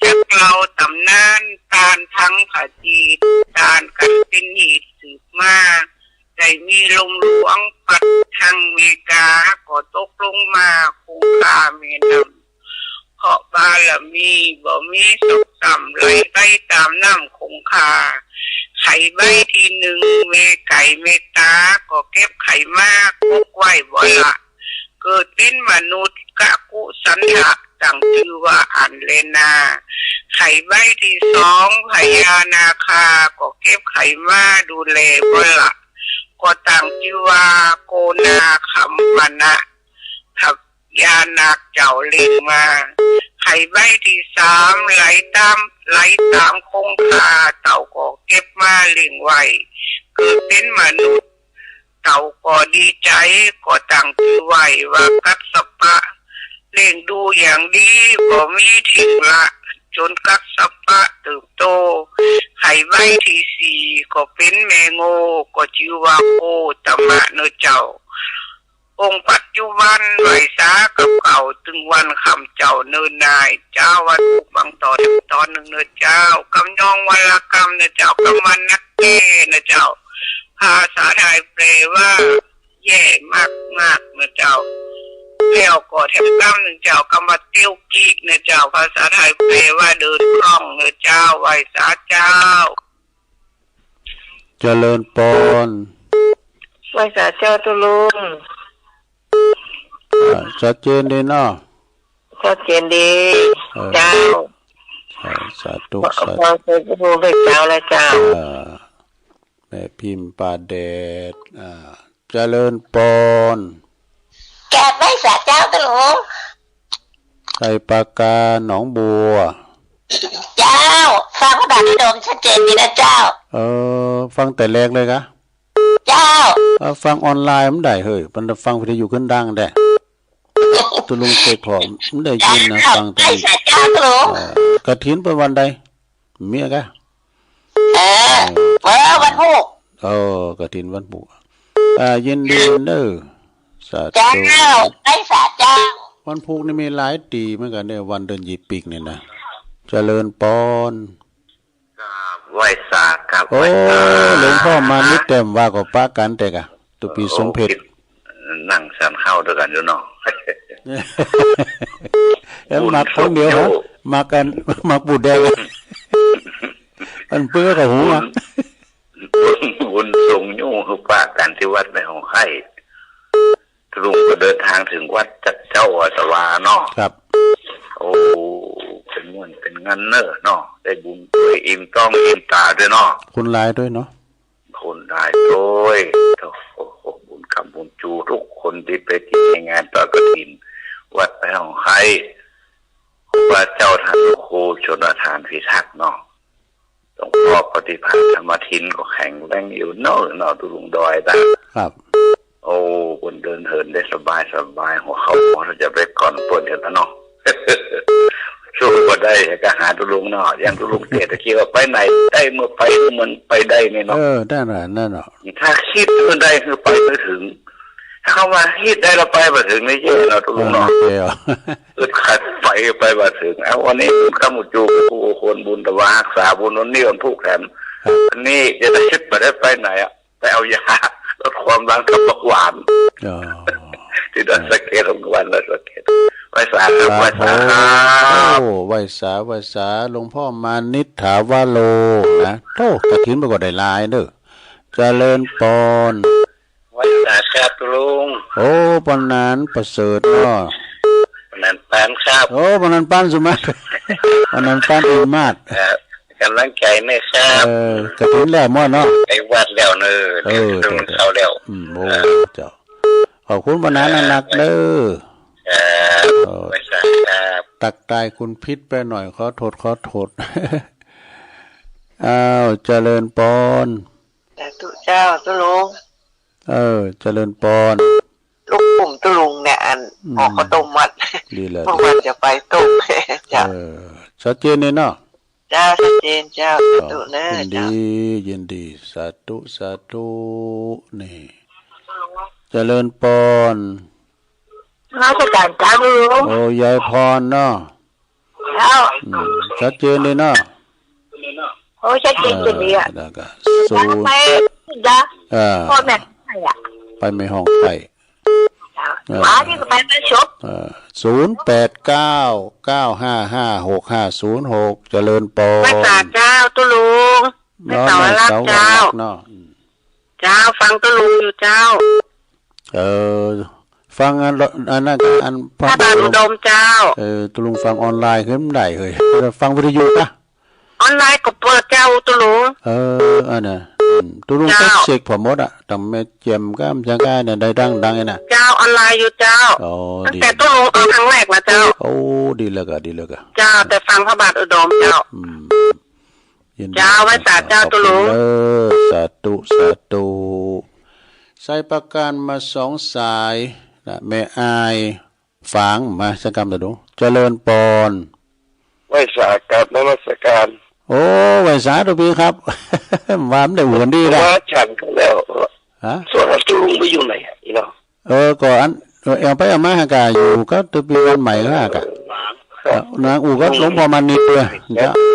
จากเราตำนานตาลทั้งผัดตีดตาลกันเป็นหีดสืบมาได้มีลมหลวงปัดทางเมกาก็ตกลงมาคงคาเมนำเพราะบารมีบ่มีสุขต่ำไหลไปตามน้ำคงคาไข่ใบที่1เมไก่เมตาก็เก็บไข่มากพกไว้บ่ละเกิดเป็นมนุษย์กะกุสันทะตั้งชื่อว่าอันเลนาไข่ใบที่2พญานาคาก็เก็บไข่มาดูแลบ่ละก็ตั้งชื่อว่าโกนาคัมมนะทับยานาคเจ้าเลี้ยงมาไข่ใบที่3ไหลตามคงคาเต่าก็เก็บมาเลี้ยงไว้เกิดเป็นมนุษย์เต่าก็ดีใจก็ตั้งชื่อไว้ว่ากัสสปะเลี้ยงดูอย่างดีบ่มีทิ้งละจนกัสสปะเติบโตไข่ใบที่4ก็เป็นแมโงก็ชื่อว่าโคตมะเนเจ้าองค์ปัจจุบันไหวสากับเก่าถึงวันคำเจ้าเนินนายเจ้าวันถูกบางตอนหนึ่งเนเจ้ากำยองวันละกำเนเจ้ากำมันนักแก่เนเจ้าภาษาไทยแปลว่าแย่มากเนเจ้าแล้วก็แถมกำหนึ่งเจ้ากำมาเตี้ยวกิเนเจ้าภาษาไทยแปลว่าเดินคล่องเนเจ้าไหวสาเจ้าเจริญปอนไหวสาเจ้าตุลุงชัดเจนดีเนาะชัดเจนดีเจ้าสาธุสาธุเด็กเจ้าและเจ้าแม่พิมพ์ปาเดชเจริญปอนแกไม่สาเจ้าตะหลวงไทยปากกาหนองบัวเจ้าฟังพระดานิดมชัดเจนดีนะเจ้าฟังแต่แรกเลยกะเจ้าฟังออนไลน์มันได้เฮ้ยมันฟังวิทยุขึ้นดังได้ตุลุงเตะขอมมันได้ยินนะฟังแต่กฐินเป็นวันใดเมียกะวันพุธกฐินวันพุธยินดีเด้อสาธุไอ้สาเจ้าวันพุธนี่มีหลายตีเหมือนกันเนี่ยวันเดินยีปีกเนี่ยนะเจริญปอนไหวสาครับโอ้หลวงพ่อมานิดเต็มว่าก็ป้ากันแต่กะตุปีสมเพชรนั่งสานข้าวด้วยกันอยู่เนาะแล้วมาคนเดียวฮะมากันมาปูดแดงมันเปื้อกับหูอ่ะบุญทรงยุ่งคือป้ากันที่วัดในของไข่ลุงก็เดินทางถึงวัดจัดเจ้าสวาเนาะครับโอ้เป็นม่วนเป็นงันเนอเนาะได้บุญด้วยอิ่มต้องอิ่มตาด้วยเนาะคุณลายด้วยเนาะคุณลายด้วยโอ้โหบุญคำบุญจูทุกคนที่ไปที่งานต่อกฐินวัดไปของใครว่าเจ้าท่านโคชนทานพิทักษ์เนาะต้องพ่อปฏิภาณธรรมทินก็แข็งแรงอยู่เนาะตุลุงดอยได้ครับโอ้คนเดินเหินได้สบายหัวเขาเราจะไปก่อนปวดเดี๋ยวเนาะสู้ก็ได้ก็หาตุลุงเนาะอย่างตุลุงเกียรติคิดว่าไปไหนได้เมื่อไปมันไปได้เนี่ยเนาะได้หน่อยนั่นเนาะถ้าคิดมันได้คือไปไม่ถึงถ้าเขาว่าคิดได้เราไปมาถึงไม่ใช่เราตุลุงเนาะขัดไปมาถึงเอาวันนี้คุณข้ามุจูผู้คนบุญตะวันรักษาบุญนนนี่วันผู้แขนอันนี้จะได้คิดไปไหนอ่ะไปเอายาลดความดันกับเบาหวานที่ดันสเกตของวันละสเกตไหวสาครับไหวสาโอ้ไหวสาหลวงพ่อมานิถาวาโลนะโธ่กฐินไปก็ได้ลายเด้อเจริญปอนไหวสาครับลุงโอ้ปนนั้นประเสริฐเนาะปนนั้นปานครับโอ้ปนนั้นปานสุมาปนนั้นปานอิมาศกำลังใจเนี่ยครับกฐินแล้วมั่วเนาะไปวัดแล้วเนอะเขาแล้วโอ้เจ้าขอบคุณปนนั้นนักเด้อไม่ใช่ครับ ตักตายคุณพิษไปหน่อยขอโทษ อ้าวเจริญปอนแต่ตุเจ้าตุลุงเจริญปอน ลูกปุ่มตุลุงเนี่ยออกข้าวต้มมัดดีเลยเมื่อวันจะไปต้มเจ้าชัดเจนเลยเนาะเจ้าชัดเจนเจ้าตุเนอเจ้ายินดีสาธุนี่เจริญปอนราชการจ้าลุงโอ้ยายพรเนาะชัดเจนเลยเนาะโอ้ชัดเจนจริงดีอ่ะ0ไปจ้ะพ่อแม่ไปไม่ห้องไปมาที่ไปไม่ชบ0899555656เจริญปอนไม่ตาเจ้าตุลุงไม่ต่อรักเจ้าเจ้าฟังตุลุงอยู่เจ้าฟังอันนั้นอันพระบาทอุดมเจ้าตุลุงฟังออนไลน์ขึ้นได้เลยฟังวิทยุป่ะออนไลน์ก็เปิดเจ้าตุลุงอันน่ะตุลุงก็เสกพอหมดอ่ะต้องแม่เจียมก็จังก้าเนี่ยได้ดังไอ้น่ะเจ้าออนไลน์อยู่เจ้าตั้งแต่ตุลุงครั้งแรกนะเจ้าโอ้ดีเลยก็เจ้าแต่ฟังพระบาทอุดมเจ้าเจ้าไว้สาเจ้าตุลุงสาธุใส่ประการมา2สายนะแม่อายฝางมาสักคำตะดูเจริญปอนไว้สากับนมัสการโอ้ไว้สาธุพี่ครับวามได้หวนดีละว่าฉันก็แล้วส่วนตุลุงไปอยู่ไหนอีเนาะก่อนเอาไปเอามาหากาอยู่ก็ตัวปีวันใหม่ก็หากะนางอูก็หลวงพ่อมานิดเลย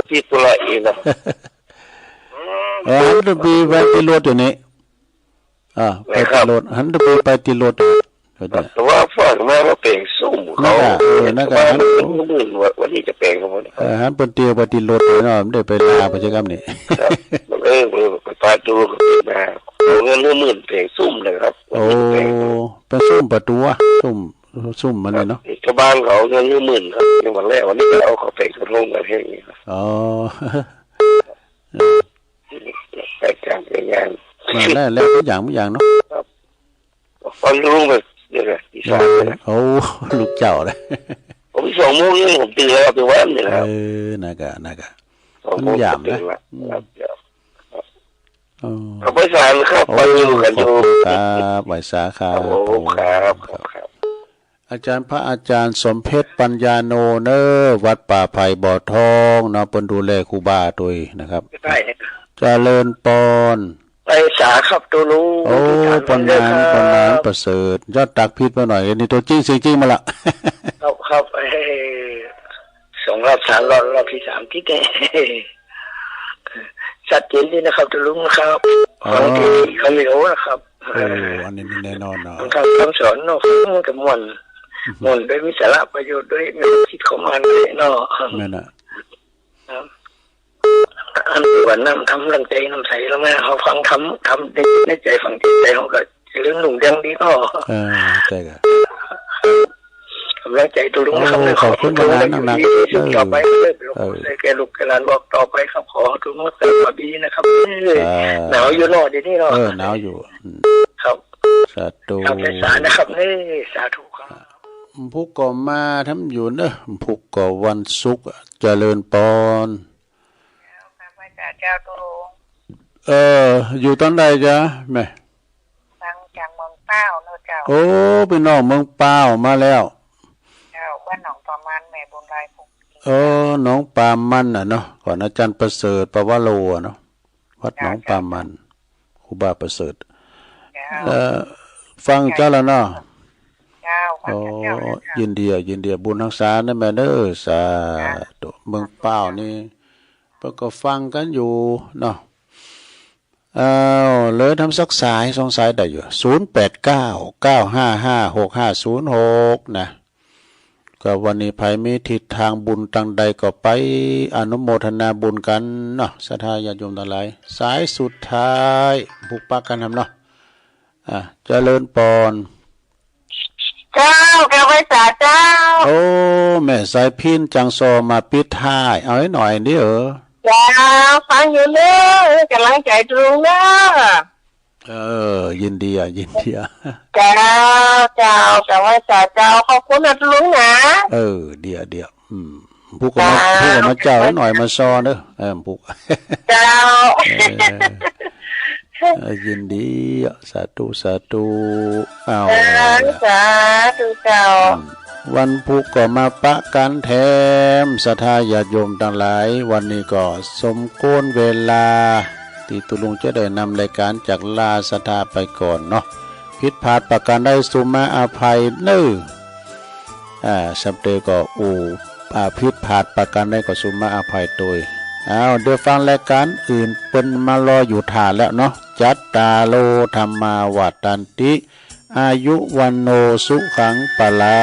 ที่ตุลาอีเนาะหันตัวปีไปติโลดอยู่นี่ไปติโลดหันตัวปีไปติโลดแต่ว่าฝั่งแม่ว่าเปลงสู้เขาว่าวันนี้จะเปลงเขาหมดหันเป็นเตียวไปติโลดเนาะไม่ได้ไปลาไปเจ้ากรรมนี่ไปปาดูมาเงินหมื่นเปลงซุ่มเลยครับโอ้เป็นซุ่มประตูซุ่มมันเลยเนาะชาวบ้านเขาเงินหมื่นครับในวันแรกวันนี้เราเขาเปลงกระทงกันแค่นี้ไปการไปงานแล้วทุกอย่างเนาะฟังลุงแบบนี่แหละที่สามโอ้ลูกเจ้าเลยผม2 โมงนี่ผมตื่นแล้วไปวัดนี่แหละน่ากะมันหยามนะขอบคุณครับไปอยู่กันอยู่ครับไหวสาครับอาจารย์พระอาจารย์สมเพชรปัญญาโนเนอวัดป่าไผ่บ่อทองเนาะเพิ่นดูแลครูบาตัวนะครับเจริญปอนไปสาครับตัวลุงโอ้ปนานประเสริฐยอดตักพิษมาหน่อยนี่ตัวจริงเสียงจริงมาละครับ2 รอบ 3 รอบที่3ที่ได้ชัดเจนดีนะครับตัวลุงครับของที่เขาไม่รู้นะครับอันนี้แน่นอนเนาะครับคำสอนเนาะมันกับมวลด้วยมีสาระประโยชน์ด้วยไม่คิดเข้ามาเลยเนาะนั่นน่ะอันวันนั้นทำเรื่องใจน้ำใสแล้วแม่เขาฟังทำในใจฟังใจเขาก็เรื่องหนุ่มยังดีก็ใช่กันกำลังใจตัวลุงนะครับขอบคุณมากนะต่อไปเลยแกลูกแกหลานบอกต่อไปครับขอทุกมดแต่พอดีนะครับหนาวอยู่นอกดีนี่เนาะหนาวอยู่ครับสาธุสานะครับนี่สาธุครับผู้ก่อมาทำอยู่เนอะผู้ก่อวันศุกร์เจริญปอนเจ้าตุลุงอยู่ตอนใดจ๊ะแม่ฟังจากเมืองเป้าเนอะเจ้าโอ้เป็นน้องเมืองเป้ามาแล้วเจ้าบ้านหนองปามันแม่บุญไรพงหนองปามันเนาะก่อนอาจารย์ประเสริฐปวโรเนาะวัดหนองปามันครูบาประเสริฐฟังเจ้าแล้วเนาะยินดีบุญรักษานะแม่เด้อสาธุเมืองเป้านี่ก็ฟังกันอยู่เนาะเลยทำสักสาย2 สายได้อยู่0899556506นะก็วันนี้ภัยมีทิศทางบุญทางใดก็ไปอนุโมทนาบุญกันเนาะศรัทธาญาติโยมทั้งหลายสายสุดท้ายบุกปักกันทำเนาะเจริญปอนเจ้าแกไว้สาเจ้าโอ้แม่สายพินจังโซมาปิดท้ายเอาให้หน่อยนี่จ้าฟังอยู่เนอะกำลังใจตรงเนอะ ยินดีอ่ะยินดีอ่ะ เจ้ากับไหว้สาเจ้าขอบคุณนะลุงนะเดี๋ยวผู้ก็มาเจ้าหน่อยมาซอเด้อผู้ เจ้ายินดีสาธุสาธุสาธุเจ้าวันพุกก็มาปะกันแถมศรัทธาญาติโยมทั้งหลายวันนี้ก็สมควรเวลาที่ตุลุงจะได้นำรายการจากลาศรัทธาไปก่อนเนาะผิดพลาดประการใดสุมาอภัยเน้อสับเตก็ผิดพลาดประการใดก็สุมาอภัยโดยเดี๋ยวฟังรายการอื่นเป็นมารออยู่ฐานแล้วเนาะจัตตาโลธรรมาวัฏฏันติอายุวันโนสุขังปลา